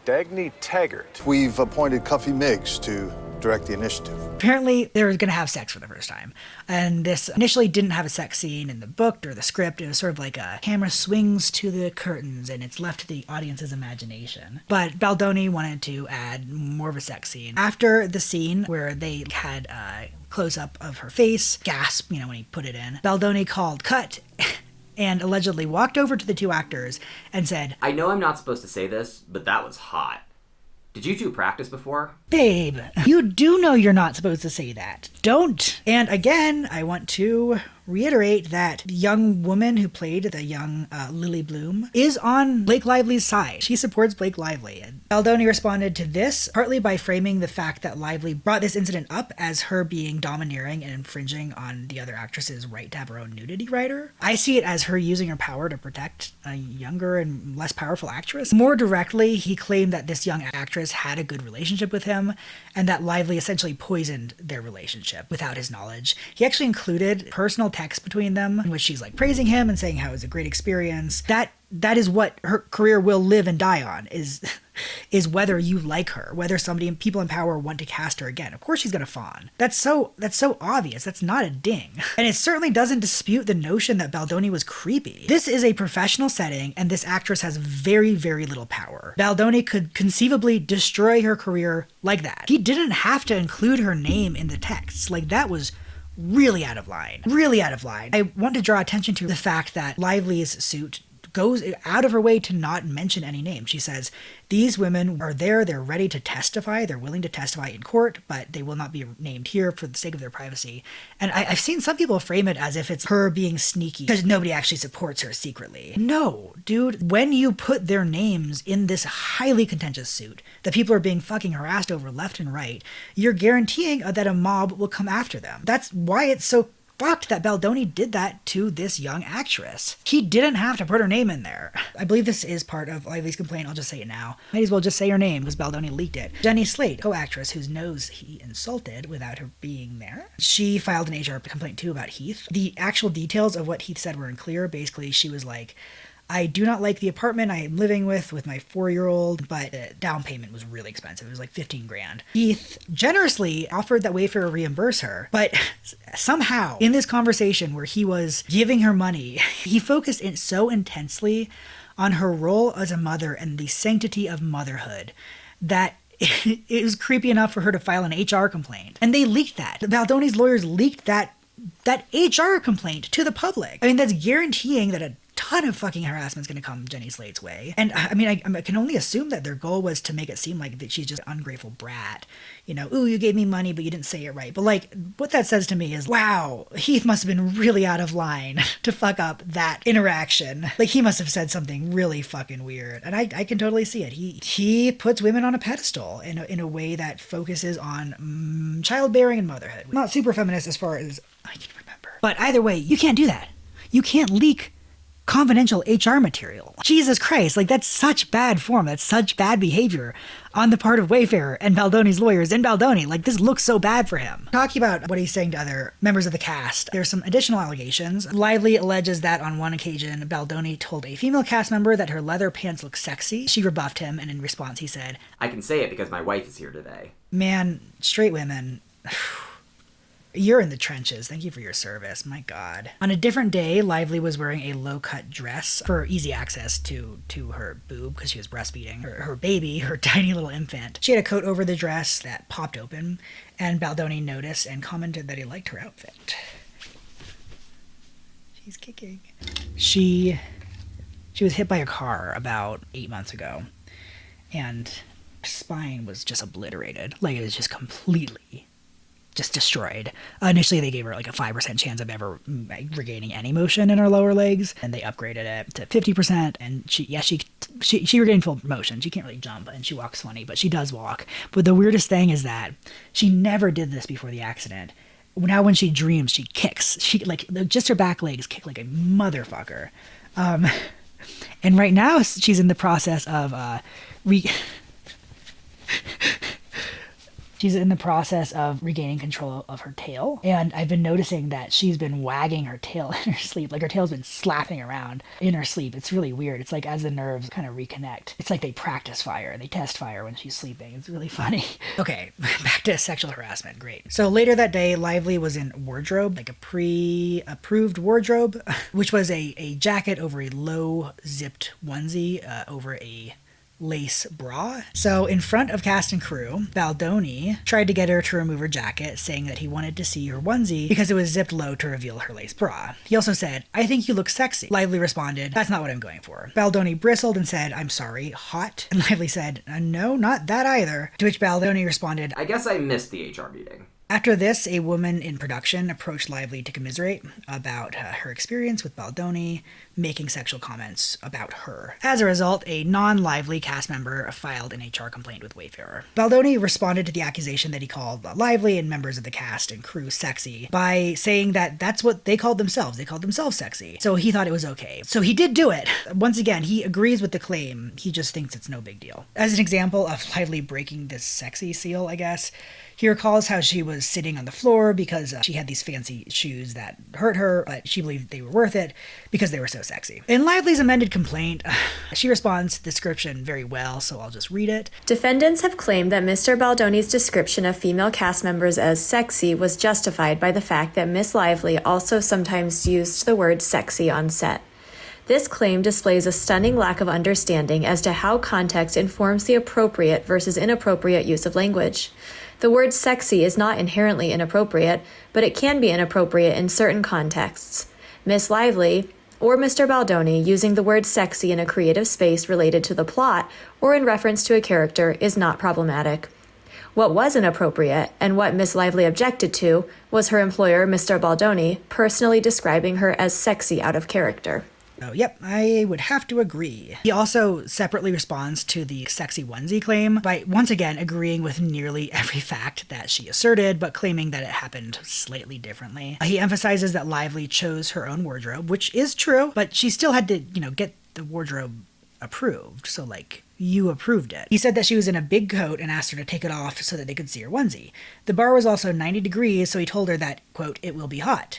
Dagny Taggart. We've appointed Cuffy Miggs to direct the initiative. Apparently, they were going to have sex for the first time. And this initially didn't have a sex scene in the book or the script. It was sort of like a camera swings to the curtains and it's left to the audience's imagination. But Baldoni wanted to add more of a sex scene. After the scene where they had a close-up of her face, gasp, when he put it in, Baldoni called cut and allegedly walked over to the two actors and said, I know I'm not supposed to say this, but that was hot. Did you two practice before? Babe, you do know you're not supposed to say that. Don't. And again, I want to reiterate that the young woman who played the young Lily Bloom is on Blake Lively's side. She supports Blake Lively. And Baldoni responded to this partly by framing the fact that Lively brought this incident up as her being domineering and infringing on the other actress's right to have her own nudity writer. I see it as her using her power to protect a younger and less powerful actress. More directly, he claimed that this young actress had a good relationship with him and that Lively essentially poisoned their relationship without his knowledge. He actually included personal text between them in which she's like praising him and saying how it was a great experience. That is what her career will live and die on, is whether you like her, whether people in power want to cast her again. Of course she's gonna fawn. That's so obvious. That's not a ding. And it certainly doesn't dispute the notion that Baldoni was creepy. This is a professional setting and this actress has very, very little power. Baldoni could conceivably destroy her career like that. He didn't have to include her name in the text. Like, that was really out of line. Really out of line. I want to draw attention to the fact that Lively's suit goes out of her way to not mention any name. She says, these women are there, they're ready to testify, they're willing to testify in court, but they will not be named here for the sake of their privacy. And I've seen some people frame it as if it's her being sneaky because nobody actually supports her secretly. No, dude, when you put their names in this highly contentious suit that people are being fucking harassed over left and right, you're guaranteeing that a mob will come after them. That's why it's so fucked that Baldoni did that to this young actress. He didn't have to put her name in there. I believe this is part of Lively's complaint. I'll just say it now. Might as well just say her name because Baldoni leaked it. Jenny Slate, co-actress whose nose he insulted without her being there. She filed an HR complaint too about Heath. The actual details of what Heath said were unclear. Basically, she was like, I do not like the apartment I am living with my 4-year-old, but the down payment was really expensive. It was like 15 grand. Heath generously offered that Wayfair reimburse her, but somehow in this conversation where he was giving her money, he focused in so intensely on her role as a mother and the sanctity of motherhood that it was creepy enough for her to file an HR complaint. And they leaked that. Baldoni's lawyers leaked that HR complaint to the public. I mean, that's guaranteeing that a ton of fucking harassment's going to come Jenny Slate's way. And I mean, I can only assume that their goal was to make it seem like that she's just an ungrateful brat. You know, ooh, you gave me money, but you didn't say it right. But like, what that says to me is, wow, Heath must have been really out of line to fuck up that interaction. Like, he must have said something really fucking weird. And I can totally see it. He puts women on a pedestal in a way that focuses on childbearing and motherhood. Not super feminist as far as I can remember. But either way, you can't do that. You can't leak confidential HR material. Jesus Christ, like, that's such bad form. That's such bad behavior on the part of Wayfarer and Baldoni's lawyers in Baldoni. Like, this looks so bad for him. Talking about what he's saying to other members of the cast, there's some additional allegations. Lively alleges that on one occasion, Baldoni told a female cast member that her leather pants look sexy. She rebuffed him, and in response he said, I can say it because my wife is here today. Man, straight women... You're in the trenches. Thank you for your service. My God. On a different day, Lively was wearing a low-cut dress for easy access to her boob because she was breastfeeding her baby, her tiny little infant. She had a coat over the dress that popped open, and Baldoni noticed and commented that he liked her outfit. She's kicking. She was hit by a car about 8 months ago, and her spine was just obliterated. Like, it was just completely... just destroyed. Initially, they gave her like a 5% chance of ever regaining any motion in her lower legs, and they upgraded it to 50%. And she regained full motion. She can't really jump, and she walks funny, but she does walk. But the weirdest thing is that she never did this before the accident. Now, when she dreams, she kicks. She like just her back legs kick like a motherfucker. And right now, she's in the process of She's in the process of regaining control of her tail, and I've been noticing that she's been wagging her tail in her sleep. Like, her tail's been slapping around in her sleep. It's really weird. It's like as the nerves kind of reconnect. It's like they practice fire. They test fire when she's sleeping. It's really funny. Okay, back to sexual harassment. Great. So later that day, Lively was in wardrobe, like a pre-approved wardrobe, which was a jacket over a low-zipped onesie over a lace bra. So in front of cast and crew, Baldoni tried to get her to remove her jacket, saying that he wanted to see her onesie because it was zipped low to reveal her lace bra. He also said, I think you look sexy. Lively responded, that's not what I'm going for. Baldoni bristled and said, I'm sorry, hot? And Lively said, no, not that either. To which Baldoni responded, I guess I missed the HR meeting. After this, a woman in production approached Lively to commiserate about her experience with Baldoni making sexual comments about her. As a result, a non-Lively cast member filed an HR complaint with Wayfarer. Baldoni responded to the accusation that he called Lively and members of the cast and crew sexy by saying that that's what they called themselves. They called themselves sexy. So he thought it was okay. So he did do it. Once again, he agrees with the claim. He just thinks it's no big deal. As an example of Lively breaking this sexy seal, I guess, he recalls how she was sitting on the floor because she had these fancy shoes that hurt her, but she believed they were worth it because they were so sexy. In Lively's amended complaint, she responds to the description very well, so I'll just read it. Defendants have claimed that Mr. Baldoni's description of female cast members as sexy was justified by the fact that Miss Lively also sometimes used the word sexy on set. This claim displays a stunning lack of understanding as to how context informs the appropriate versus inappropriate use of language. The word sexy is not inherently inappropriate, but it can be inappropriate in certain contexts. Miss Lively, or Mr. Baldoni, using the word sexy in a creative space related to the plot or in reference to a character is not problematic. What was inappropriate, and what Miss Lively objected to, was her employer, Mr. Baldoni, personally describing her as sexy out of character. Oh, yep, I would have to agree. He also separately responds to the sexy onesie claim by once again agreeing with nearly every fact that she asserted, but claiming that it happened slightly differently. He emphasizes that Lively chose her own wardrobe, which is true, but she still had to, get the wardrobe approved. So, you approved it. He said that she was in a big coat and asked her to take it off so that they could see her onesie. The bar was also 90 degrees, so he told her that, quote, it will be hot.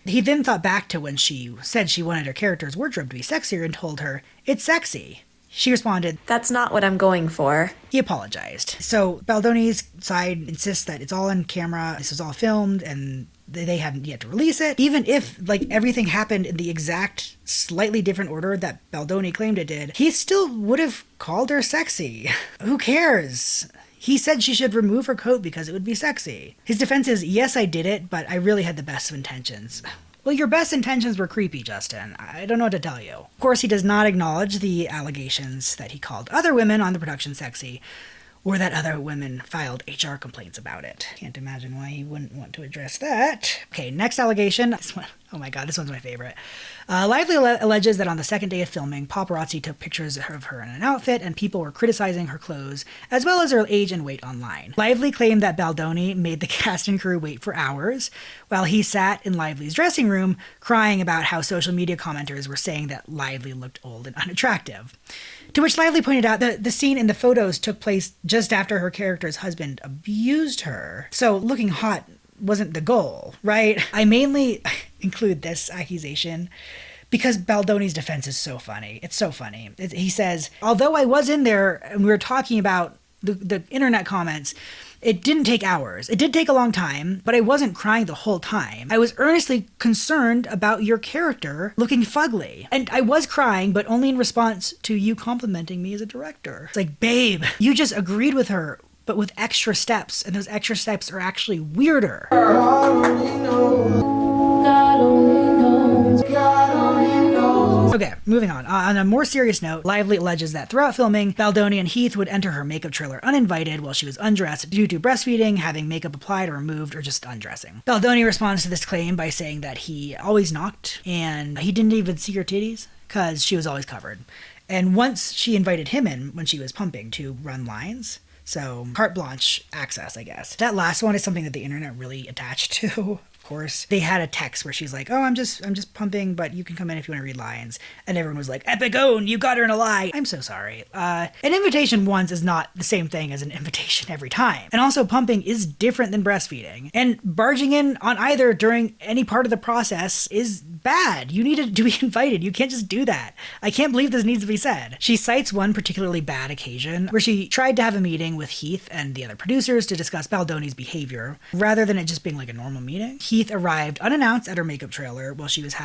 He then thought back to when she said she wanted her character's wardrobe to be sexier and told her, it's sexy. She responded, that's not what I'm going for. He apologized. So Baldoni's side insists that it's all on camera, this is all filmed, and they hadn't yet to release it. Even if, everything happened in the exact, slightly different order that Baldoni claimed it did, he still would have called her sexy. Who cares? He said she should remove her coat because it would be sexy. His defense is, yes, I did it, but I really had the best of intentions. Well, your best intentions were creepy, Justin. I don't know what to tell you. Of course, he does not acknowledge the allegations that he called other women on the production sexy, or that other women filed HR complaints about it. Can't imagine why he wouldn't want to address that. Okay, next allegation. This one, oh my god, this one's my favorite. Lively alleges that on the second day of filming, paparazzi took pictures of her in an outfit, and people were criticizing her clothes, as well as her age and weight online. Lively claimed that Baldoni made the cast and crew wait for hours, while he sat in Lively's dressing room, crying about how social media commenters were saying that Lively looked old and unattractive. To which Lively pointed out that the scene in the photos took place just after her character's husband abused her. So looking hot wasn't the goal, right? I mainly include this accusation because Baldoni's defense is so funny. It's so funny. He says, although I was in there and we were talking about the internet comments, it didn't take hours. It did take a long time, but I wasn't crying the whole time. I was earnestly concerned about your character looking fugly. And I was crying, but only in response to you complimenting me as a director. It's like, babe, you just agreed with her, but with extra steps, and those extra steps are actually weirder. God only knows. God only knows. God only knows. Okay, moving on. On a more serious note, Lively alleges that throughout filming, Baldoni and Heath would enter her makeup trailer uninvited while she was undressed due to breastfeeding, having makeup applied or removed, or just undressing. Baldoni responds to this claim by saying that he always knocked, and he didn't even see her titties, because she was always covered. And once she invited him in when she was pumping to run lines. So, carte blanche access, I guess. That last one is something that the internet really attached to. Course. They had a text where she's like, oh, I'm just pumping, but you can come in if you want to read lines. And everyone was like, epic own, you got her in a lie. I'm so sorry. An invitation once is not the same thing as an invitation every time. And also pumping is different than breastfeeding. And barging in on either during any part of the process is bad. You need to be invited. You can't just do that. I can't believe this needs to be said. She cites one particularly bad occasion where she tried to have a meeting with Heath and the other producers to discuss Baldoni's behavior, rather than it just being like a normal meeting. Heath arrived unannounced at her makeup trailer while she was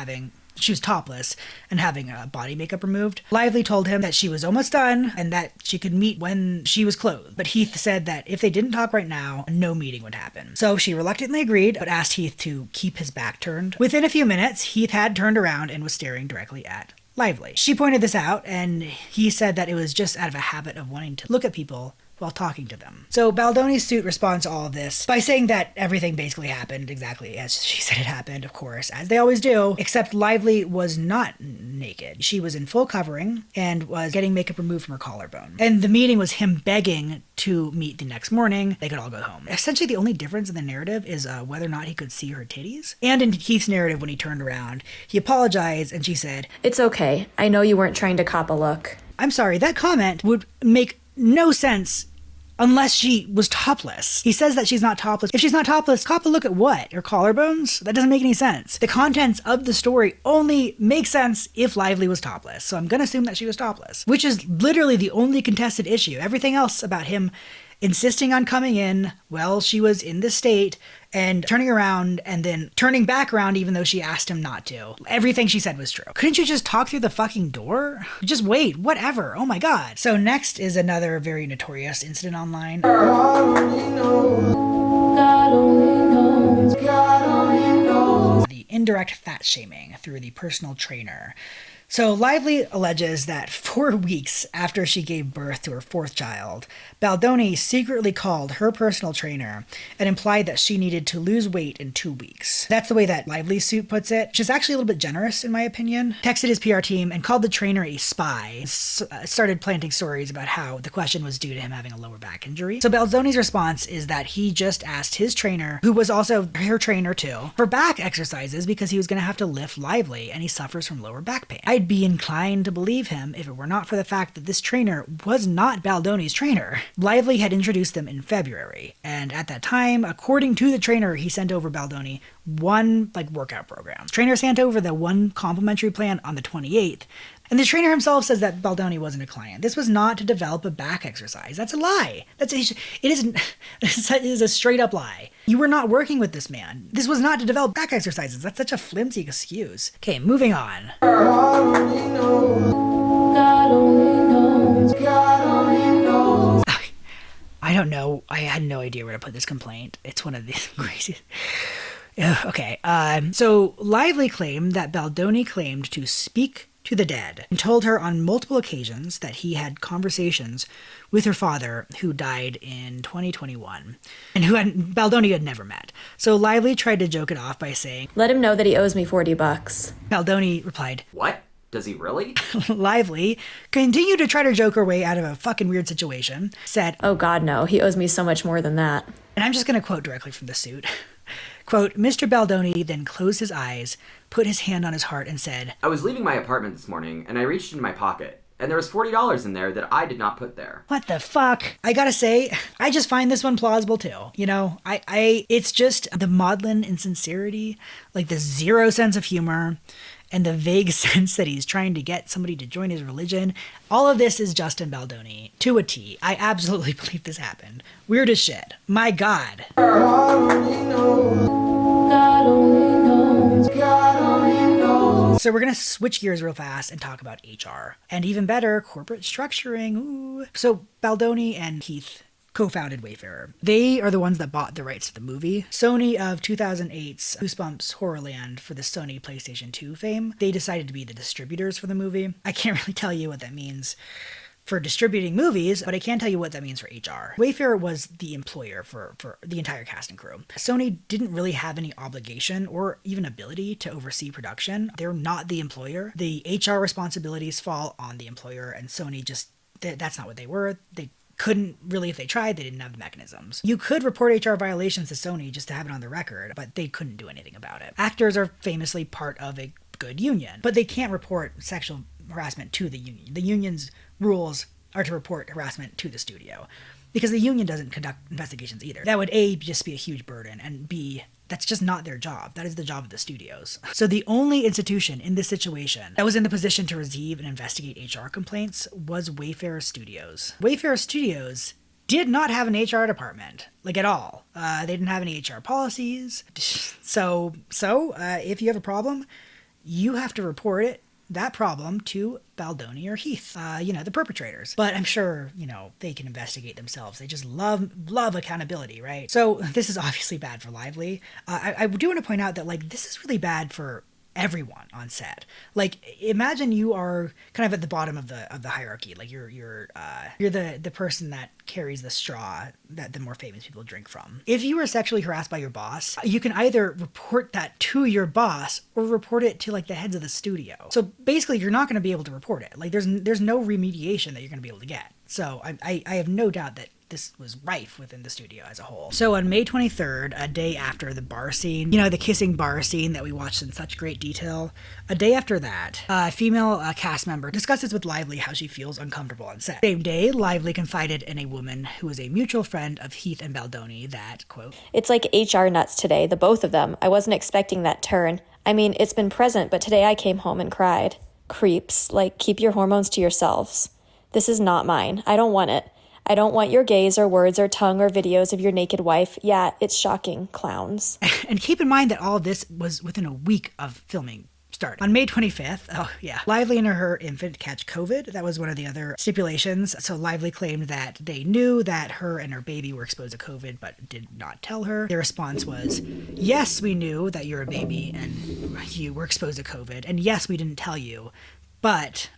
topless and having body makeup removed. Lively told him that she was almost done and that she could meet when she was clothed. But Heath said that if they didn't talk right now, no meeting would happen. So she reluctantly agreed, but asked Heath to keep his back turned. Within a few minutes, Heath had turned around and was staring directly at Lively. She pointed this out, and he said that it was just out of a habit of wanting to look at people while talking to them. So Baldoni's suit responds to all of this by saying that everything basically happened exactly as she said it happened, of course, as they always do, except Lively was not naked. She was in full covering and was getting makeup removed from her collarbone. And the meeting was him begging to meet the next morning. They could all go home. Essentially, the only difference in the narrative is whether or not he could see her titties. And in Keith's narrative, when he turned around, he apologized and she said, "It's okay. I know you weren't trying to cop a look." I'm sorry, that comment would make no sense unless she was topless. He says that she's not topless. If she's not topless, cop a look at what? Her collarbones? That doesn't make any sense. The contents of the story only make sense if Lively was topless. So I'm gonna assume that she was topless, which is literally the only contested issue. Everything else about him insisting on coming in while she was in this state and turning around and then turning back around even though she asked him not to. Everything she said was true. Couldn't you just talk through the fucking door? Just wait, whatever. Oh my god. So next is another very notorious incident online. God only knows. God only knows. God only knows. The indirect fat shaming through the personal trainer. So Lively alleges that 4 weeks after she gave birth to her fourth child, Baldoni secretly called her personal trainer and implied that she needed to lose weight in 2 weeks. That's the way that Lively's suit puts it, which is actually a little bit generous in my opinion. Texted his PR team and called the trainer a spy. Started planting stories about how the question was due to him having a lower back injury. So Baldoni's response is that he just asked his trainer, who was also her trainer too, for back exercises because he was going to have to lift Lively and he suffers from lower back pain. I'd be inclined to believe him if it were not for the fact that this trainer was not Baldoni's trainer. Lively had introduced them in February, and at that time, according to the trainer, he sent over Baldoni one workout program. Trainer sent over the one complimentary plan on the 28th, and the trainer himself says that Baldoni wasn't a client. This was not to develop a back exercise. That's a lie. It is a straight up lie. You were not working with this man. This was not to develop back exercises. That's such a flimsy excuse. Okay, moving on. God only knows. God only knows. God only knows. I don't know. I had no idea where to put this complaint. It's one of these crazy. Ugh, okay. So Lively claimed that Baldoni claimed to speak to the dead and told her on multiple occasions that he had conversations with her father, who died in 2021, and Baldoni had never met. So Lively tried to joke it off by saying, "Let him know that he owes me $40. Baldoni replied, "What? Does he really?" Lively continued to try to joke her way out of a fucking weird situation, said, "Oh God, no, he owes me so much more than that." And I'm just going to quote directly from the suit. Quote, Mr. Baldoni then closed his eyes, put his hand on his heart, and said, "I was leaving my apartment this morning, and I reached into my pocket, and there was $40 in there that I did not put there." What the fuck? I gotta say, I just find this one plausible too. You know, it's just the maudlin insincerity, like the zero sense of humor, and the vague sense that he's trying to get somebody to join his religion. All of this is Justin Baldoni to a T. I absolutely believe this happened. Weird as shit. My God. So we're going to switch gears real fast and talk about HR. And even better, corporate structuring. Ooh. So Baldoni and Heath co-founded Wayfarer. They are the ones that bought the rights to the movie. Sony of 2008's Goosebumps Horrorland for the Sony PlayStation 2 fame. They decided to be the distributors for the movie. I can't really tell you what that means for distributing movies, but I can tell you what that means for HR. Wayfarer was the employer for the entire cast and crew. Sony didn't really have any obligation or even ability to oversee production. They're not the employer. The HR responsibilities fall on the employer, and Sony just, that's not what they were. They couldn't really, if they tried, they didn't have the mechanisms. You could report HR violations to Sony just to have it on the record, but they couldn't do anything about it. Actors are famously part of a good union, but they can't report sexual harassment to the union. The union's rules are to report harassment to the studio, because the union doesn't conduct investigations either. That would A, just be a huge burden, and B, that's just not their job. That is the job of the studios. So the only institution in this situation that was in the position to receive and investigate HR complaints was Wayfarer Studios. Wayfarer Studios did not have an HR department, like at all. They didn't have any HR policies. So if you have a problem, you have to report that problem to Baldoni or Heath, the perpetrators. But I'm sure, they can investigate themselves. They just love accountability, right? So this is obviously bad for Lively. I do want to point out that, this is really bad for everyone on set. Imagine you are kind of at the bottom of the hierarchy. You're the person that carries the straw that the more famous people drink from. If you were sexually harassed by your boss, you can either report that to your boss or report it to the heads of the studio. So basically, you're not going to be able to report it. There's no remediation that you're going to be able to get. So I have no doubt that this was rife within the studio as a whole. So on May 23rd, a day after the bar scene, the kissing bar scene that we watched in such great detail, a day after that, a female cast member discusses with Lively how she feels uncomfortable on set. Same day, Lively confided in a woman who is a mutual friend of Heath and Baldoni that, quote, "It's like HR nuts today, the both of them. I wasn't expecting that turn. I mean, it's been present, but today I came home and cried. Creeps, keep your hormones to yourselves. This is not mine. I don't want it. I don't want your gaze or words or tongue or videos of your naked wife. Yeah, it's shocking. Clowns." And keep in mind that all of this was within a week of filming started. On May 25th, Lively and her infant catch COVID. That was one of the other stipulations. So Lively claimed that they knew that her and her baby were exposed to COVID, but did not tell her. Their response was, yes, we knew that you're a baby and you were exposed to COVID. And yes, we didn't tell you, but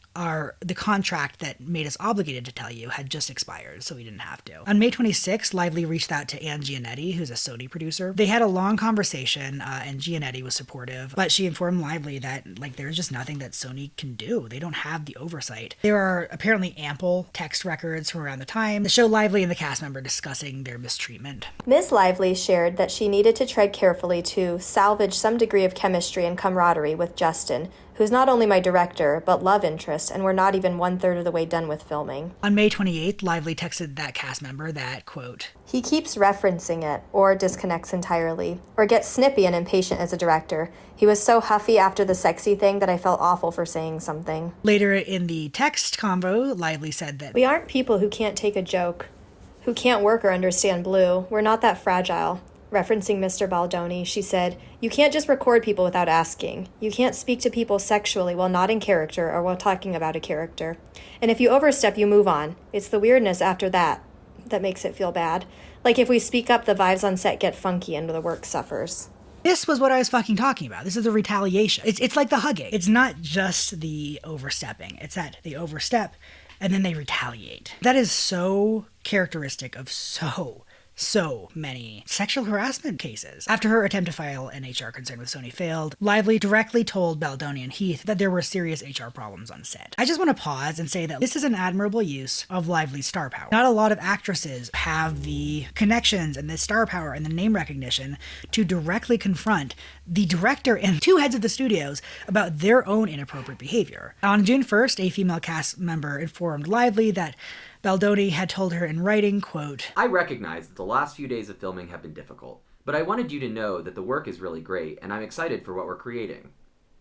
the contract that made us obligated to tell you had just expired, so we didn't have to. On May 26th, Lively reached out to Ann Giannetti, who's a Sony producer. They had a long conversation, and Giannetti was supportive, but she informed Lively that, there's just nothing that Sony can do. They don't have the oversight. There are apparently ample text records from around the time that show Lively and the cast member discussing their mistreatment. Miss Lively shared that she needed to tread carefully to salvage some degree of chemistry and camaraderie with Justin, who's not only my director, but love interest, and we're not even 1/3 of the way done with filming. On May 28th, Lively texted that cast member that, quote, "He keeps referencing it, or disconnects entirely, or gets snippy and impatient as a director. He was so huffy after the sexy thing that I felt awful for saying something." Later in the text convo, Lively said that, "We aren't people who can't take a joke, who can't work or understand blue. We're not that fragile." Referencing Mr. Baldoni, she said, "You can't just record people without asking. You can't speak to people sexually while not in character or while talking about a character. And if you overstep, you move on. It's the weirdness after that makes it feel bad. Like if we speak up, the vibes on set get funky and the work suffers." This was what I was fucking talking about. This is the retaliation. It's like the hugging. It's not just the overstepping. It's that they overstep and then they retaliate. That is so characteristic of so many sexual harassment cases. After her attempt to file an HR concern with Sony failed, Lively directly told Baldoni and Heath that there were serious HR problems on set. I just want to pause and say that this is an admirable use of Lively's star power. Not a lot of actresses have the connections and the star power and the name recognition to directly confront the director and two heads of the studios about their own inappropriate behavior. On June 1st, a female cast member informed Lively that Baldoni had told her in writing, quote, I recognize that the last few days of filming have been difficult, but I wanted you to know that the work is really great and I'm excited for what we're creating.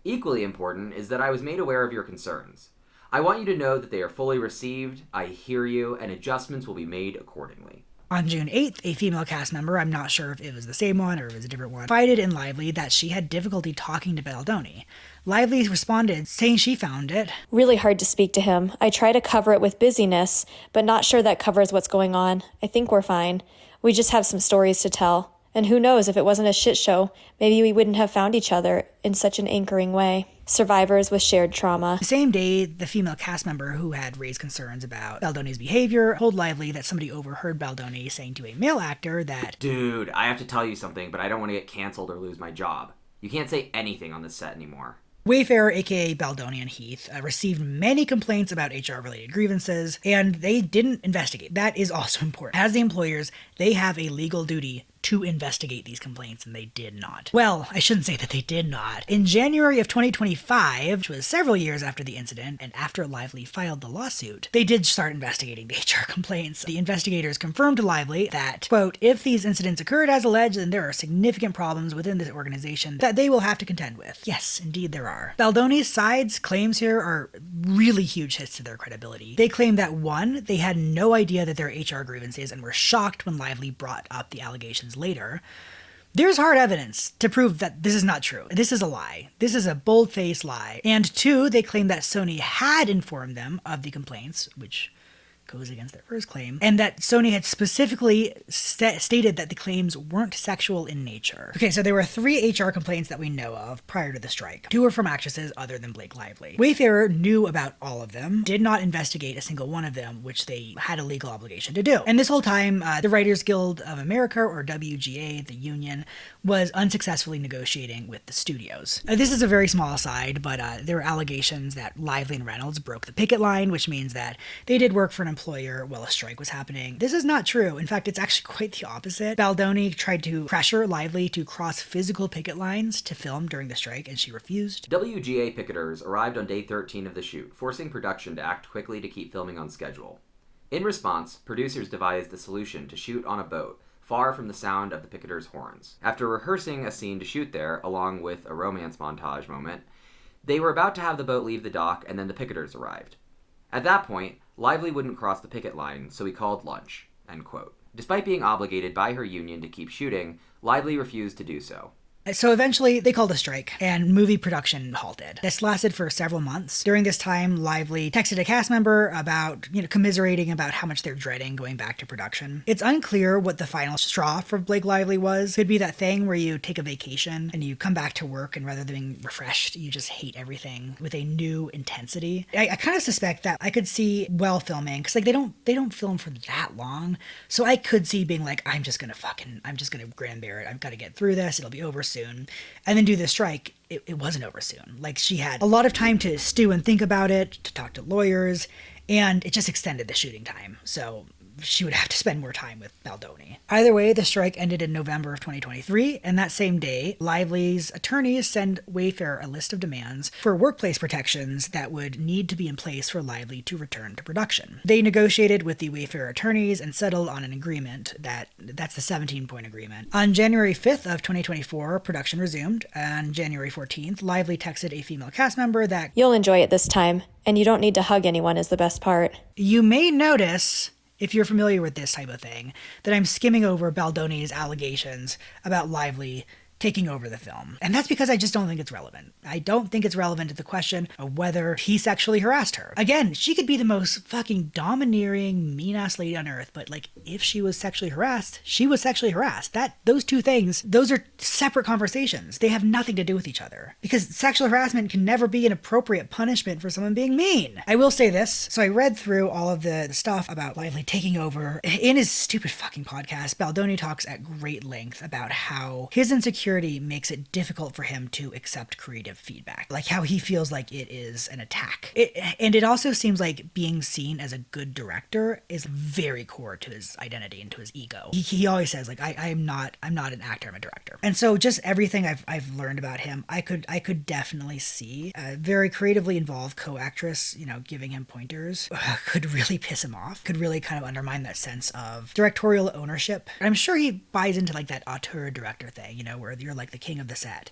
Equally important is that I was made aware of your concerns. I want you to know that they are fully received, I hear you, and adjustments will be made accordingly. On June 8th, a female cast member, I'm not sure if it was the same one or if it was a different one, confided in Lively that she had difficulty talking to Baldoni. Lively responded, saying she found it really hard to speak to him. I try to cover it with busyness, but not sure that covers what's going on. I think we're fine. We just have some stories to tell. And who knows, if it wasn't a shit show, maybe we wouldn't have found each other in such an anchoring way. Survivors with shared trauma. The same day, the female cast member who had raised concerns about Baldoni's behavior told Lively that somebody overheard Baldoni saying to a male actor that, Dude, I have to tell you something, but I don't want to get canceled or lose my job. You can't say anything on this set anymore. Wayfarer, aka Baldoni and Heath, received many complaints about HR-related grievances, and they didn't investigate. That is also important. As the employers, they have a legal duty to investigate these complaints, and they did not. Well, I shouldn't say that they did not. In January of 2025, which was several years after the incident, and after Lively filed the lawsuit, they did start investigating the HR complaints. The investigators confirmed to Lively that, quote, if these incidents occurred as alleged, then there are significant problems within this organization that they will have to contend with. Yes, indeed there are. Baldoni's side's claims here are really huge hits to their credibility. They claim that, one, they had no idea that there were HR grievances and were shocked when Lively brought up the allegations later. There's hard evidence to prove that this is not true. This is a lie. This is a bold-faced lie. And two, they claim that Sony had informed them of the complaints, which goes against their first claim, and that Sony had specifically stated that the claims weren't sexual in nature. Okay, so there were 3 HR complaints that we know of prior to the strike. 2 were from actresses other than Blake Lively. Wayfarer knew about all of them, did not investigate a single one of them, which they had a legal obligation to do. And this whole time, the Writers Guild of America, or WGA, the union, was unsuccessfully negotiating with the studios. This is a very small aside, but there were allegations that Lively and Reynolds broke the picket line, which means that they did work for an employer while a strike was happening. This is not true. In fact, it's actually quite the opposite. Baldoni tried to pressure Lively to cross physical picket lines to film during the strike, and she refused. WGA picketers arrived on day 13 of the shoot, forcing production to act quickly to keep filming on schedule. In response, producers devised a solution to shoot on a boat, far from the sound of the picketers' horns. After rehearsing a scene to shoot there, along with a romance montage moment, they were about to have the boat leave the dock, and then the picketers arrived. At that point, Lively wouldn't cross the picket line, so he called lunch, end quote. Despite being obligated by her union to keep shooting, Lively refused to do so. So eventually, they called a strike, and movie production halted. This lasted for several months. During this time, Lively texted a cast member about, commiserating about how much they're dreading going back to production. It's unclear what the final straw for Blake Lively was. Could be that thing where you take a vacation and you come back to work, and rather than being refreshed, you just hate everything with a new intensity. I kind of suspect that I could see while filming, because they don't film for that long. So I could see being like, I'm just gonna grin bear it. I've got to get through this. It'll be over soon. And then do the strike. It wasn't over soon. Like, she had a lot of time to stew and think about it, to talk to lawyers, and it just extended the shooting time. So she would have to spend more time with Baldoni. Either way, the strike ended in November of 2023, and that same day, Lively's attorneys send Wayfarer a list of demands for workplace protections that would need to be in place for Lively to return to production. They negotiated with the Wayfarer attorneys and settled on an agreement that's the 17-point agreement. On January 5th of 2024, production resumed. On January 14th, Lively texted a female cast member that, "You'll enjoy it this time, and you don't need to hug anyone is the best part." You may notice, if you're familiar with this type of thing, that I'm skimming over Baldoni's allegations about Lively taking over the film. And that's because I just don't think it's relevant. I don't think it's relevant to the question of whether he sexually harassed her. Again, she could be the most fucking domineering, mean-ass lady on earth, but like, if she was sexually harassed, she was sexually harassed. Those two things, those are separate conversations. They have nothing to do with each other. Because sexual harassment can never be an appropriate punishment for someone being mean. I will say this. So I read through all of the stuff about Lively taking over. In his stupid fucking podcast, Baldoni talks at great length about how his insecurity makes it difficult for him to accept creative feedback. Like how he feels like it is an attack. And it also seems like being seen as a good director is very core to his identity and to his ego. He always says, like, I'm not an actor, I'm a director. And so just everything I've learned about him, I could definitely see a very creatively involved co-actress, giving him pointers, could really piss him off, could really kind of undermine that sense of directorial ownership. And I'm sure he buys into like that auteur director thing, where you're like the king of the set.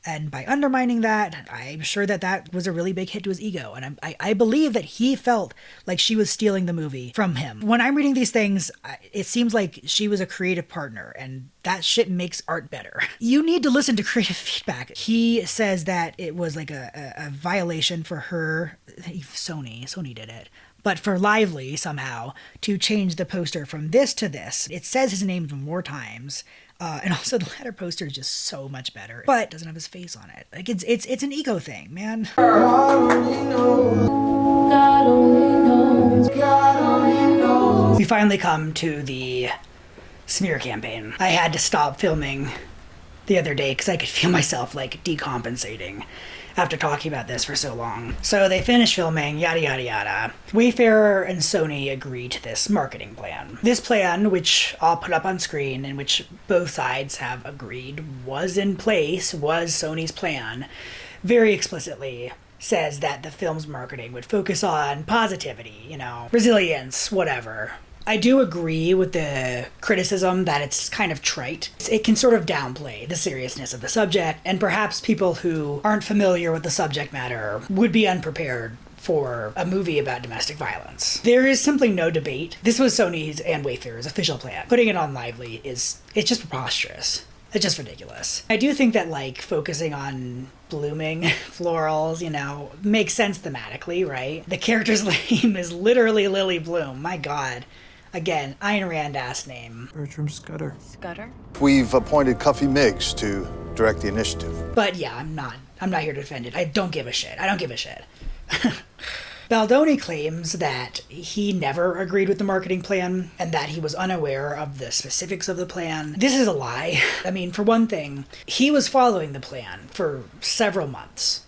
And by undermining that, I'm sure that was a really big hit to his ego. And I believe that he felt like she was stealing the movie from him. When I'm reading these things, it seems like she was a creative partner, and that shit makes art better. You need to listen to creative feedback. He says that it was like a violation for her, Sony did it, but for Lively somehow to change the poster from this to this. It says his name more times. And also the letter poster is just so much better, but it doesn't have his face on it. Like it's an ego thing, man. God only knows. God only knows. We finally come to the smear campaign. I had to stop filming the other day because I could feel myself like decompensating after talking about this for so long. So they finished filming, yada yada yada. Wayfarer and Sony agreed to this marketing plan. This plan, which I'll put up on screen and which both sides have agreed was in place, was Sony's plan, very explicitly says that the film's marketing would focus on positivity, resilience, whatever. I do agree with the criticism that it's kind of trite. It can sort of downplay the seriousness of the subject, and perhaps people who aren't familiar with the subject matter would be unprepared for a movie about domestic violence. There is simply no debate. This was Sony's and Wayfarer's official plan. Putting it on Lively it's just preposterous. It's just ridiculous. I do think that, like, focusing on blooming florals, makes sense thematically, right? The character's name is literally Lily Bloom. My God. Again, Ayn Rand-ass name. Bertram Scudder. Scudder? We've appointed Cuffy Miggs to direct the initiative. But yeah, I'm not here to defend it. I don't give a shit. Baldoni claims that he never agreed with the marketing plan and that he was unaware of the specifics of the plan. This is a lie. I mean, for one thing, he was following the plan for several months.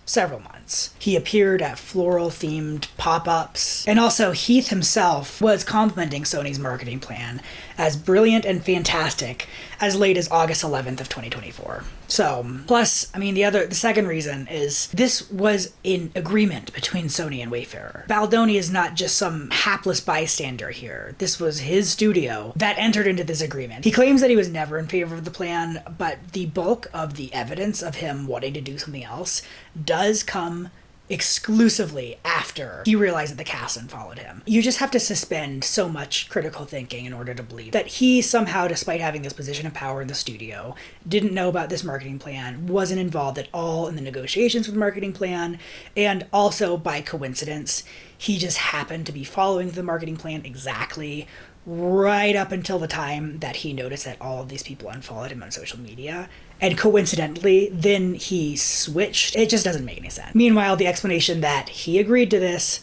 He appeared at floral-themed pop-ups, and also Heath himself was complimenting Sony's marketing plan as brilliant and fantastic as late as August 11th of 2024. So, plus, I mean, the second reason is this was in agreement between Sony and Wayfarer. Baldoni is not just some hapless bystander here. This was his studio that entered into this agreement. He claims that he was never in favor of the plan, but the bulk of the evidence of him wanting to do something else does come exclusively after he realized that the cast unfollowed him. You just have to suspend so much critical thinking in order to believe that he somehow, despite having this position of power in the studio, didn't know about this marketing plan, wasn't involved at all in the negotiations for the marketing plan, and also, by coincidence, he just happened to be following the marketing plan exactly right up until the time that he noticed that all of these people unfollowed him on social media. And coincidentally, then he switched. It just doesn't make any sense. Meanwhile, the explanation that he agreed to this,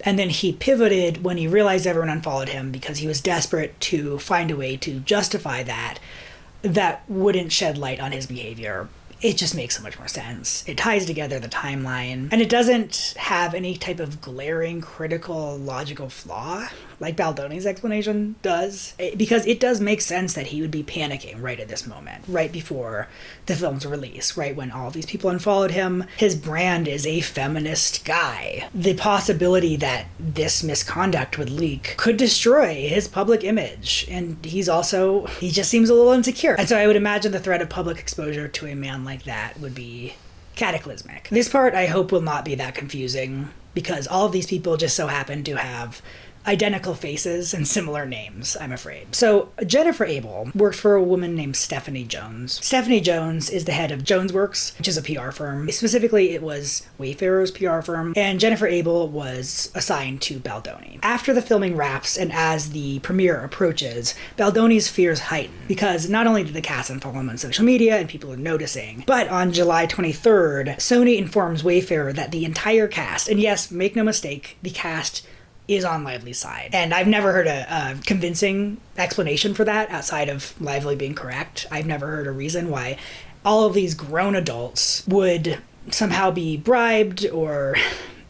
and then he pivoted when he realized everyone unfollowed him because he was desperate to find a way to justify that wouldn't shed light on his behavior. It just makes so much more sense. It ties together the timeline, and it doesn't have any type of glaring, critical, logical flaw like Baldoni's explanation does, because it does make sense that he would be panicking right at this moment, right before the film's release, right when all these people unfollowed him. His brand is a feminist guy. The possibility that this misconduct would leak could destroy his public image, and he just seems a little insecure. And so I would imagine the threat of public exposure to a man like that would be cataclysmic. This part, I hope, will not be that confusing, because all of these people just so happen to have identical faces and similar names, I'm afraid. So Jennifer Abel worked for a woman named Stephanie Jones. Stephanie Jones is the head of Jones Works, which is a PR firm. Specifically, it was Wayfarer's PR firm, and Jennifer Abel was assigned to Baldoni. After the filming wraps and as the premiere approaches, Baldoni's fears heighten because not only did the cast unfollow him on social media and people are noticing, but on July 23rd, Sony informs Wayfarer that the entire cast, and yes, make no mistake, the cast is on Lively's side. And I've never heard a convincing explanation for that outside of Lively being correct. I've never heard a reason why all of these grown adults would somehow be bribed or...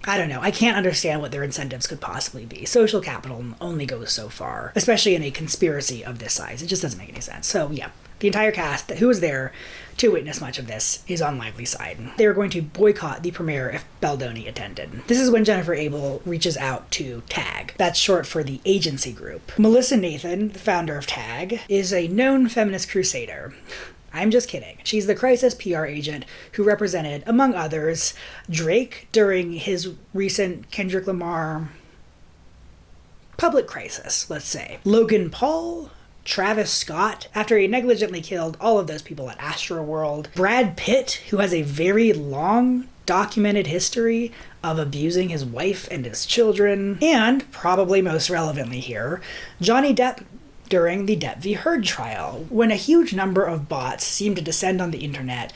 I don't know. I can't understand what their incentives could possibly be. Social capital only goes so far, especially in a conspiracy of this size. It just doesn't make any sense. So yeah, the entire cast who was there to witness much of this is on Lively's side. They were going to boycott the premiere if Baldoni attended. This is when Jennifer Abel reaches out to TAG. That's short for the agency group. Melissa Nathan, the founder of TAG, is a known feminist crusader. I'm just kidding. She's the crisis PR agent who represented, among others, Drake during his recent Kendrick Lamar public crisis, let's say. Logan Paul, Travis Scott, after he negligently killed all of those people at Astroworld. Brad Pitt, who has a very long documented history of abusing his wife and his children. And, probably most relevantly here, Johnny Depp during the Depp v. Heard trial, when a huge number of bots seemed to descend on the internet,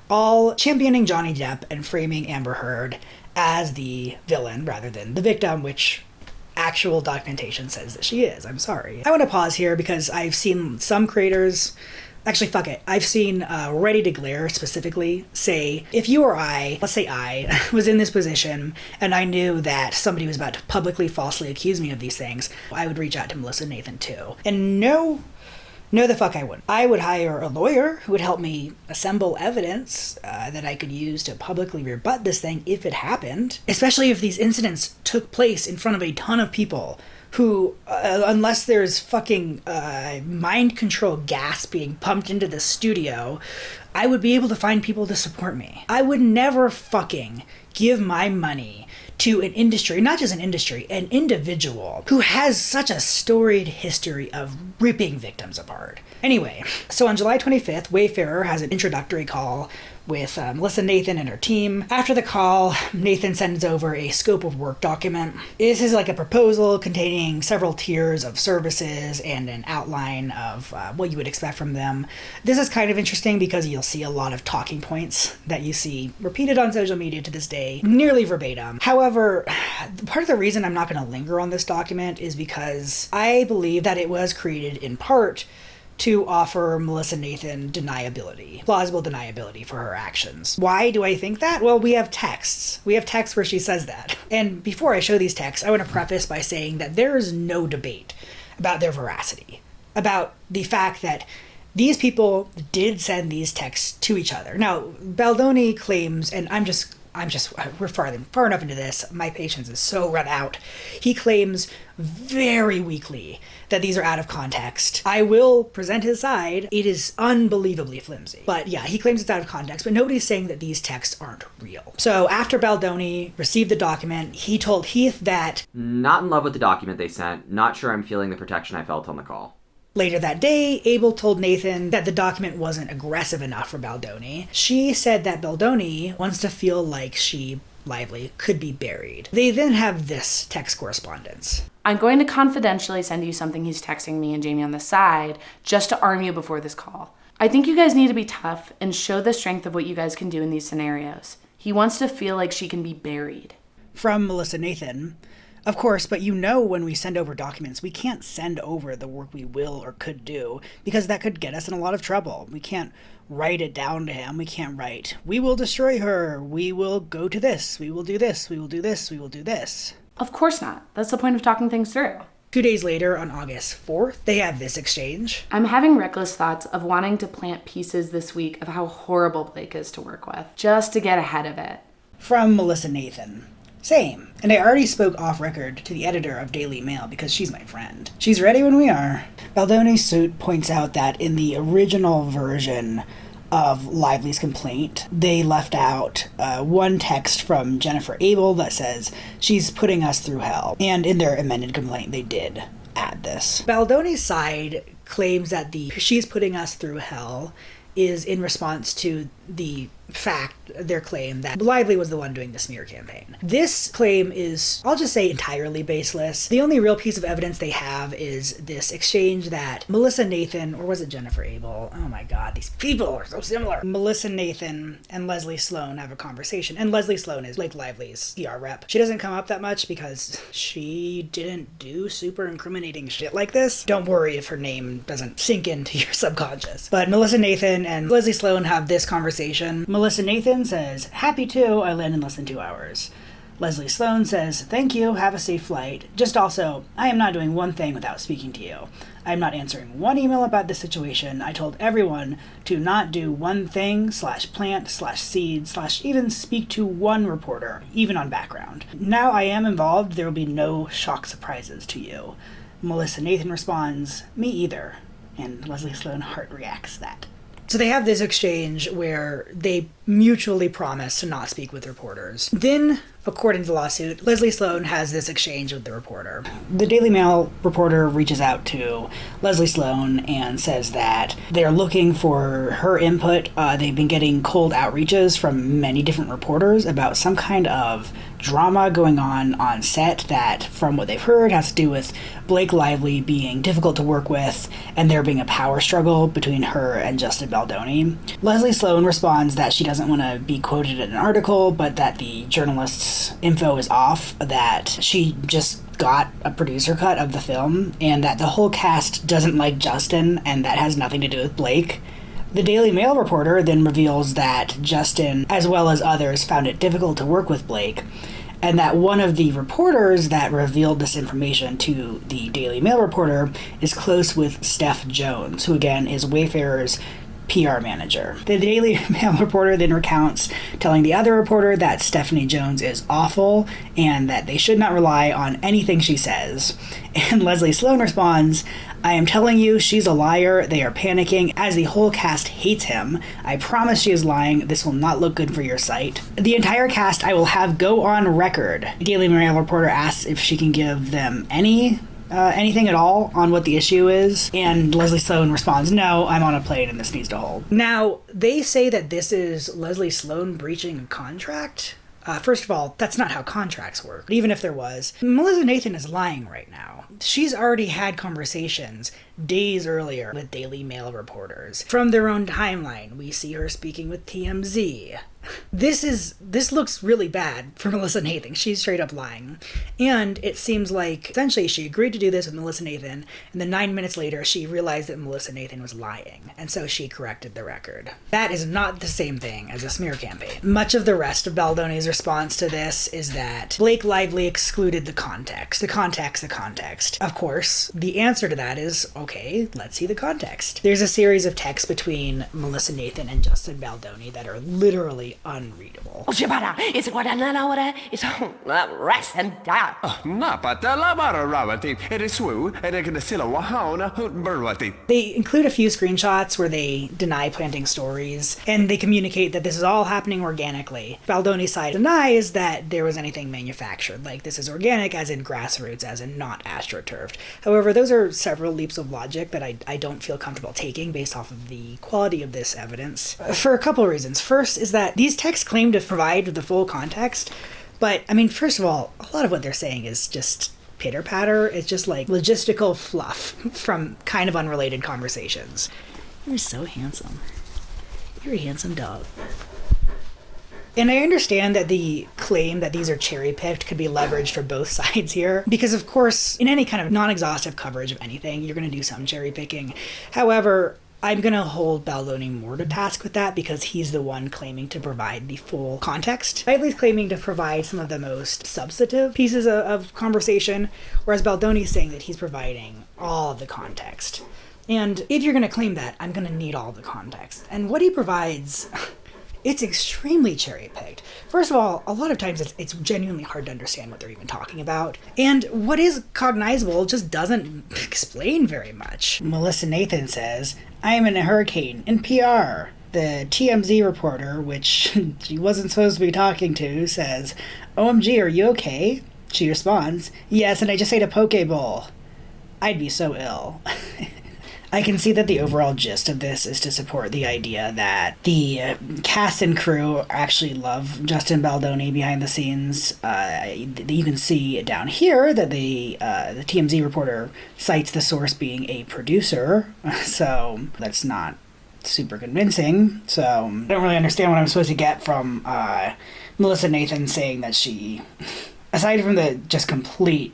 all championing Johnny Depp and framing Amber Heard as the villain rather than the victim, which actual documentation says that she is. I'm sorry. I want to pause here because I've seen some creators... Actually, fuck it. I've seen Ready to Glare specifically say, if you or I, let's say I, was in this position and I knew that somebody was about to publicly falsely accuse me of these things, I would reach out to Melissa Nathan too. And no the fuck I wouldn't. I would hire a lawyer who would help me assemble evidence that I could use to publicly rebut this thing if it happened, especially if these incidents took place in front of a ton of people who, unless there's fucking mind control gas being pumped into the studio, I would be able to find people to support me. I would never fucking give my money to an industry, not just an industry, an individual who has such a storied history of ripping victims apart. Anyway, so on July 25th, Wayfarer has an introductory call with Melissa Nathan and her team. After the call, Nathan sends over a scope of work document. This is like a proposal containing several tiers of services and an outline of what you would expect from them. This is kind of interesting because you'll see a lot of talking points that you see repeated on social media to this day, nearly verbatim. However, part of the reason I'm not going to linger on this document is because I believe that it was created in part to offer Melissa Nathan plausible deniability for her actions. Why do I think that? Well, we have texts. We have texts where she says that. And before I show these texts, I want to preface by saying that there is no debate about their veracity, about the fact that these people did send these texts to each other. Now, Baldoni claims, and we're far enough into this, my patience is so run out. He claims very weakly that these are out of context. I will present his side. It is unbelievably flimsy. But yeah, he claims it's out of context, but nobody's saying that these texts aren't real. So after Baldoni received the document, he told Heath that, "Not in love with the document they sent. Not sure I'm feeling the protection I felt on the call." Later that day, Abel told Nathan that the document wasn't aggressive enough for Baldoni. She said that Baldoni wants to feel like she, Lively, could be buried. They then have this text correspondence. "I'm going to confidentially send you something he's texting me and Jamie on the side, just to arm you before this call. I think you guys need to be tough and show the strength of what you guys can do in these scenarios. He wants to feel like she can be buried." From Melissa Nathan. Of course, but when we send over documents, we can't send over the work we will or could do, because that could get us in a lot of trouble. We can't write it down to him. We can't write, "We will destroy her. We will go to this. We will do this. We will do this. We will do this." Of course not. That's the point of talking things through. 2 days later, on August 4th, they have this exchange. "I'm having reckless thoughts of wanting to plant pieces this week of how horrible Blake is to work with, just to get ahead of it." From Melissa Nathan. Same. And I already spoke off record to the editor of Daily Mail because she's my friend. She's ready when we are. Baldoni's suit points out that in the original version of Lively's complaint, they left out one text from Jennifer Abel that says, "She's putting us through hell." And in their amended complaint, they did add this. Baldoni's side claims that the "she's putting us through hell" is in response to the fact, their claim that Lively was the one doing the smear campaign. This claim is, I'll just say, entirely baseless. The only real piece of evidence they have is this exchange that Melissa Nathan, or was it Jennifer Abel? Oh my god, these people are so similar. Melissa Nathan and Leslie Sloan have a conversation, and Leslie Sloan is Blake Lively's PR rep. She doesn't come up that much because she didn't do super incriminating shit like this. Don't worry if her name doesn't sink into your subconscious. But Melissa Nathan and Leslie Sloan have this conversation. Melissa Nathan says, "Happy to, I land in less than 2 hours." Leslie Sloan says, "Thank you, have a safe flight. Just also, I am not doing one thing without speaking to you. I'm not answering one email about this situation. I told everyone to not do one thing /plant/seed/ even speak to one reporter, even on background. Now I am involved, there will be no shock surprises to you." Melissa Nathan responds, "Me either." And Leslie Sloan heart reacts that. So they have this exchange where they mutually promise to not speak with reporters. Then, according to the lawsuit, Leslie Sloan has this exchange with the reporter. The Daily Mail reporter reaches out to Leslie Sloan and says that they're looking for her input. They've been getting cold outreaches from many different reporters about some kind of drama going on set that, from what they've heard, has to do with Blake Lively being difficult to work with and there being a power struggle between her and Justin Baldoni. Leslie Sloan responds that she doesn't want to be quoted in an article, but that the journalist's info is off, that she just got a producer cut of the film, and that the whole cast doesn't like Justin, and that has nothing to do with Blake. The Daily Mail reporter then reveals that Justin, as well as others, found it difficult to work with Blake, and that one of the reporters that revealed this information to the Daily Mail reporter is close with Steph Jones, who again is Wayfarer's PR manager. The Daily Mail reporter then recounts telling the other reporter that Stephanie Jones is awful and that they should not rely on anything she says. And Leslie Sloan responds, "I am telling you, she's a liar. They are panicking as the whole cast hates him. I promise she is lying. This will not look good for your site. The entire cast I will have go on record." The Daily Mail reporter asks if she can give them anything at all on what the issue is, and Leslie Sloan responds, "No, I'm on a plane and this needs to hold." Now, they say that this is Leslie Sloan breaching a contract. First of all, that's not how contracts work. Even if there was, Melissa Nathan is lying right now. She's already had conversations days earlier with Daily Mail reporters. From their own timeline, we see her speaking with TMZ. This looks really bad for Melissa Nathan. She's straight up lying. And it seems like essentially she agreed to do this with Melissa Nathan, and then 9 minutes later she realized that Melissa Nathan was lying, and so she corrected the record. That is not the same thing as a smear campaign. Much of the rest of Baldoni's response to this is that Blake Lively excluded the context. The context. Of course, the answer to that is, okay, let's see the context. There's a series of texts between Melissa Nathan and Justin Baldoni that are literally unreadable. They include a few screenshots where they deny planting stories, and they communicate that this is all happening organically. Baldoni's side denies that there was anything manufactured, like this is organic as in grassroots, as in not astroturfed. However, those are several leaps of logic that I don't feel comfortable taking based off of the quality of this evidence. For a couple of reasons. First is that these texts claim to provide the full context, but, I mean, first of all, a lot of what they're saying is just pitter-patter. It's just like logistical fluff from kind of unrelated conversations. You're so handsome. You're a handsome dog. And I understand that the claim that these are cherry-picked could be leveraged for both sides here, because of course, in any kind of non-exhaustive coverage of anything, you're going to do some cherry-picking. However, I'm going to hold Baldoni more to task with that because he's the one claiming to provide the full context. Lively's claiming to provide some of the most substantive pieces of conversation, whereas Baldoni's saying that he's providing all of the context. And if you're going to claim that, I'm going to need all of the context. And what he provides, it's extremely cherry-picked. First of all, a lot of times it's genuinely hard to understand what they're even talking about. And what is cognizable just doesn't explain very much. Melissa Nathan says, "I am in a hurricane in PR. The TMZ reporter, which she wasn't supposed to be talking to, says, "OMG, are you okay?" She responds, "Yes, and I just ate a poke bowl. I'd be so ill." I can see that the overall gist of this is to support the idea that the cast and crew actually love Justin Baldoni behind the scenes. You can see down here that the TMZ reporter cites the source being a producer, so that's not super convincing. So I don't really understand what I'm supposed to get from Melissa Nathan saying that she, aside from the just complete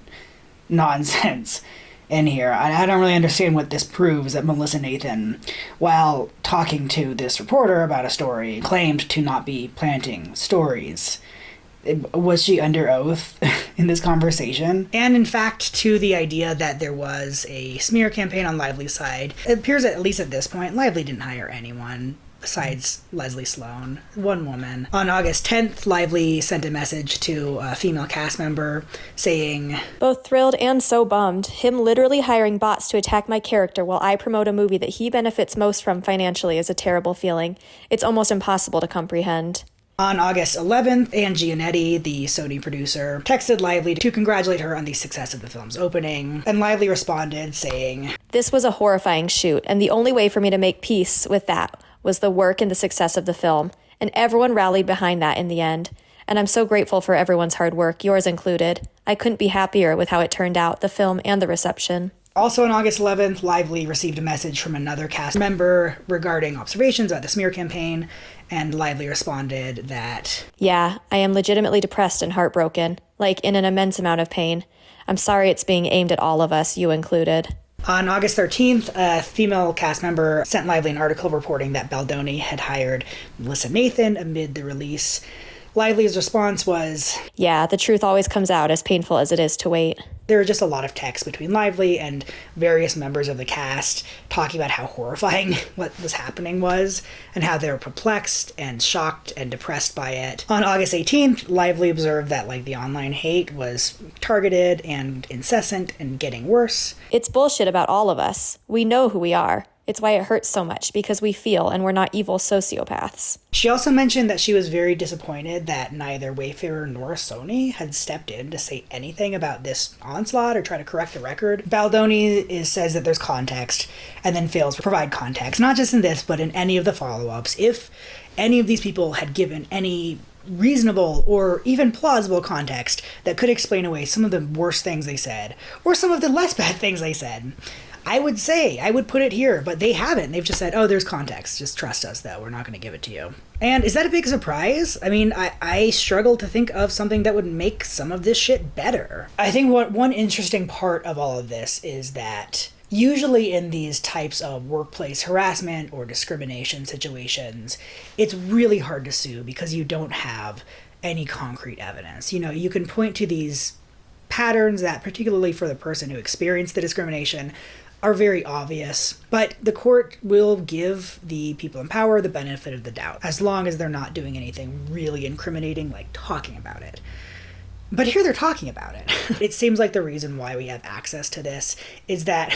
nonsense in here, I don't really understand what this proves that Melissa Nathan, while talking to this reporter about a story, claimed to not be planting stories. Was she under oath in this conversation? And in fact, to the idea that there was a smear campaign on Lively's side, it appears that at least at this point, Lively didn't hire anyone besides Leslie Sloan, one woman. On August 10th, Lively sent a message to a female cast member saying, "Both thrilled and so bummed. Him literally hiring bots to attack my character while I promote a movie that he benefits most from financially is a terrible feeling. It's almost impossible to comprehend." On August 11th, Ann Giannetti, the Sony producer, texted Lively to congratulate her on the success of the film's opening, and Lively responded saying, "This was a horrifying shoot, and the only way for me to make peace with that was the work and the success of the film, and everyone rallied behind that in the end. And I'm so grateful for everyone's hard work, yours included. I couldn't be happier with how it turned out, the film and the reception." Also on August 11th, Lively received a message from another cast member regarding observations about the smear campaign, and Lively responded that, "Yeah, I am legitimately depressed and heartbroken, like in an immense amount of pain. I'm sorry it's being aimed at all of us, you included." On August 13th, a female cast member sent Lively an article reporting that Baldoni had hired Melissa Nathan amid the release. Lively's response was, "Yeah, the truth always comes out, as painful as it is to wait." There were just a lot of text between Lively and various members of the cast talking about how horrifying what was happening was and how they were perplexed and shocked and depressed by it. On August 18th, Lively observed that the online hate was targeted and incessant and getting worse. "It's bullshit about all of us. We know who we are. It's why it hurts so much, because we feel and we're not evil sociopaths." She also mentioned that she was very disappointed that neither Wayfarer nor Sony had stepped in to say anything about this onslaught or try to correct the record. Baldoni says that there's context and then fails to provide context, not just in this, but in any of the follow-ups. If any of these people had given any reasonable or even plausible context that could explain away some of the worst things they said, or some of the less bad things they said, I would put it here, but they haven't. They've just said, "Oh, there's context. Just trust us, though. We're not going to give it to you." And is that a big surprise? I mean, I struggle to think of something that would make some of this shit better. I think one interesting part of all of this is that usually in these types of workplace harassment or discrimination situations, it's really hard to sue because you don't have any concrete evidence. You can point to these patterns that, particularly for the person who experienced the discrimination, are very obvious, but the court will give the people in power the benefit of the doubt, as long as they're not doing anything really incriminating, like talking about it. But here they're talking about it. It seems like the reason why we have access to this is that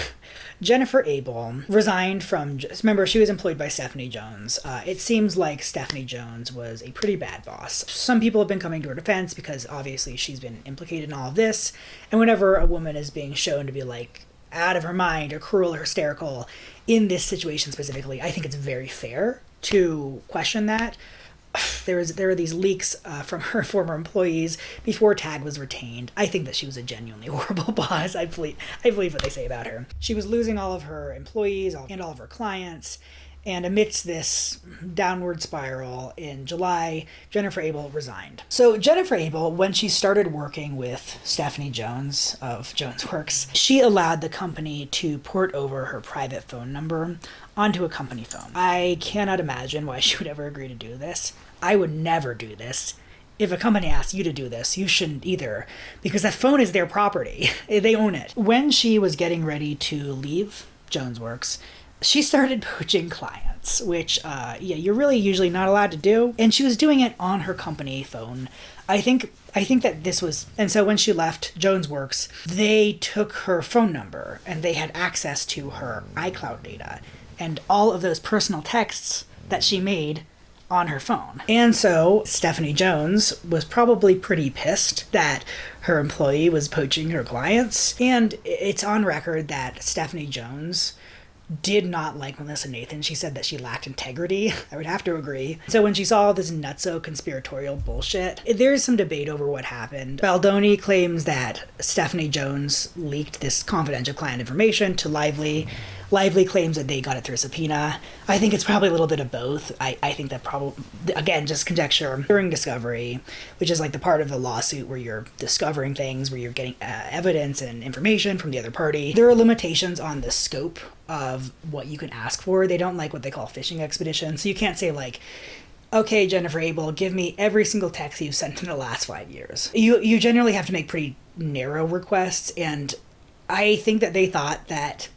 Jennifer Abel resigned from, remember, she was employed by Stephanie Jones. It seems like Stephanie Jones was a pretty bad boss. Some people have been coming to her defense because obviously she's been implicated in all of this, and whenever a woman is being shown to be out of her mind or cruel or hysterical in this situation specifically, I think it's very fair to question that. There are these leaks from her former employees before Tag was retained. I think that she was a genuinely horrible boss. I believe what they say about her. She was losing all of her employees and all of her clients. And amidst this downward spiral, in July, Jennifer Abel resigned. So Jennifer Abel, when she started working with Stephanie Jones of Jones Works, she allowed the company to port over her private phone number onto a company phone. I cannot imagine why she would ever agree to do this. I would never do this. If a company asks you to do this, you shouldn't either, because that phone is their property. They own it. When she was getting ready to leave Jones Works, she started poaching clients, which, you're really usually not allowed to do. And she was doing it on her company phone. I think that this was, and so when she left Jones Works, they took her phone number and they had access to her iCloud data. And all of those personal texts that she made on her phone. And so Stephanie Jones was probably pretty pissed that her employee was poaching her clients. And it's on record that Stephanie Jones did not like Melissa Nathan. She said that she lacked integrity. I would have to agree. So when she saw all this nutso conspiratorial bullshit, there is some debate over what happened. Baldoni claims that Stephanie Jones leaked this confidential client information to Lively. Lively claims that they got it through a subpoena. I think it's probably a little bit of both. I think that probably, again, just conjecture. During discovery, which is like the part of the lawsuit where you're discovering things, where you're getting evidence and information from the other party, there are limitations on the scope of what you can ask for. They don't like what they call fishing expeditions. So you can't say like, okay, Jennifer Abel, give me every single text you've sent in the last 5 years. You generally have to make pretty narrow requests, and I think that they thought that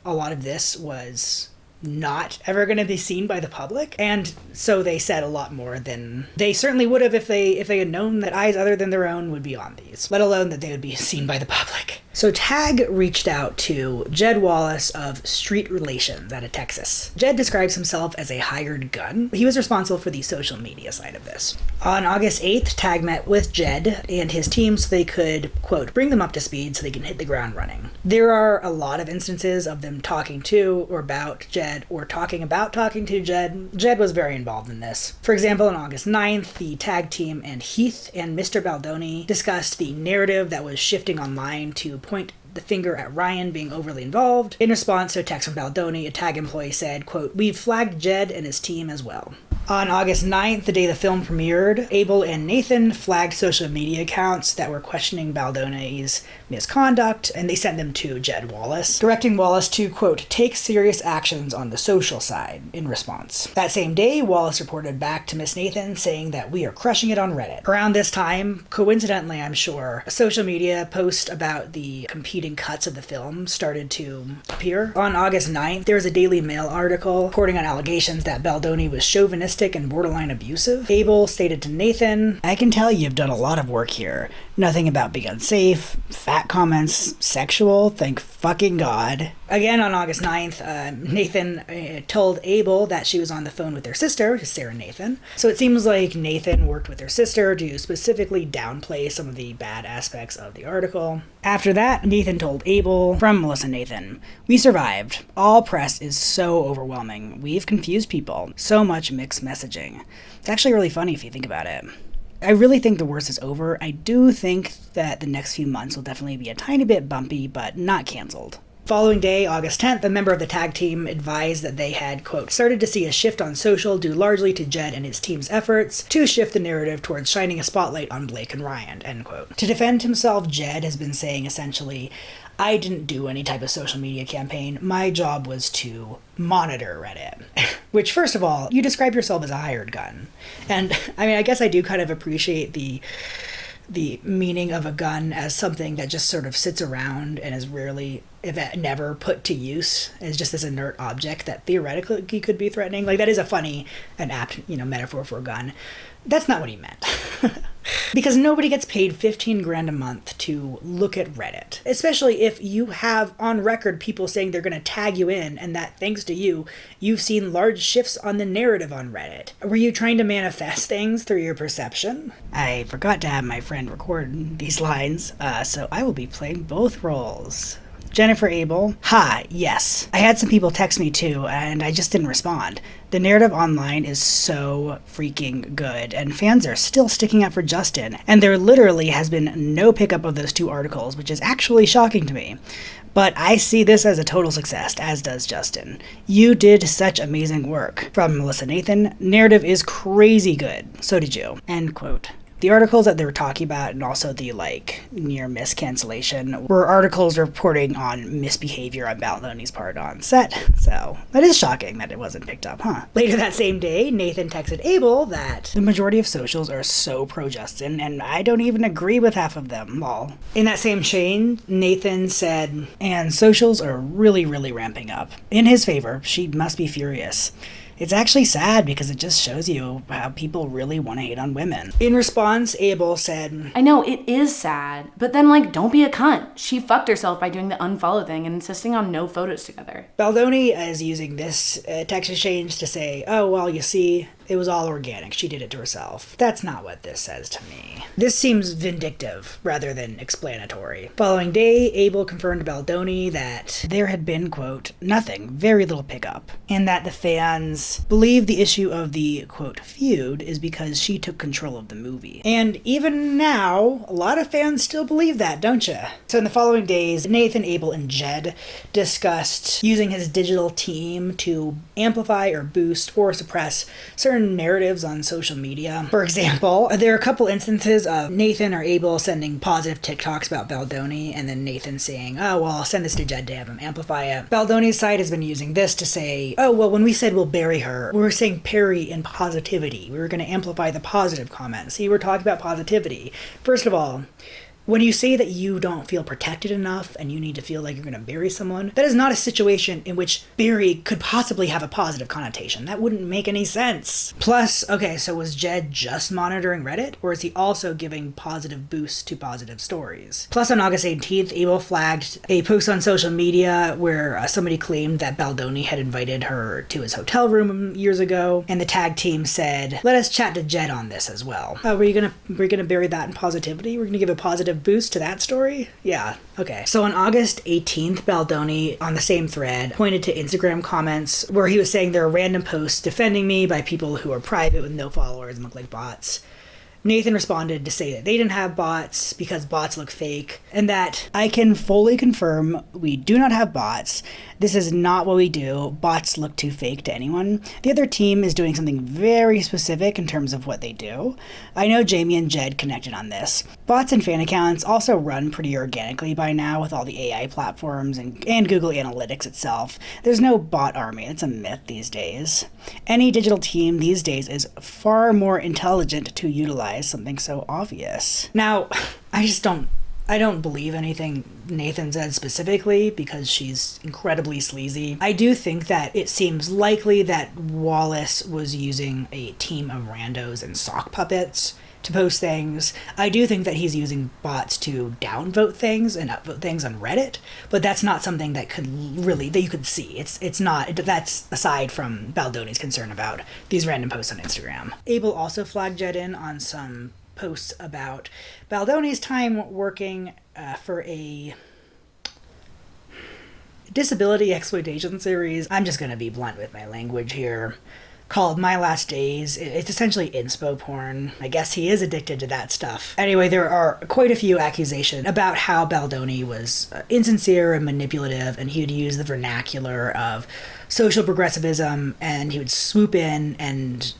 a lot of this was not ever going to be seen by the public, and so they said a lot more than they certainly would have if they had known that eyes other than their own would be on these, let alone that they would be seen by the public. So TAG reached out to Jed Wallace of Street Relations out of Texas. Jed describes himself as a hired gun. He was responsible for the social media side of this. On August 8th, TAG met with Jed and his team so they could, quote, bring them up to speed so they can hit the ground running. There are a lot of instances of them talking to or about Jed or talking about talking to Jed. Jed was very involved in this. For example, on August 9th, the TAG team and Heath and Mr. Baldoni discussed the narrative that was shifting online to point the finger at Ryan being overly involved. In response to a text from Baldoni, a TAG employee said, quote, we've flagged Jed and his team as well. On August 9th, the day the film premiered, Abel and Nathan flagged social media accounts that were questioning Baldoni's misconduct, and they sent them to Jed Wallace, directing Wallace to, quote, take serious actions on the social side in response. That same day, Wallace reported back to Miss Nathan saying that we are crushing it on Reddit. Around this time, coincidentally, I'm sure, social media posts about the competing cuts of the film started to appear. On August 9th, there was a Daily Mail article reporting on allegations that Baldoni was chauvinistic and borderline abusive. Abel stated to Nathan, I can tell you've done a lot of work here. Nothing about being unsafe, fat comments, sexual, thank fucking God. Again, on August 9th, Nathan told Abel that she was on the phone with their sister, Sarah Nathan. So it seems like Nathan worked with her sister to specifically downplay some of the bad aspects of the article. After that, Nathan told Abel, from Melissa Nathan, we survived. All press is so overwhelming. We've confused people. So much mixed messaging. It's actually really funny if you think about it. I really think the worst is over. I do think that the next few months will definitely be a tiny bit bumpy, but not canceled. Following day, August 10th, a member of the TAG team advised that they had, quote, started to see a shift on social due largely to Jed and his team's efforts to shift the narrative towards shining a spotlight on Blake and Ryan, end quote. To defend himself, Jed has been saying essentially, I didn't do any type of social media campaign. My job was to monitor Reddit. Which, first of all, you describe yourself as a hired gun. And, I mean, I guess I do kind of appreciate the meaning of a gun as something that just sort of sits around and is rarely, if never, put to use as just this inert object that theoretically could be threatening. Like, that is a funny and apt, metaphor for a gun. That's not what he meant. Because nobody gets paid $15,000 a month to look at Reddit. Especially if you have on record people saying they're going to tag you in and that thanks to you, you've seen large shifts on the narrative on Reddit. Were you trying to manifest things through your perception? I forgot to have my friend record these lines, so I will be playing both roles. Jennifer Abel, ha, yes. I had some people text me too, and I just didn't respond. The narrative online is so freaking good, and fans are still sticking up for Justin, and there literally has been no pickup of those two articles, which is actually shocking to me. But I see this as a total success, as does Justin. You did such amazing work. From Melissa Nathan, narrative is crazy good. So did you. End quote. The articles that they were talking about and also the, near miss cancellation were articles reporting on misbehavior on Baldoni's part on set. So, that is shocking that it wasn't picked up, huh? Later that same day, Nathan texted Abel that the majority of socials are so pro-Justin, and I don't even agree with half of them, lol. In that same chain, Nathan said, and socials are really, really ramping up. In his favor, she must be furious. It's actually sad because it just shows you how people really want to hate on women. In response, Abel said, I know, it is sad, but then, like, don't be a cunt. She fucked herself by doing the unfollow thing and insisting on no photos together. Baldoni is using this text exchange to say, oh, well, you see, it was all organic. She did it to herself. That's not what this says to me. This seems vindictive rather than explanatory. Following day, Abel confirmed to Baldoni that there had been, quote, nothing, very little pickup, and that the fans believe the issue of the, quote, feud is because she took control of the movie. And even now, a lot of fans still believe that, don't you? So in the following days, Nathan, Abel, and Jed discussed using his digital team to amplify or boost or suppress certain narratives on social media. For example, there are a couple instances of Nathan or Abel sending positive TikToks about Baldoni, and then Nathan saying, oh, well, I'll send this to Jed to have him amplify it. Baldoni's side has been using this to say, oh, well, when we said we'll bury her, we were saying parry in positivity. We were going to amplify the positive comments. See, we're talking about positivity. First of all, when you say that you don't feel protected enough and you need to feel like you're going to bury someone, that is not a situation in which bury could possibly have a positive connotation. That wouldn't make any sense. Plus, okay, so was Jed just monitoring Reddit, or is he also giving positive boosts to positive stories? Plus, on August 18th, Abel flagged a post on social media where somebody claimed that Baldoni had invited her to his hotel room years ago, and the tag team said, let us chat to Jed on this as well. We're gonna bury that in positivity? We're gonna give a positive boost to that story? Yeah, okay. So on August 18th, Baldoni, on the same thread, pointed to Instagram comments where he was saying there are random posts defending me by people who are private with no followers and look like bots. Nathan responded to say that they didn't have bots because bots look fake, and that I can fully confirm we do not have bots. This is not what we do. Bots look too fake to anyone. The other team is doing something very specific in terms of what they do. I know Jamie and Jed connected on this. Bots and fan accounts also run pretty organically by now with all the AI platforms and Google Analytics itself. There's no bot army. It's a myth these days. Any digital team these days is far more intelligent to utilize something so obvious. Now, I don't believe anything Nathan said specifically because she's incredibly sleazy. I do think that it seems likely that Wallace was using a team of randos and sock puppets to post things. I do think that he's using bots to downvote things and upvote things on Reddit, but that's not something that you could see. It's not, that's aside from Baldoni's concern about these random posts on Instagram. Abel also flagged Jed in on some posts about Baldoni's time working for a disability exploitation series. I'm just going to be blunt with my language here. Called My Last Days. It's essentially inspo porn. I guess he is addicted to that stuff. Anyway, there are quite a few accusations about how Baldoni was insincere and manipulative, and he would use the vernacular of social progressivism, and he would swoop in and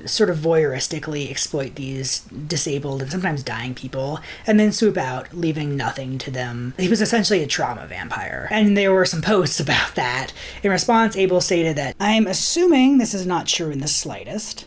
sort of voyeuristically exploit these disabled and sometimes dying people, and then swoop out, leaving nothing to them. He was essentially a trauma vampire. And there were some posts about that. In response, Abel stated that, I'm assuming this is not true in the slightest.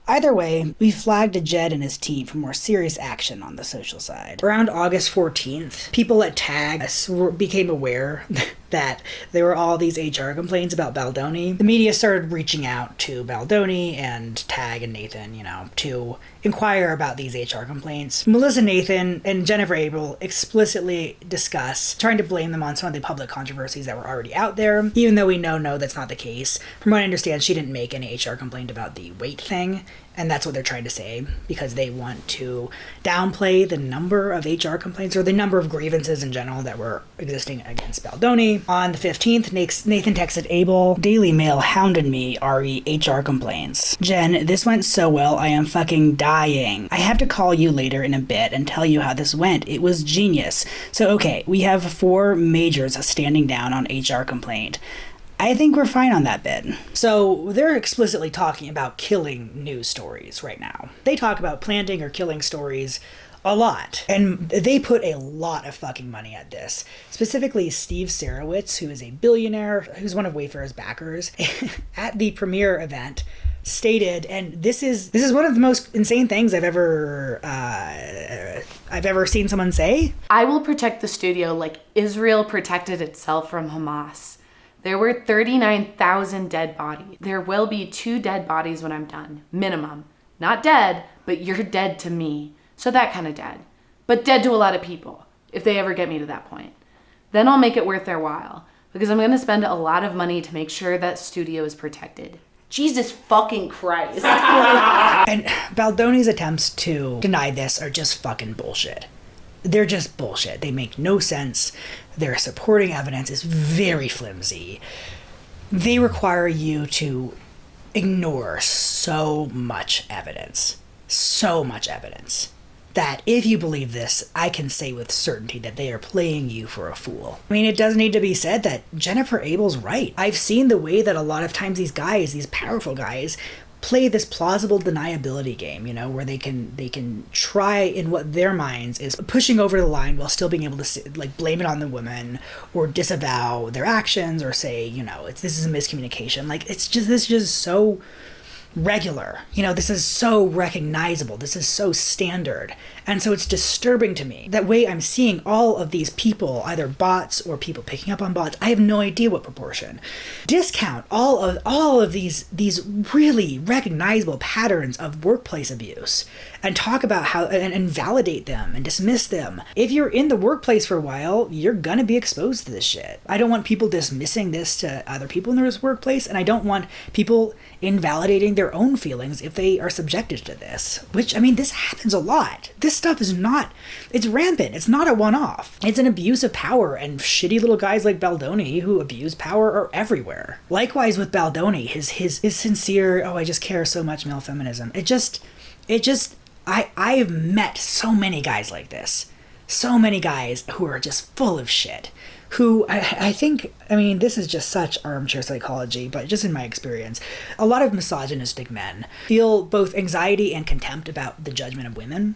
Either way, we flagged a Jed and his team for more serious action on the social side. Around August 14th, people at TAG became aware that there were all these HR complaints about Baldoni. The media started reaching out to Baldoni and Tag and Nathan, to inquire about these HR complaints. Melissa Nathan and Jennifer Abel explicitly discuss trying to blame them on some of the public controversies that were already out there, even though we know that's not the case. From what I understand, she didn't make any HR complaint about the weight thing, and that's what they're trying to say, because they want to downplay the number of HR complaints or the number of grievances in general that were existing against Baldoni. On the 15th, Nathan texted Abel, Daily Mail hounded me, re HR complaints. Jen, this went so well, I am fucking dying. I have to call you later in a bit and tell you how this went. It was genius. So okay, we have 4 majors standing down on HR complaint. I think we're fine on that bit. So they're explicitly talking about killing news stories right now. They talk about planting or killing stories a lot. And they put a lot of fucking money at this. Specifically, Steve Sarowitz, who is a billionaire, who's one of Wayfair's backers, at the premiere event, stated, and this is one of the most insane things I've ever seen someone say. I will protect the studio like Israel protected itself from Hamas. There were 39,000 dead bodies. There will be 2 dead bodies when I'm done, minimum. Not dead, but you're dead to me. So that kind of dead. But dead to a lot of people, if they ever get me to that point. Then I'll make it worth their while, because I'm going to spend a lot of money to make sure that studio is protected. Jesus fucking Christ. And Baldoni's attempts to deny this are just fucking bullshit. They're just bullshit. They make no sense. Their supporting evidence is very flimsy. They require you to ignore so much evidence. So much evidence. That if you believe this, I can say with certainty that they are playing you for a fool. I mean, it does need to be said that Jennifer Abel's right. I've seen the way that a lot of times these guys, these powerful guys, play this plausible deniability game, you know, where they can try in what their minds is pushing over the line while still being able to like blame it on the woman or disavow their actions or say, you know, this is a miscommunication. Like this is just so regular, you know, this is so recognizable, this is so standard, and so it's disturbing to me that way I'm seeing all of these people, either bots or people picking up on bots. I have no idea what proportion discount all of these really recognizable patterns of workplace abuse and talk about how and validate them and dismiss them. If you're in the workplace for a while, you're gonna be exposed to this shit. I don't want people dismissing this to other people in their workplace, and I don't want people invalidating their own feelings if they are subjected to this, which, I mean, this happens a lot. This stuff is not, it's rampant. It's not a one-off. It's an abuse of power, and shitty little guys like Baldoni who abuse power are everywhere. Likewise with Baldoni, his sincere, oh, I just care so much male feminism. I've met so many guys like this. So many guys who are just full of shit. Who I think, I mean, this is just such armchair psychology, but just in my experience, a lot of misogynistic men feel both anxiety and contempt about the judgment of women.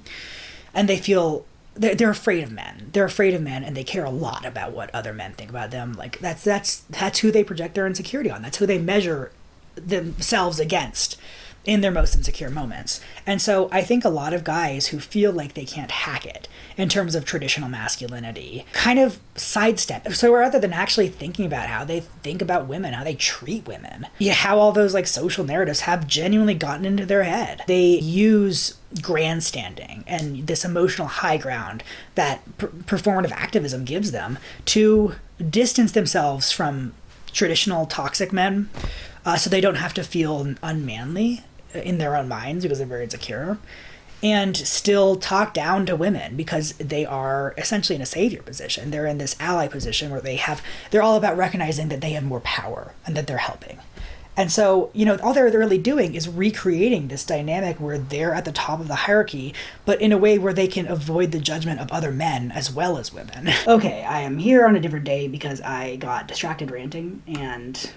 And they feel, they're afraid of men. They're afraid of men, and they care a lot about what other men think about them. Like, that's who they project their insecurity on. That's who they measure themselves against in their most insecure moments. And so I think a lot of guys who feel like they can't hack it in terms of traditional masculinity kind of sidestep. So rather than actually thinking about how they think about women, how they treat women, how all those like social narratives have genuinely gotten into their head. They use grandstanding and this emotional high ground that performative activism gives them to distance themselves from traditional toxic men, so they don't have to feel unmanly in their own minds because they're very insecure, and still talk down to women because they are essentially in a savior position. They're in this ally position where they're all about recognizing that they have more power and that they're helping. And so, you know, all they're really doing is recreating this dynamic where they're at the top of the hierarchy, but in a way where they can avoid the judgment of other men as well as women. Okay, I am here on a different day because I got distracted ranting and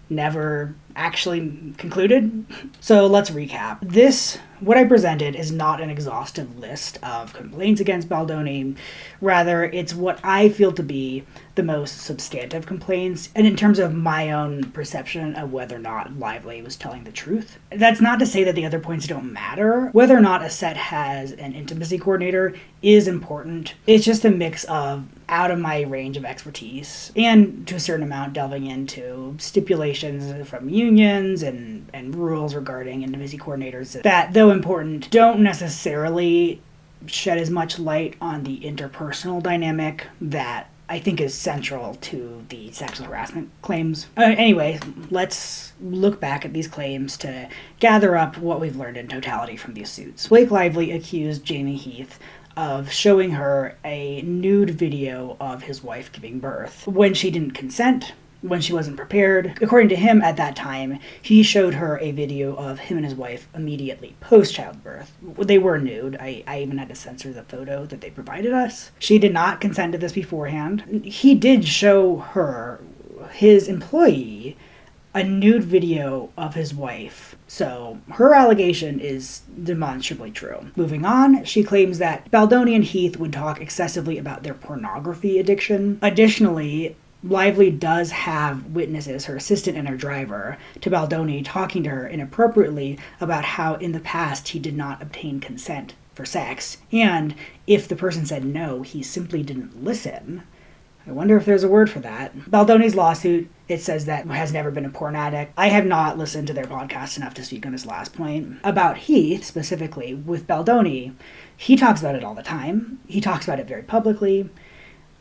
never actually concluded. So let's recap. What I presented is not an exhaustive list of complaints against Baldoni. Rather, it's what I feel to be the most substantive complaints, and in terms of my own perception of whether or not Lively was telling the truth. That's not to say that the other points don't matter. Whether or not a set has an intimacy coordinator is important. It's just a mix of out of my range of expertise, and to a certain amount delving into stipulations from unions and rules regarding intimacy coordinators that, though important, don't necessarily shed as much light on the interpersonal dynamic that I think is central to the sexual harassment claims. Anyway, let's look back at these claims to gather up what we've learned in totality from these suits. Blake Lively accused Jamie Heath of showing her a nude video of his wife giving birth when she didn't consent, when she wasn't prepared. According to him, at that time, he showed her a video of him and his wife immediately post-childbirth. They were nude. I even had to censor the photo that they provided us. She did not consent to this beforehand. He did show her, his employee, a nude video of his wife. So her allegation is demonstrably true. Moving on, she claims that Baldoni and Heath would talk excessively about their pornography addiction. Additionally, Lively does have witnesses, her assistant and her driver, to Baldoni talking to her inappropriately about how in the past he did not obtain consent for sex, and if the person said no, he simply didn't listen, I wonder if there's a word for that. Baldoni's lawsuit, it says that has never been a porn addict. I have not listened to their podcast enough to speak on this last point. About Heath, specifically, with Baldoni, he talks about it all the time. He talks about it very publicly.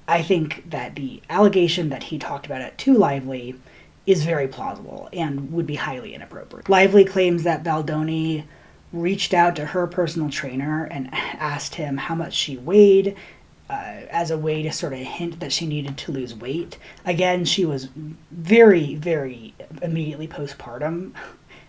I think that the allegation that he talked about it too Lively is very plausible and would be highly inappropriate. Lively claims that Baldoni reached out to her personal trainer and asked him how much she weighed, as a way to sort of hint that she needed to lose weight. Again, she was very, very immediately postpartum.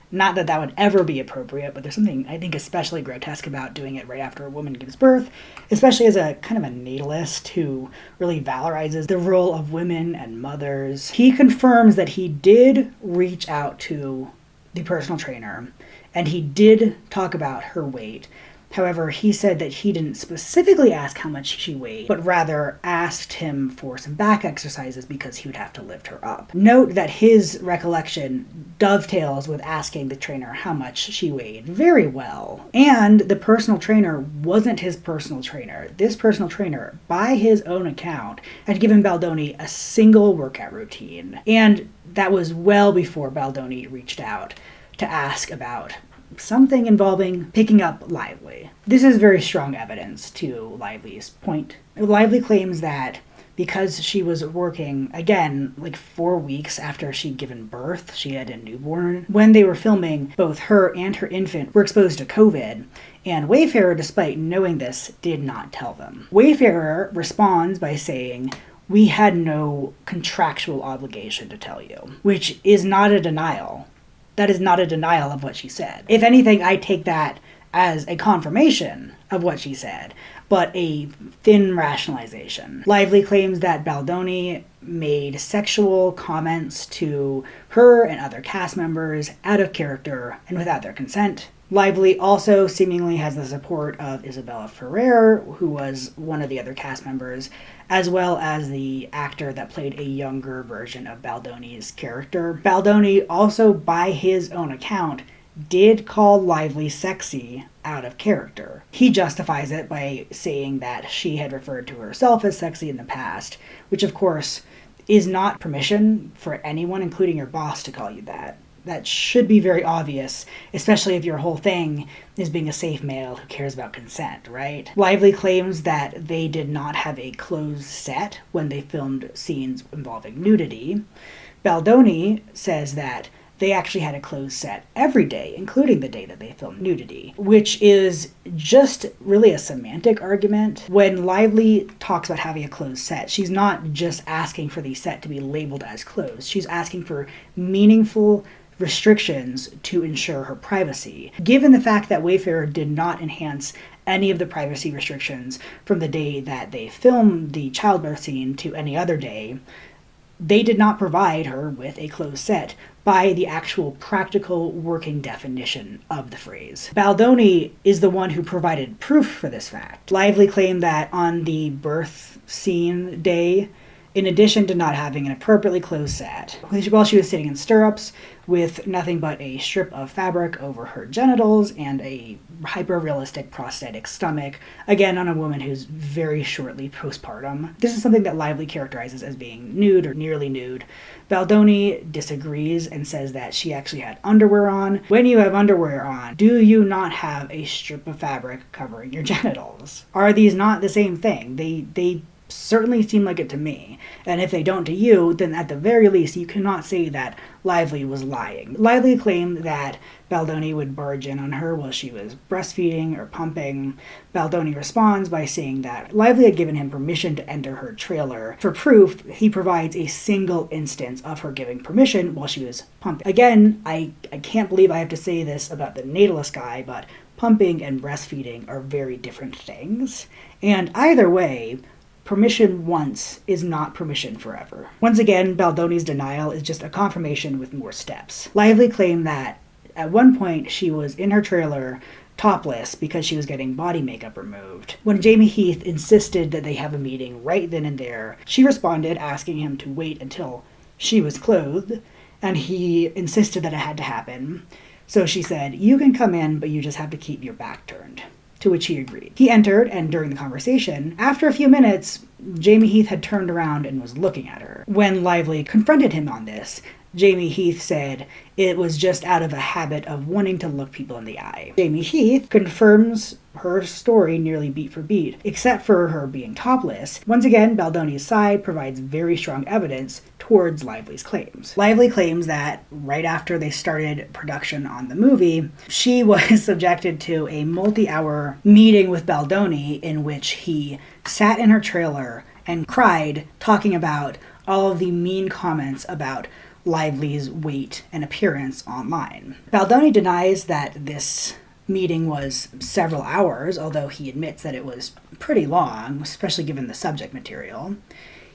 Not that that would ever be appropriate, but there's something I think especially grotesque about doing it right after a woman gives birth, especially as a kind of a natalist who really valorizes the role of women and mothers. He confirms that he did reach out to the personal trainer, and he did talk about her weight. However, he said that he didn't specifically ask how much she weighed, but rather asked him for some back exercises because he would have to lift her up. Note that his recollection dovetails with asking the trainer how much she weighed very well. And the personal trainer wasn't his personal trainer. This personal trainer, by his own account, had given Baldoni a single workout routine. And that was well before Baldoni reached out to ask about something involving picking up Lively. This is very strong evidence to Lively's point. Lively claims that because she was working, again, like 4 weeks after she'd given birth, she had a newborn, when they were filming, both her and her infant were exposed to COVID, and Wayfarer, despite knowing this, did not tell them. Wayfarer responds by saying, "We had no contractual obligation to tell you," which is not a denial. That is not a denial of what she said. If anything, I take that as a confirmation of what she said, but a thin rationalization. Lively claims that Baldoni made sexual comments to her and other cast members out of character and without their consent. Lively also seemingly has the support of Isabella Ferrer, who was one of the other cast members, as well as the actor that played a younger version of Baldoni's character. Baldoni also, by his own account, did call Lively sexy out of character. He justifies it by saying that she had referred to herself as sexy in the past, which of course is not permission for anyone, including your boss, to call you that. That should be very obvious, especially if your whole thing is being a safe male who cares about consent, right? Lively claims that they did not have a closed set when they filmed scenes involving nudity. Baldoni says that they actually had a closed set every day, including the day that they filmed nudity, which is just really a semantic argument. When Lively talks about having a closed set, she's not just asking for the set to be labeled as closed. She's asking for meaningful restrictions to ensure her privacy. Given the fact that Wayfarer did not enhance any of the privacy restrictions from the day that they filmed the childbirth scene to any other day, they did not provide her with a closed set by the actual practical working definition of the phrase. Baldoni is the one who provided proof for this fact. Lively claimed that on the birth scene day, in addition to not having an appropriately closed set, while she was sitting in stirrups with nothing but a strip of fabric over her genitals and a hyper-realistic prosthetic stomach, again on a woman who's very shortly postpartum. This is something that Lively characterizes as being nude or nearly nude. Baldoni disagrees and says that she actually had underwear on. When you have underwear on, do you not have a strip of fabric covering your genitals? Are these not the same thing? They certainly seem like it to me. And if they don't to you, then at the very least, you cannot say that Lively was lying. Lively claimed that Baldoni would barge in on her while she was breastfeeding or pumping. Baldoni responds by saying that Lively had given him permission to enter her trailer. For proof, he provides a single instance of her giving permission while she was pumping. Again, I can't believe I have to say this about the natalist guy, but pumping and breastfeeding are very different things. And either way, permission once is not permission forever. Once again, Baldoni's denial is just a confirmation with more steps. Lively claimed that at one point she was in her trailer topless because she was getting body makeup removed. When Jamie Heath insisted that they have a meeting right then and there, she responded asking him to wait until she was clothed, and he insisted that it had to happen. So she said, "You can come in, but you just have to keep your back turned." to which he agreed. He entered, and during the conversation, after a few minutes, Jamie Heath had turned around and was looking at her. When Lively confronted him on this, Jamie Heath said it was just out of a habit of wanting to look people in the eye. Jamie Heath confirms her story nearly beat for beat, except for her being topless. Once again, Baldoni's side provides very strong evidence towards Lively's claims. Lively claims that right after they started production on the movie, she was subjected to a multi-hour meeting with Baldoni in which he sat in her trailer and cried, talking about all of the mean comments about Lively's weight and appearance online. Baldoni denies that this meeting was several hours, although he admits that it was pretty long, especially given the subject material.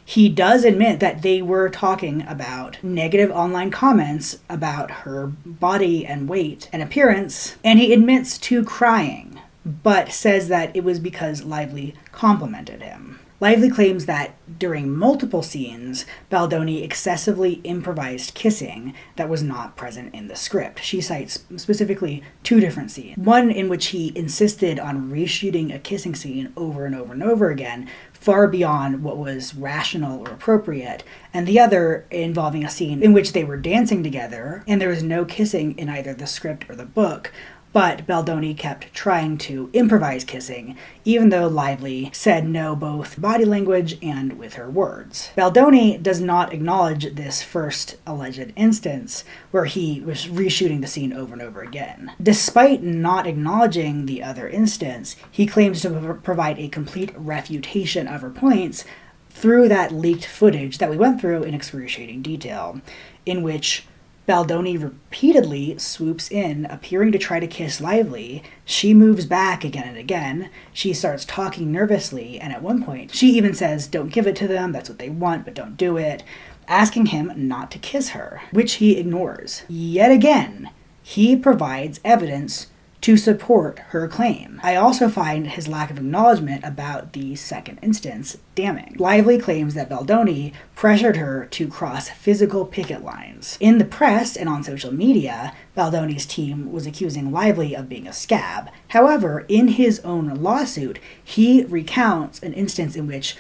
He does admit that they were talking about negative online comments about her body and weight and appearance, and he admits to crying, but says that it was because Lively complimented him. Lively claims that during multiple scenes, Baldoni excessively improvised kissing that was not present in the script. She cites specifically 2 different scenes. One in which he insisted on reshooting a kissing scene over and over and over again, far beyond what was rational or appropriate, and the other involving a scene in which they were dancing together, and there was no kissing in either the script or the book, but Baldoni kept trying to improvise kissing, even though Lively said no both body language and with her words. Baldoni does not acknowledge this first alleged instance, where he was reshooting the scene over and over again. Despite not acknowledging the other instance, he claims to provide a complete refutation of her points through that leaked footage that we went through in excruciating detail, in which Baldoni repeatedly swoops in, appearing to try to kiss Lively. She moves back again and again. She starts talking nervously, and at one point, she even says, "Don't give it to them, that's what they want, but don't do it," asking him not to kiss her, which he ignores. Yet again, he provides evidence to support her claim. I also find his lack of acknowledgement about the second instance damning. Lively claims that Baldoni pressured her to cross physical picket lines. In the press and on social media, Baldoni's team was accusing Lively of being a scab. However, in his own lawsuit, he recounts an instance in which,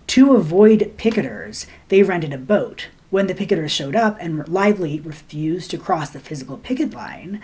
to avoid picketers, they rented a boat. When the picketers showed up and Lively refused to cross the physical picket line,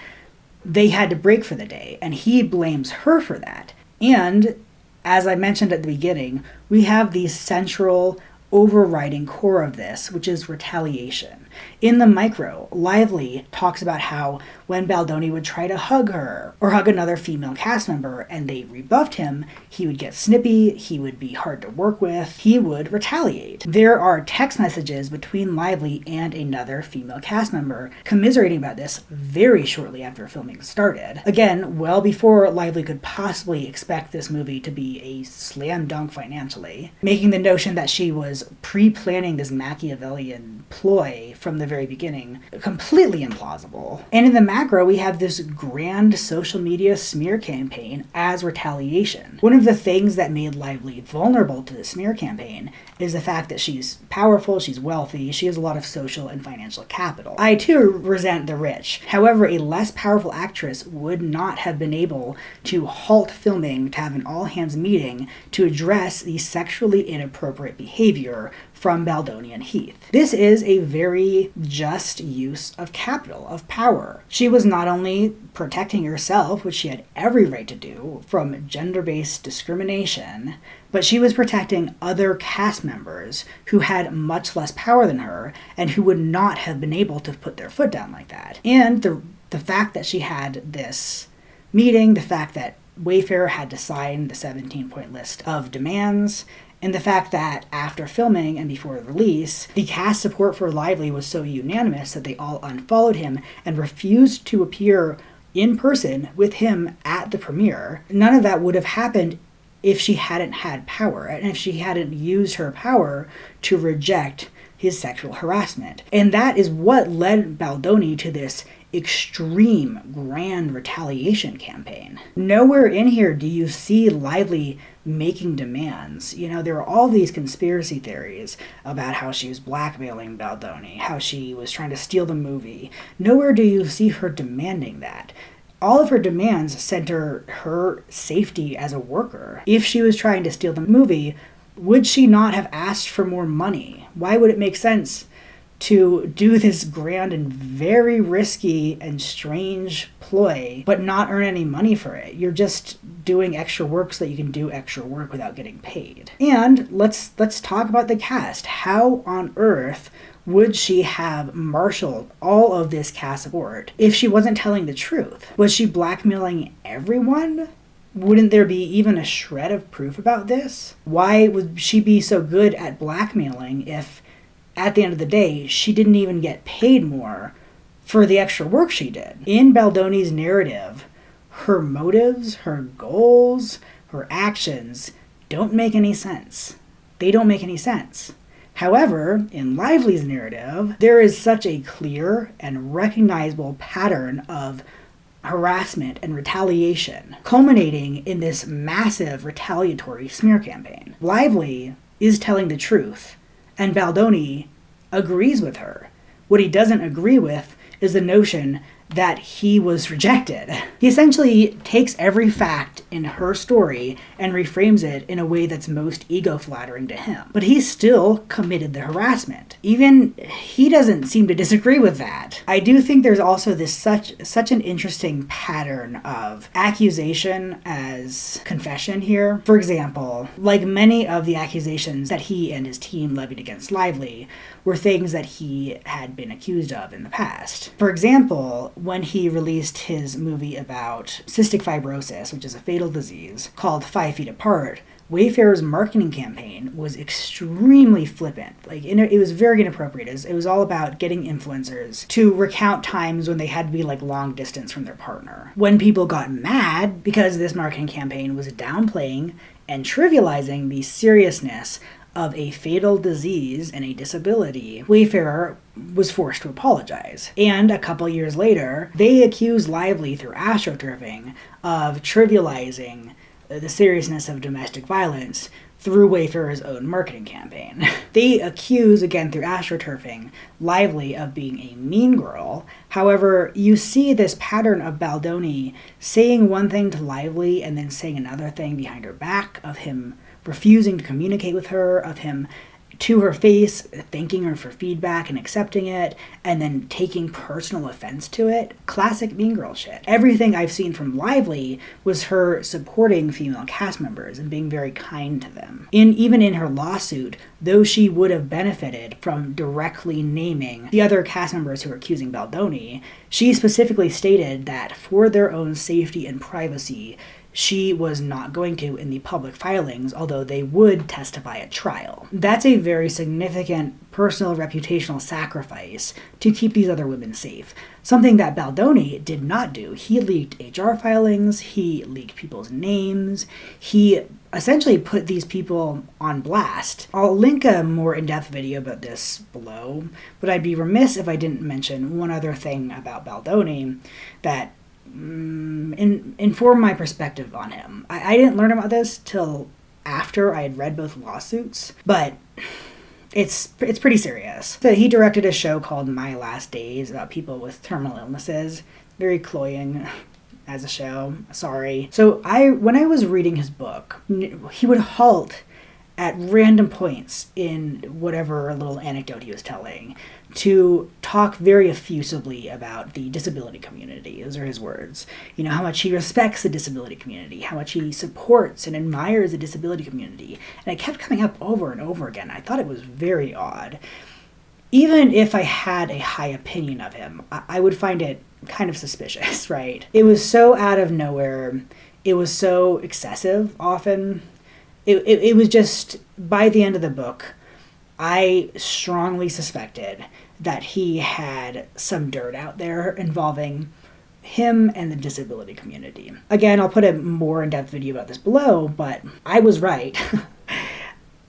they had to break for the day, and he blames her for that. And, as I mentioned at the beginning, we have the central overriding core of this, which is retaliation. In the micro, Lively talks about how when Baldoni would try to hug her or hug another female cast member and they rebuffed him, he would get snippy, he would be hard to work with, he would retaliate. There are text messages between Lively and another female cast member commiserating about this very shortly after filming started. Again, well before Lively could possibly expect this movie to be a slam dunk financially, making the notion that she was pre-planning this Machiavellian ploy from the very beginning completely implausible. And in the macro, we have this grand social media smear campaign as retaliation. One of the things that made Lively vulnerable to the smear campaign is the fact that she's powerful, she's wealthy, she has a lot of social and financial capital. I too resent the rich. However, a less powerful actress would not have been able to halt filming to have an all-hands meeting to address the sexually inappropriate behavior from Baldoni and Heath. This is a very just use of capital, of power. She was not only protecting herself, which she had every right to do, from gender-based discrimination, but she was protecting other cast members who had much less power than her and who would not have been able to put their foot down like that. And the fact that she had this meeting, the fact that Wayfair had to sign the 17-point list of demands, and the fact that after filming and before release, the cast support for Lively was so unanimous that they all unfollowed him and refused to appear in person with him at the premiere. None of that would have happened if she hadn't had power, and if she hadn't used her power to reject his sexual harassment. And that is what led Baldoni to this extreme grand retaliation campaign. Nowhere in here do you see Lively making demands. You know, there are all these conspiracy theories about how she was blackmailing Baldoni, how she was trying to steal the movie. Nowhere do you see her demanding that. All of her demands center her safety as a worker. If she was trying to steal the movie, would she not have asked for more money? Why would it make sense to do this grand and very risky and strange ploy, but not earn any money for it? You're just doing extra work so that you can do extra work without getting paid. And let's talk about the cast. How on earth would she have marshaled all of this cast support if she wasn't telling the truth? Was she blackmailing everyone? Wouldn't there be even a shred of proof about this? Why would she be so good at blackmailing if, at the end of the day, she didn't even get paid more for the extra work she did? In Baldoni's narrative, her motives, her goals, her actions don't make any sense. They don't make any sense. However, in Lively's narrative, there is such a clear and recognizable pattern of harassment and retaliation, culminating in this massive retaliatory smear campaign. Lively is telling the truth, and Baldoni agrees with her. What he doesn't agree with is the notion that he was rejected. He essentially takes every fact in her story and reframes it in a way that's most ego-flattering to him. But he still committed the harassment. Even he doesn't seem to disagree with that. I do think there's also this such an interesting pattern of accusation as confession here. For example, like many of the accusations that he and his team levied against Lively were things that he had been accused of in the past. For example, when he released his movie about cystic fibrosis, which is a fatal disease, called 5 Feet Apart, Wayfarer's marketing campaign was extremely flippant. It was very inappropriate. It was all about getting influencers to recount times when they had to be long distance from their partner. When people got mad because this marketing campaign was downplaying and trivializing the seriousness of a fatal disease and a disability, Wayfarer was forced to apologize. And a couple years later, they accused Lively through astroturfing of trivializing the seriousness of domestic violence through Wayfarer's own marketing campaign. They accuse, again through astroturfing, Lively of being a mean girl. However, you see this pattern of Baldoni saying one thing to Lively and then saying another thing behind her back, of him refusing to communicate with her, of him to her face thanking her for feedback and accepting it, and then taking personal offense to it. Classic mean girl shit. Everything I've seen from Lively was her supporting female cast members and being very kind to them. Even in her lawsuit, though she would have benefited from directly naming the other cast members who were accusing Baldoni, she specifically stated that for their own safety and privacy, she was not going to in the public filings, although they would testify at trial. That's a very significant personal reputational sacrifice to keep these other women safe. Something that Baldoni did not do. He leaked HR filings, he leaked people's names, he essentially put these people on blast. I'll link a more in-depth video about this below, but I'd be remiss if I didn't mention one other thing about Baldoni that inform my perspective on him. I didn't learn about this till after I had read both lawsuits, but it's pretty serious. So he directed a show called My Last Days about people with terminal illnesses. Very cloying as a show. Sorry. So when I was reading his book, he would halt at random points in whatever little anecdote he was telling to talk very effusively about the disability community. Those are his words. How much he respects the disability community, how much he supports and admires the disability community. And it kept coming up over and over again. I thought it was very odd. Even if I had a high opinion of him, I would find it kind of suspicious, right? It was so out of nowhere. It was so excessive often. It was just, by the end of the book, I strongly suspected that he had some dirt out there involving him and the disability community. Again, I'll put a more in-depth video about this below, but I was right.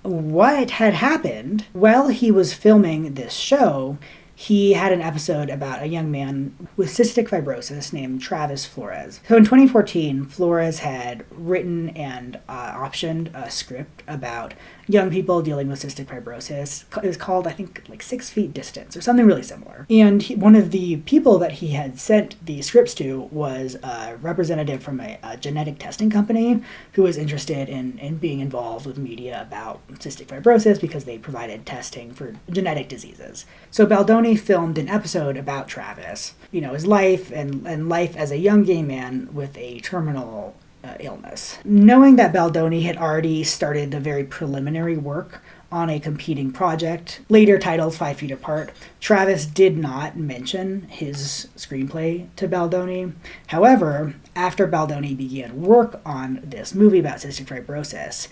What had happened while he was filming this show, he had an episode about a young man with cystic fibrosis named Travis Flores. So in 2014, Flores had written and optioned a script about young people dealing with cystic fibrosis. It was called, I think, like 6 Feet Distance or something really similar. And one of the people that he had sent the scripts to was a representative from a genetic testing company who was interested in being involved with media about cystic fibrosis because they provided testing for genetic diseases. So Baldoni filmed an episode about Travis, his life and life as a young gay man with a terminal illness. Knowing that Baldoni had already started the very preliminary work on a competing project, later titled 5 Feet Apart, Travis did not mention his screenplay to Baldoni. However, after Baldoni began work on this movie about cystic fibrosis,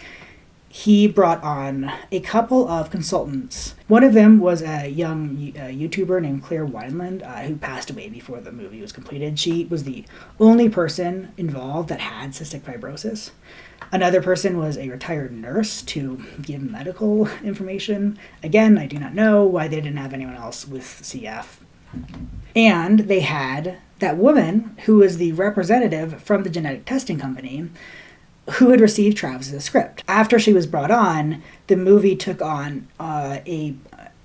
he brought on a couple of consultants. One of them was a young YouTuber named Claire Wineland, who passed away before the movie was completed. She was the only person involved that had cystic fibrosis. Another person was a retired nurse to give medical information. Again, I do not know why they didn't have anyone else with CF. And they had that woman who was the representative from the genetic testing company who had received Travis's script. After she was brought on, the movie took on a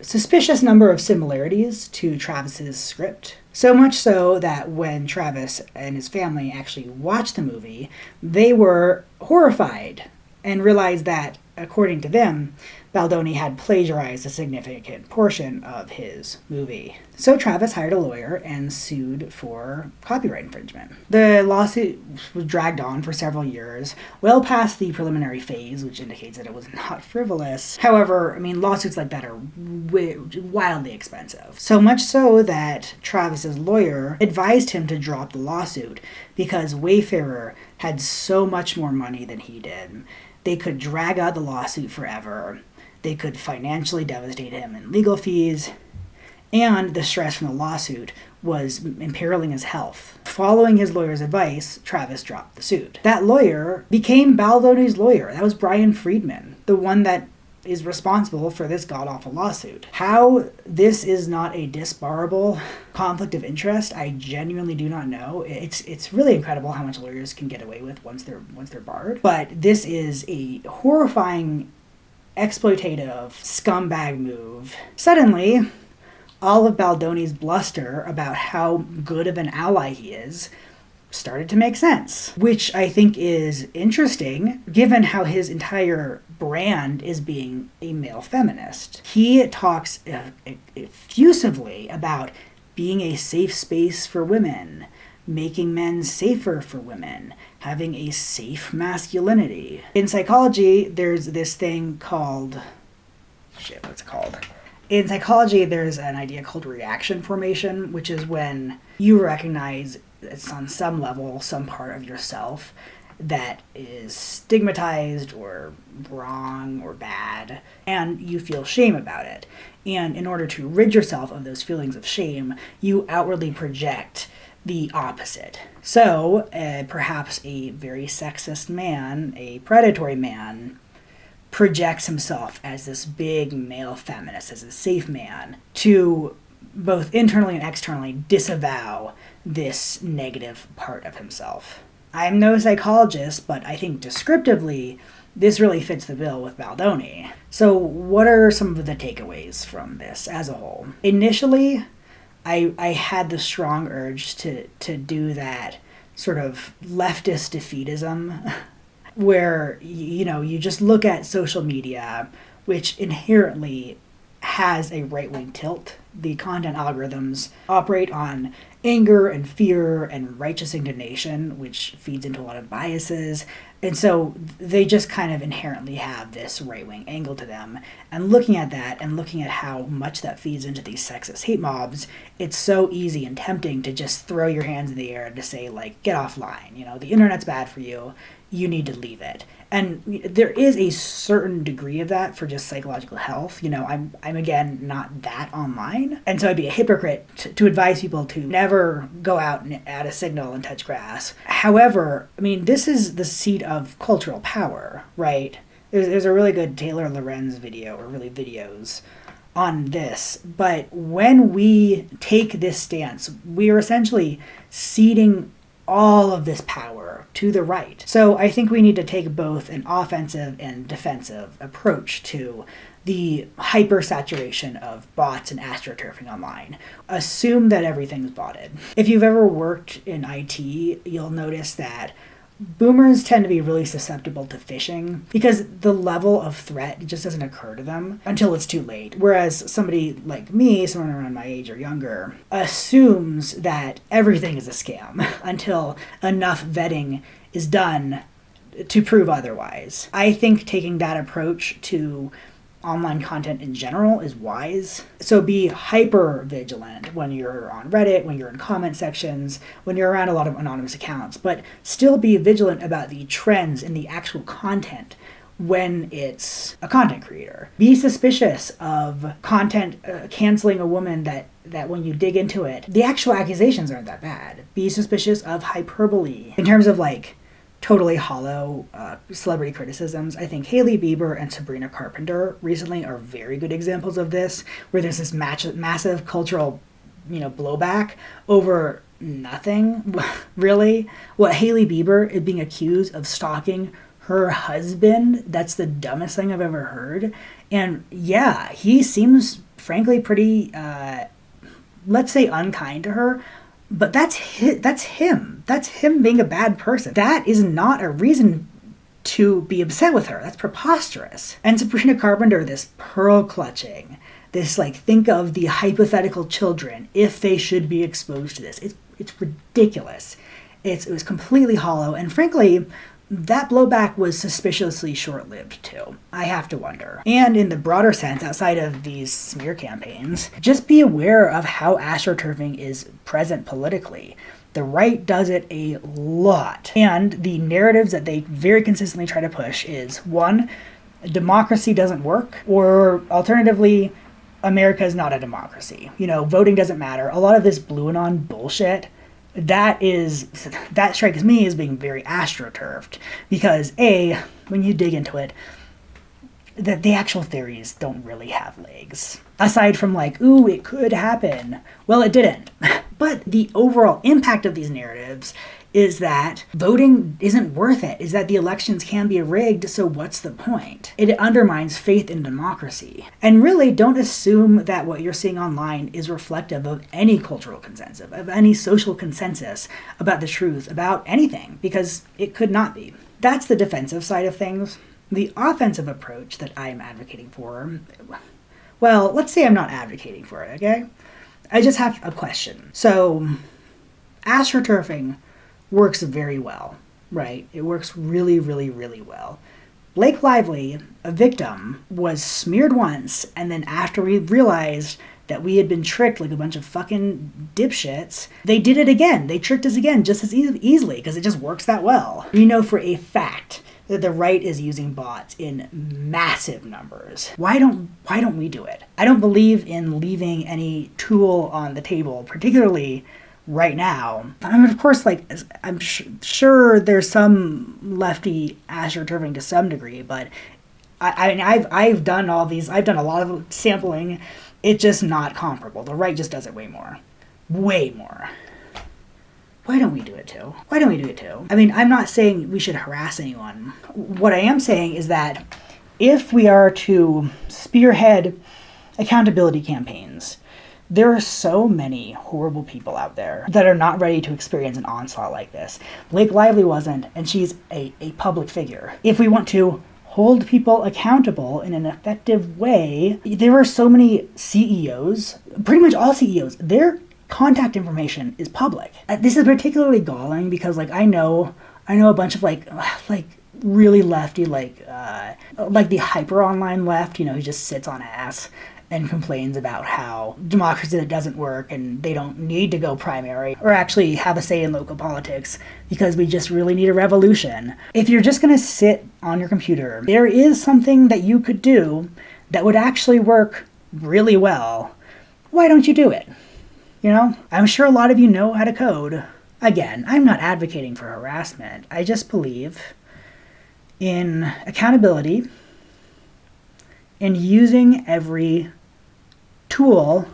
suspicious number of similarities to Travis's script. So much so that when Travis and his family actually watched the movie, they were horrified and realized that, according to them, Baldoni had plagiarized a significant portion of his movie. So Travis hired a lawyer and sued for copyright infringement. The lawsuit was dragged on for several years, well past the preliminary phase, which indicates that it was not frivolous. However, lawsuits like that are wildly expensive. So much so that Travis's lawyer advised him to drop the lawsuit because Wayfarer had so much more money than he did. They could drag out the lawsuit forever. They could financially devastate him in legal fees, and the stress from the lawsuit was imperiling his health. Following his lawyer's advice, Travis dropped the suit. That lawyer became Baldoni's lawyer. That was Brian Friedman, the one that is responsible for this god-awful lawsuit. How this is not a disbarable conflict of interest, I genuinely do not know. It's really incredible how much lawyers can get away with once they're barred. But this is a horrifying, exploitative, scumbag move. Suddenly, all of Baldoni's bluster about how good of an ally he is started to make sense, which I think is interesting given how his entire brand is being a male feminist. He talks effusively about being a safe space for women, making men safer for women, having a safe masculinity. In psychology, there's this thing called... what's it called? In psychology, there's an idea called reaction formation, which is when you recognize it's on some level, some part of yourself that is stigmatized or wrong or bad, and you feel shame about it. And in order to rid yourself of those feelings of shame, you outwardly project the opposite. So, perhaps a very sexist man, a predatory man, projects himself as this big male feminist, as a safe man, to both internally and externally disavow this negative part of himself. I'm no psychologist, but I think descriptively, this really fits the bill with Baldoni. So what are some of the takeaways from this as a whole? Initially, I had the strong urge to do that sort of leftist defeatism where, you just look at social media, which inherently has a right-wing tilt. The content algorithms operate on anger and fear and righteous indignation, which feeds into a lot of biases. And so they just kind of inherently have this right-wing angle to them. And looking at that and looking at how much that feeds into these sexist hate mobs, it's so easy and tempting to just throw your hands in the air and to say, get offline. The internet's bad for you. You need to leave it. And there is a certain degree of that for just psychological health. I'm again, not that online. And so I'd be a hypocrite to advise people to never go out and add a signal and touch grass. However, this is the seat of cultural power, right? There's a really good Taylor Lorenz video, or really videos, on this. But when we take this stance, we are essentially ceding all of this power to the right. So I think we need to take both an offensive and defensive approach to the hypersaturation of bots and astroturfing online. Assume that everything's botted. If you've ever worked in IT, you'll notice that boomers tend to be really susceptible to phishing because the level of threat just doesn't occur to them until it's too late. Whereas somebody like me, someone around my age or younger, assumes that everything is a scam until enough vetting is done to prove otherwise. I think taking that approach to online content in general is wise. So be hyper vigilant when you're on Reddit, when you're in comment sections, when you're around a lot of anonymous accounts, but still be vigilant about the trends in the actual content when it's a content creator. Be suspicious of content canceling a woman that when you dig into it, the actual accusations aren't that bad. Be suspicious of hyperbole. In terms of like totally hollow celebrity criticisms, I think Hailey Bieber and Sabrina Carpenter recently are very good examples of this, where there's this massive cultural, blowback over nothing, really. What Hailey Bieber is being accused of stalking her husband, that's the dumbest thing I've ever heard. And yeah, he seems frankly pretty, let's say, unkind to her. But that's him. That's him being a bad person. That is not a reason to be upset with her. That's preposterous. And Sabrina Carpenter, this pearl clutching, this think of the hypothetical children if they should be exposed to this. It's ridiculous. It was completely hollow, and frankly, that blowback was suspiciously short-lived too. I have to wonder. And in the broader sense, outside of these smear campaigns, just be aware of how astroturfing is present politically. The right does it a lot. And the narratives that they very consistently try to push is, one, democracy doesn't work, or alternatively, America is not a democracy. Voting doesn't matter. A lot of this blue and on bullshit, that strikes me as being very astroturfed, because when you dig into it, the actual theories don't really have legs. Aside from ooh, it could happen. Well, it didn't. But the overall impact of these narratives is that voting isn't worth it, is that the elections can be rigged, so what's the point? It undermines faith in democracy. And really, don't assume that what you're seeing online is reflective of any cultural consensus, of any social consensus about the truth, about anything, because it could not be. That's the defensive side of things. The offensive approach that I'm advocating for, well, let's say I'm not advocating for it, okay? I just have a question. So, astroturfing works very well, right? It works really, really, really well. Blake Lively, a victim, was smeared once, and then after we realized that we had been tricked like a bunch of fucking dipshits, they did it again. They tricked us again just as easily, because it just works that well. We know for a fact that the right is using bots in massive numbers. Why don't we do it? I don't believe in leaving any tool on the table, particularly right now. I mean, of course, I'm sure there's some lefty astroturfing to some degree, but I've done all these. I've done a lot of sampling. It's just not comparable. The right just does it way more. Way more. Why don't we do it too? Why don't we do it too? I mean, I'm not saying we should harass anyone. What I am saying is that if we are to spearhead accountability campaigns, there are so many horrible people out there that are not ready to experience an onslaught like this. Blake Lively wasn't, and she's a public figure. If we want to hold people accountable in an effective way, there are so many CEOs, pretty much all CEOs, their contact information is public. This is particularly galling because I know a bunch of really lefty, the hyper online left, who just sits on ass and complains about how democracy doesn't work and they don't need to go primary or actually have a say in local politics because we just really need a revolution. If you're just going to sit on your computer, there is something that you could do that would actually work really well. Why don't you do it? I'm sure a lot of you know how to code. Again, I'm not advocating for harassment. I just believe in accountability, in using every tool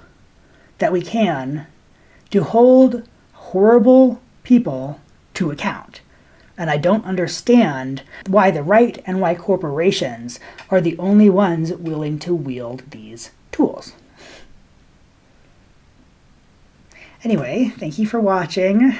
that we can to hold horrible people to account. And I don't understand why the right and why corporations are the only ones willing to wield these tools. Anyway, thank you for watching.